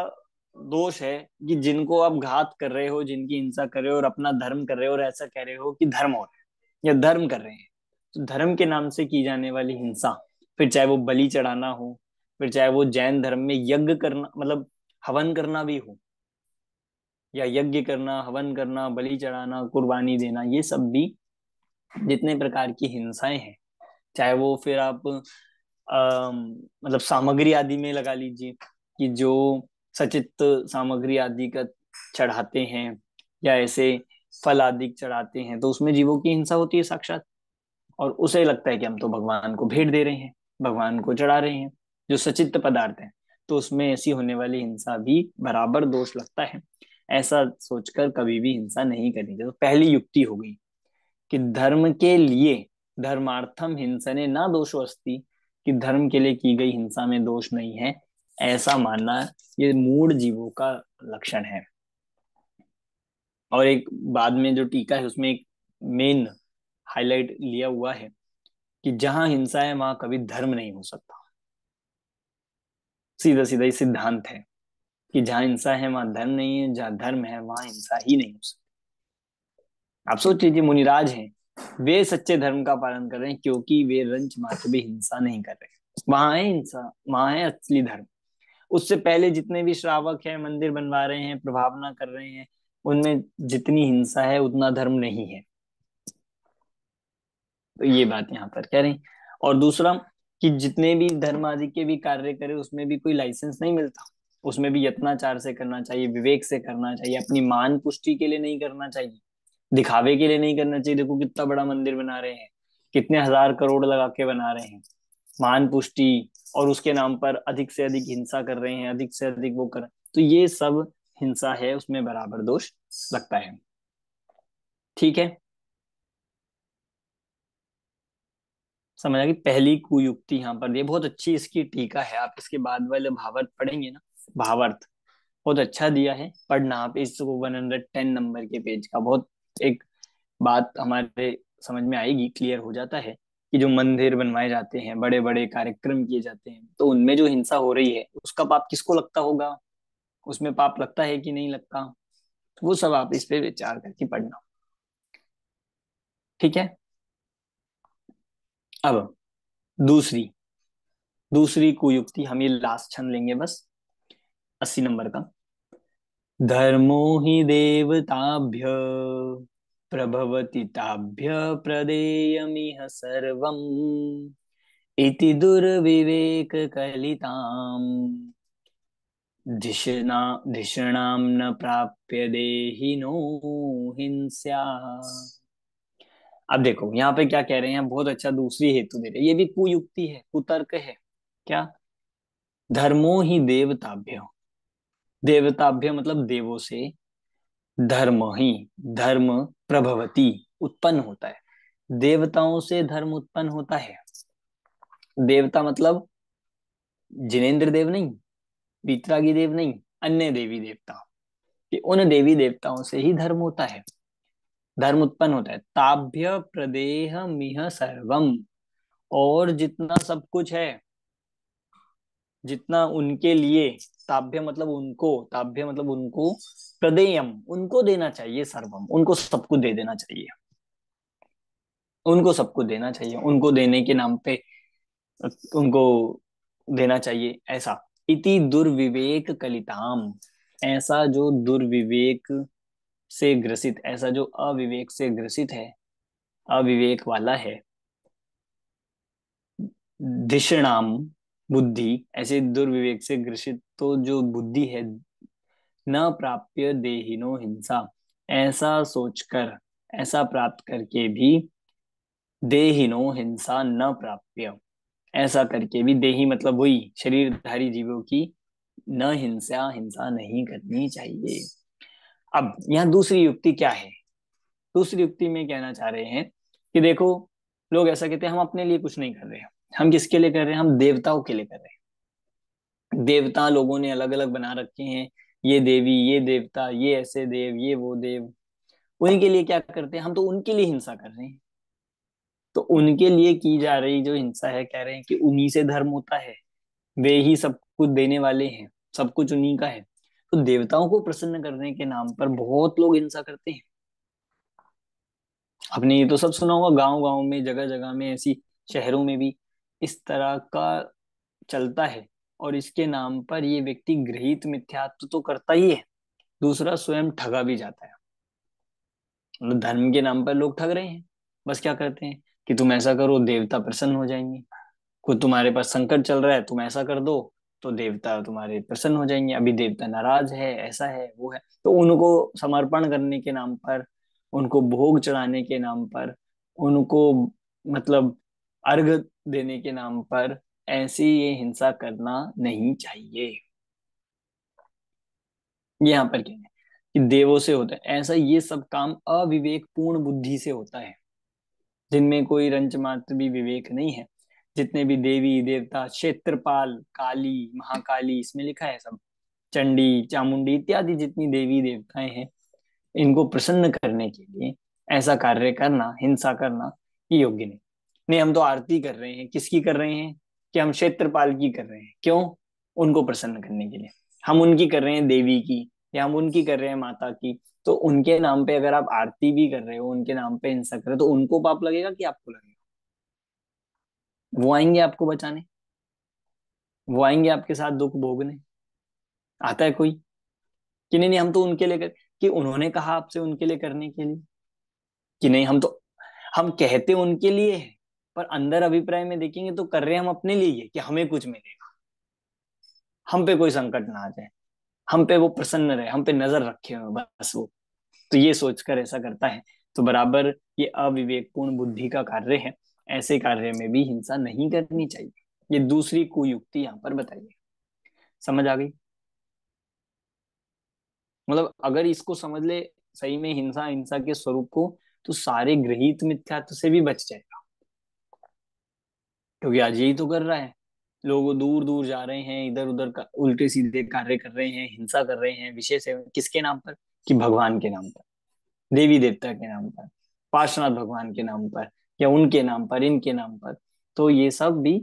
दोष है कि जिनको आप घात कर रहे हो, जिनकी हिंसा कर रहे हो और अपना धर्म कर रहे हो, और ऐसा कह रहे हो कि धर्म हो रहा है या धर्म कर रहे हैं। तो धर्म के नाम से की जाने वाली हिंसा, फिर चाहे वो बलि चढ़ाना हो, फिर चाहे वो जैन धर्म में यज्ञ करना, मतलब हवन करना भी हो, या यज्ञ करना, हवन करना, बलि चढ़ाना, कुर्बानी देना, ये सब भी जितने प्रकार की हिंसाएं हैं, चाहे वो फिर आप मतलब सामग्री आदि में लगा लीजिए कि जो सचित सामग्री आदि का चढ़ाते हैं या ऐसे फल आदि चढ़ाते हैं, तो उसमें जीवों की हिंसा होती है साक्षात। और उसे लगता है कि हम तो भगवान को भेंट दे रहे हैं, भगवान को चढ़ा रहे हैं जो सचित पदार्थ है, तो उसमें ऐसी होने वाली हिंसा भी बराबर दोष लगता है। ऐसा सोचकर कभी भी हिंसा नहीं करनी चाहिए। तो पहली युक्ति हो गई कि धर्म के लिए, धर्मार्थम हिंसने ना दोषो अस्ति, कि धर्म के लिए की गई हिंसा में दोष नहीं है, ऐसा मानना ये मूढ़ जीवों का लक्षण है। और एक बाद में जो टीका है उसमें एक मेन हाईलाइट लिया हुआ है कि जहां हिंसा है वहां कभी धर्म नहीं हो सकता। सीधा सीधा ही सिद्धांत है कि जहां हिंसा है वहां धर्म नहीं है, जहां धर्म है वहां हिंसा ही नहीं हो सकती। आप सोच लीजिए, मुनिराज हैं, वे सच्चे धर्म का पालन कर रहे हैं क्योंकि वे रंच मात्र भी हिंसा नहीं कर रहे। वहां है हिंसा, वहां है असली धर्म। उससे पहले जितने भी श्रावक हैं, मंदिर बनवा रहे हैं, प्रभावना कर रहे हैं, उनमें जितनी हिंसा है उतना धर्म नहीं है। तो ये बात यहाँ पर कह रहे हैं। और दूसरा कि जितने भी धर्म आदि के भी कार्य करे उसमें भी कोई लाइसेंस नहीं मिलता, उसमें भी यत्नाचार से करना चाहिए, विवेक से करना चाहिए, अपनी मान पुष्टि के लिए नहीं करना चाहिए, दिखावे के लिए नहीं करना चाहिए। देखो कितना बड़ा मंदिर बना रहे हैं, कितने हजार करोड़ लगा के बना रहे हैं, मान पुष्टि, और उसके नाम पर अधिक से अधिक हिंसा कर रहे हैं, अधिक से अधिक वो कर, तो ये सब हिंसा है, उसमें बराबर दोष लगता है। ठीक है, समझ आ गई पहली कुयुक्ति यहाँ पर। ये बहुत अच्छी इसकी टीका है, आप इसके बाद वाले भावार्थ पढ़ेंगे ना, भावार्थ बहुत अच्छा दिया है, पढ़ना आप इसको 110 नंबर के पेज का। बहुत एक बात हमारे समझ में आएगी, क्लियर हो जाता है कि जो मंदिर बनवाए जाते हैं, बड़े बड़े कार्यक्रम किए जाते हैं, तो उनमें जो हिंसा हो रही है उसका पाप किसको लगता होगा, उसमें पाप लगता है कि नहीं लगता, वो सब आप इस पे विचार करके पढ़ना। ठीक है, अब दूसरी दूसरी कुयुक्ति, हम ये लास्ट छंद लेंगे बस, 80 नंबर का। धर्मो हि देवताभ्य प्रभवति ताभ्य प्रदेयमिह सर्वम् इति दुर्विवेक कलिताम् धिषणां न प्राप्य देहिनो हिंस्या। अब देखो यहाँ पे क्या कह रहे हैं, बहुत अच्छा दूसरी हेतु दे रहे हैं, ये भी कुयुक्ति है, कुतर्क है। क्या, धर्मो ही देवताभ्य, देवताभ्य मतलब देवों से, धर्म ही, धर्म प्रभवती उत्पन्न होता है, देवताओं से धर्म उत्पन्न होता है। देवता मतलब जिनेंद्र देव नहीं, वितरागी देव नहीं, अन्य देवी देवता, कि उन देवी देवताओं से ही धर्म होता है, धर्म उत्पन्न होता है। ताभ्य प्रदेह मिह सर्वम, और जितना सब कुछ है, जितना उनके लिए, ताभ्य मतलब उनको, ताभ्य मतलब उनको, प्रदेयम उनको देना चाहिए, सर्वम उनको सब कुछ दे देना चाहिए, उनको सब कुछ देना चाहिए, उनको देने के नाम पे उनको देना चाहिए, ऐसा। इति दुर्विवेक कलिताम, ऐसा जो दुर्विवेक से ग्रसित, ऐसा जो अविवेक से ग्रसित है, अविवेक वाला है, धिषणाम बुद्धि, ऐसे दुर्विवेक से ग्रसित तो जो बुद्धि है, न प्राप्य देहिनो हिंसा, ऐसा सोचकर, ऐसा प्राप्त करके भी, देहिनो हिंसा न प्राप्य, ऐसा करके भी, देही मतलब वही शरीरधारी जीवों की, न हिंसा, हिंसा नहीं करनी चाहिए। अब यहाँ दूसरी युक्ति क्या है, दूसरी युक्ति में कहना चाह रहे हैं कि देखो, लोग ऐसा कहते हैं हम अपने लिए कुछ नहीं कर रहे हैं, हम किसके लिए कर रहे हैं, हम देवताओं के लिए कर रहे हैं। देवता लोगों ने अलग अलग बना रखे हैं, ये देवी, ये देवता, ये ऐसे देव, ये वो देव, उन्हीं के लिए क्या करते हैं, हम तो उनके लिए हिंसा कर रहे हैं। तो उनके लिए की जा रही जो हिंसा है, कह रहे हैं कि उन्हीं से धर्म होता है, वे ही सब कुछ देने वाले हैं, सब कुछ उन्हीं का है। तो देवताओं को प्रसन्न करने के नाम पर बहुत लोग हिंसा करते हैं। आपने ये तो सब सुना होगा, गांव गांव में, जगह जगह में, ऐसी शहरों में भी इस तरह का चलता है। और इसके नाम पर ये व्यक्ति गृहीत मिथ्यात्व तो करता ही है, दूसरा स्वयं ठगा भी जाता है। मतलब धर्म के नाम पर लोग ठग रहे हैं, बस क्या करते हैं कि तुम ऐसा करो देवता प्रसन्न हो जाएंगे, कोई तुम्हारे पास संकट चल रहा है, तुम ऐसा कर दो तो देवता तुम्हारे प्रसन्न हो जाएंगे। अभी देवता नाराज है, ऐसा है वो है, तो उनको समर्पण करने के नाम पर, उनको भोग चढ़ाने के नाम पर, उनको मतलब अर्घ देने के नाम पर ऐसी ये हिंसा करना नहीं चाहिए। यहाँ पर क्या है कि देवों से होता है ऐसा, ये सब काम अविवेक पूर्ण बुद्धि से होता है, जिनमें कोई रंच मात्र भी विवेक नहीं है। जितने भी देवी देवता, क्षेत्रपाल, काली, महाकाली, इसमें लिखा है सब, चंडी, चामुंडी इत्यादि जितनी देवी देवताएं हैं, इनको प्रसन्न करने के लिए ऐसा कार्य करना, हिंसा करना, ये योग्य नहीं। नहीं, हम तो आरती कर रहे हैं, किसकी कर रहे हैं? कि हम क्षेत्रपाल की कर रहे हैं, क्यों? उनको प्रसन्न करने के लिए। हम उनकी कर रहे हैं, देवी की, या हम उनकी कर रहे हैं, माता की। तो उनके नाम पे अगर आप आरती भी कर रहे हो, उनके नाम पे हिंसा कर रहे हो, तो उनको पाप लगेगा कि आपको लगेगा? वो आएंगे आपको बचाने, वो आएंगे आपके साथ दुख भोगने। आता है कोई कि नहीं नहीं हम तो उनके लिए कर, कि उन्होंने कहा आपसे उनके लिए करने के लिए, कि नहीं हम तो, हम कहते उनके लिए है, पर अंदर अभिप्राय में देखेंगे तो कर रहे हैं हम अपने लिए ही है, कि हमें कुछ मिलेगा, हम पे कोई संकट ना आ जाए, हम पे वो प्रसन्न रहे, हम पे नजर रखे हो बस वो। तो ये सोचकर ऐसा करता है, तो बराबर ये अविवेकपूर्ण बुद्धि का कार्य है। ऐसे कार्य में भी हिंसा नहीं करनी चाहिए। ये दूसरी कुयुक्ति यहाँ पर बताइए। समझ आ गई? मतलब अगर इसको समझ ले सही में हिंसा, हिंसा के स्वरूप को, तो सारे गृहीत मिथ्यात्व से भी बच जाएगा। क्योंकि आज यही तो कर रहा है, लोग दूर दूर जा रहे हैं, इधर उधर का उल्टे सीधे कार्य कर रहे हैं, हिंसा कर रहे हैं, विशेष है किसके नाम पर? कि भगवान के नाम पर, देवी देवता के नाम पर, पार्श्वनाथ भगवान के नाम पर, या उनके नाम पर, इनके नाम पर। तो ये सब भी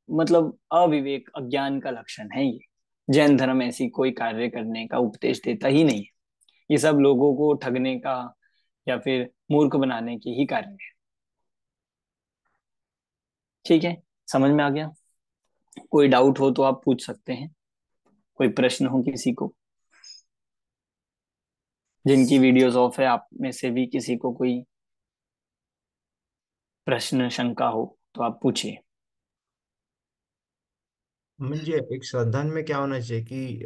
मतलब अविवेक, अज्ञान का लक्षण है ये। जैन धर्म ऐसी कोई कार्य करने का उपदेश देता ही नहीं है। ये सब लोगों को ठगने का या फिर मूर्ख बनाने की ही कार्य है। ठीक है, समझ में आ गया? कोई डाउट हो तो आप पूछ सकते हैं, कोई प्रश्न हो किसी को। जिनकी वीडियोस ऑफ है, आप में से भी किसी को कोई प्रश्न, शंका हो तो आप पूछिए। मुझे एक श्रद्धान में क्या होना चाहिए कि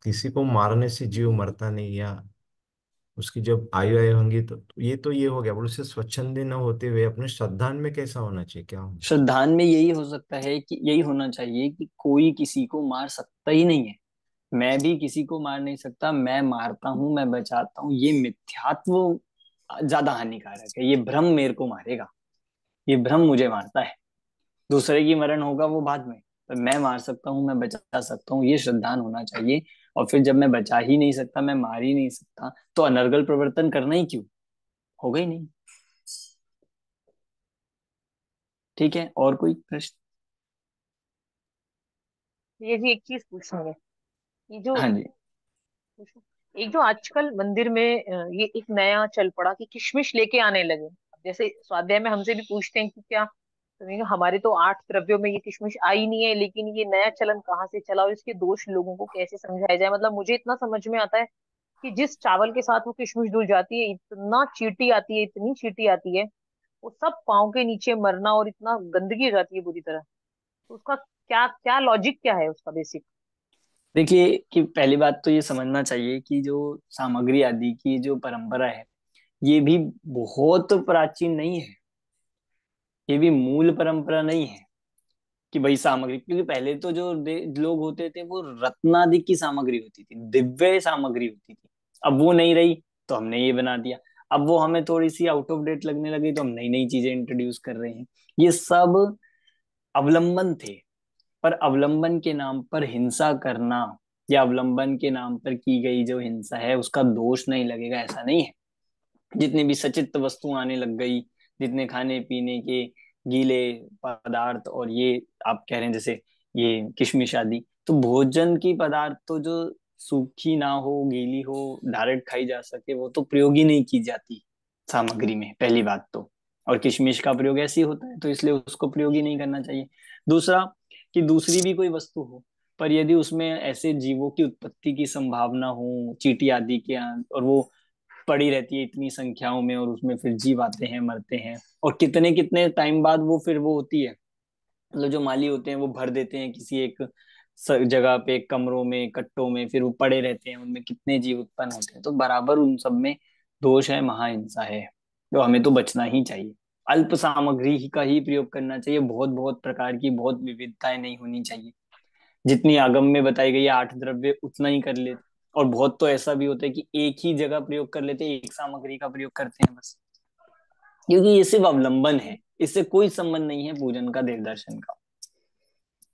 किसी को मारने से जीव मरता नहीं, या उसकी जब आयु आयु होंगी तो ये हो गया, बोले उससे स्वच्छंदी न होते हुए अपने श्रद्धान में कैसा होना चाहिए, क्या होना चाहिए? श्रद्धान में यही हो सकता है कि यही होना चाहिए कि कोई किसी को मार सकता ही नहीं है। मैं भी किसी को मार नहीं सकता, मैं मारता हूं, मैं बचाता हूँ, ये मिथ्यात्व ज्यादा हानिकारक है। ये भ्रम मेरे को मारेगा, ये भ्रम मुझे मारता है। दूसरे की मरण होगा वो बाद में, पर मैं मार सकता हूँ, मैं बचा सकता हूँ, ये श्रद्धान होना चाहिए। और फिर जब मैं बचा ही नहीं सकता, मैं मार ही नहीं सकता, तो अनर्गल प्रवर्तन करना ही क्यों? होगा ही नहीं। ठीक है, और कोई प्रश्न? ये जी एक चीज पूछनी है। ये जो हाँ जी। पूछूं? एक जो आजकल मंदिर में ये एक नया चल पड़ा कि किशमिश लेके आने लगे। अब जैसे स्वाध्याय में हमसे भी पूछते हैं कि क्या, तो मैंने कहा, हमारे तो 8 द्रव्यों में ये किशमिश आई नहीं है, लेकिन ये नया चलन कहाँ से चला और इसके दोष लोगों को कैसे समझाया जाए। मतलब मुझे इतना समझ में आता है कि जिस चावल के साथ वो किशमिश धुल जाती है, इतना चींटी आती है, इतनी चींटी आती है, वो सब पाँव के नीचे मरना, और इतना गंदगी हो जाती है बुरी तरह। तो उसका क्या क्या लॉजिक क्या है उसका बेसिक? देखिए कि पहली बात तो ये समझना चाहिए कि जो सामग्री आदि की जो परंपरा है, ये भी बहुत प्राचीन नहीं है। ये भी मूल परंपरा नहीं है कि भाई सामग्री, क्योंकि पहले तो जो लोग होते थे वो रत्नादि की सामग्री होती थी, दिव्य सामग्री होती थी। अब वो नहीं रही, तो हमने ये बना दिया। अब वो हमें थोड़ी सी आउट ऑफ डेट लगने लगी, तो हम नई नई चीजें इंट्रोड्यूस कर रहे हैं। ये सब अवलंबन थे। पर अवलंबन के नाम पर हिंसा करना, या अवलंबन के नाम पर की गई जो हिंसा है उसका दोष नहीं लगेगा, ऐसा नहीं है। जितनी भी सचित्र वस्तु आने लग गई, जितने खाने पीने के गीले पदार्थ, और ये आप कह रहे हैं जैसे ये किशमिश आदि, तो भोजन की पदार्थ तो जो सूखी ना हो, गीली हो, डायरेक्ट खाई जा सके, वो तो प्रयोग ही नहीं की जाती सामग्री में, पहली बात तो। और किशमिश का प्रयोग ऐसे ही होता है, तो इसलिए उसको प्रयोग ही नहीं करना चाहिए। दूसरा, कि दूसरी भी कोई वस्तु हो, पर यदि उसमें ऐसे जीवों की उत्पत्ति की संभावना हो, चींटी आदि के, और वो पड़ी रहती है इतनी संख्याओं में, और उसमें फिर जीव आते हैं, मरते हैं, और कितने कितने टाइम बाद वो फिर वो होती है, मतलब जो माली होते हैं वो भर देते हैं किसी एक जगह पे, कमरों में, कट्टों में, फिर वो पड़े रहते हैं, उनमें कितने जीव उत्पन्न होते हैं। तो बराबर उन सब में दोष है, महाहिंसा है, तो हमें तो बचना ही चाहिए। अल्प सामग्री का ही प्रयोग करना चाहिए, बहुत बहुत प्रकार की बहुत विविधताएं नहीं होनी चाहिए। जितनी आगम में बताई गई है 8 द्रव्य, उतना ही कर लेते। और बहुत तो ऐसा भी होता है कि एक ही जगह प्रयोग कर लेते हैं, एक सामग्री का प्रयोग करते हैं बस, क्योंकि ये सिर्फ अवलंबन है, इससे कोई संबंध नहीं है पूजन का, देव दर्शन का।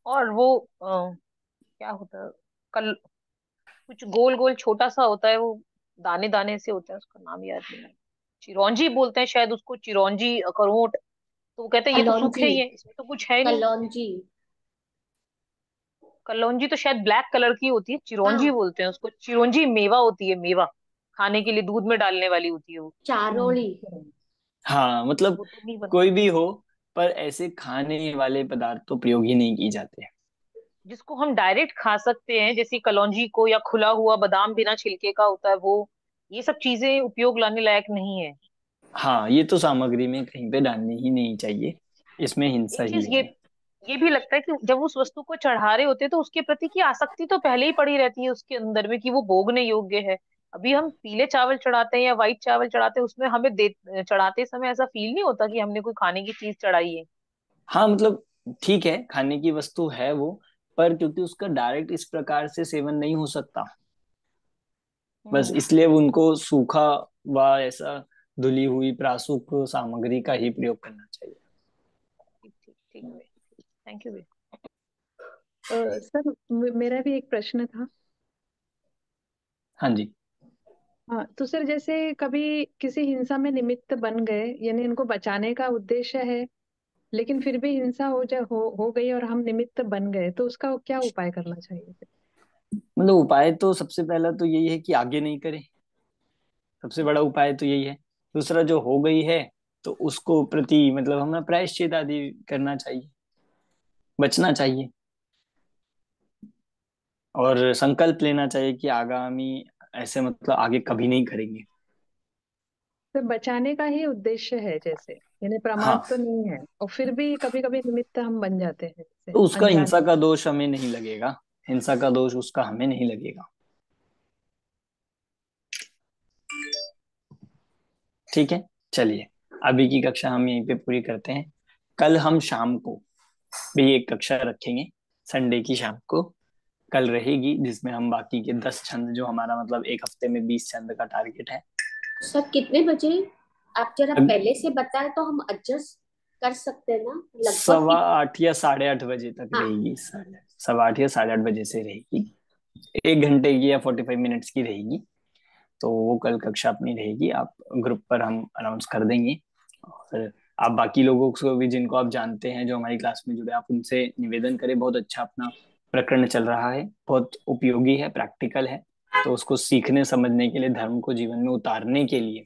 और वो क्या होता है, कल कुछ गोल गोल छोटा सा होता है, वो दाने दाने से होता है, उसका नाम याद नहीं है। चिरौंजी बोलते हैं शायद उसको, चिरौंजी, अखरोट। तो वो कहते हैं ये तो सूखे कलौंजी। ही है, इसमें तो कुछ है ही नहीं। कलौंजी। कलौंजी तो शायद ब्लैक कलर की होती है, चिरौंजी हाँ। बोलते हैं उसको। चिरौंजी मेवा होती है, मेवा खाने के लिए दूध में डालने वाली होती है वो। चारोली। हाँ मतलब वो तो नहीं बन, कोई भी हो, पर ऐसे खाने वाले पदार्थ तो प्रयोग ही नहीं किए जाते। जिसको हम डायरेक्ट खा सकते हैं, जैसे कलौंजी को, या खुला हुआ बादाम बिना छिलके का होता है वो, ये सब चीजें उपयोग लाने लायक नहीं है। हाँ, ये तो सामग्री में कहीं पे डालनी ही नहीं चाहिए, इसमें हिंसा एक ही चीज ये है। ये भी लगता है कि जब उस वस्तु को चढ़ा रहे होते हैं तो उसके प्रति की आसक्ति तो पहले ही पड़ी रहती है उसके अंदर में, कि वो भोगने योग्य है। अभी हम पीले चावल चढ़ाते हैं या व्हाइट चावल चढ़ाते हैं, उसमें हमें दे चढ़ाते समय ऐसा फील नहीं होता कि हमने कोई खाने की चीज चढ़ाई है। हाँ मतलब ठीक है, खाने की वस्तु है वो, पर क्योंकि उसका डायरेक्ट इस प्रकार से सेवन नहीं हो सकता, बस हम्म। इसलिए वो उनको सूखा व ऐसा धुली हुई प्रासूक सामग्री का ही प्रयोग करना चाहिए। ठीक ठीक ठीक भाई, थैंक यू भाई। सर मेरा भी एक प्रश्न था। हाँ जी। हाँ, तो सर जैसे कभी किसी हिंसा में निमित्त बन गए, यानी इनको बचाने का उद्देश्य है, लेकिन फिर भी हिंसा हो गई और हम निमित्त बन गए, तो उसका क्या उपाय करना चाहिए फिर? मतलब उपाय तो सबसे पहला तो यही है कि आगे नहीं करें, सबसे बड़ा उपाय तो यही है। दूसरा, जो हो गई है तो उसको प्रति मतलब हमें प्रायश्चित आदि करना चाहिए, बचना चाहिए, और संकल्प लेना चाहिए कि आगामी ऐसे मतलब आगे कभी नहीं करेंगे। तो बचाने का ही उद्देश्य है जैसे, यानी प्रमाद हाँ, तो नहीं है, और फिर भी कभी कभी निमित्त हम बन जाते हैं जैसे तो उसका हिंसा अनजाने। का दोष हमें नहीं लगेगा, हिंसा का दोष उसका हमें नहीं लगेगा। ठीक है, चलिए, अभी की कक्षा हम यहीं पे पूरी करते हैं। कल हम शाम को भी एक कक्षा रखेंगे, संडे की शाम को कल रहेगी, जिसमें हम बाकी के 10 छंद, जो हमारा मतलब एक हफ्ते में 20 छंद का टारगेट है। सर कितने बजे? आप जरा पहले से बताएं तो हम एडजस्ट कर सकते हैं ना, लगभग सवा कि। आठ या 8:30 बजे तक हाँ। रहेगी, 7:15 या 8:30 बजे से रहेगी, 1 घंटे की या 45 मिनट्स की रहेगी। तो वो कल कक्षा अपनी रहेगी, आप ग्रुप पर हम अनाउंस कर देंगे। और आप बाकी लोगों को भी, जिनको आप जानते हैं जो हमारी क्लास में जुड़े, आप उनसे निवेदन करें। बहुत अच्छा अपना प्रकरण चल रहा है, बहुत उपयोगी है, प्रैक्टिकल है। तो उसको सीखने समझने के लिए, धर्म को जीवन में उतारने के लिए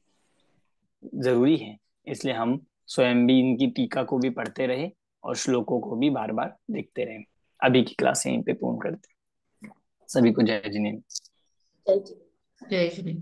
जरूरी है। इसलिए हम स्वयं भी इनकी टीका को भी पढ़ते रहे और श्लोकों को भी बार बार देखते रहे। अभी की क्लास यहीं पे पूर्ण करते हैं। सभी को जय जिनेन्द्र। जय जी। जय श्री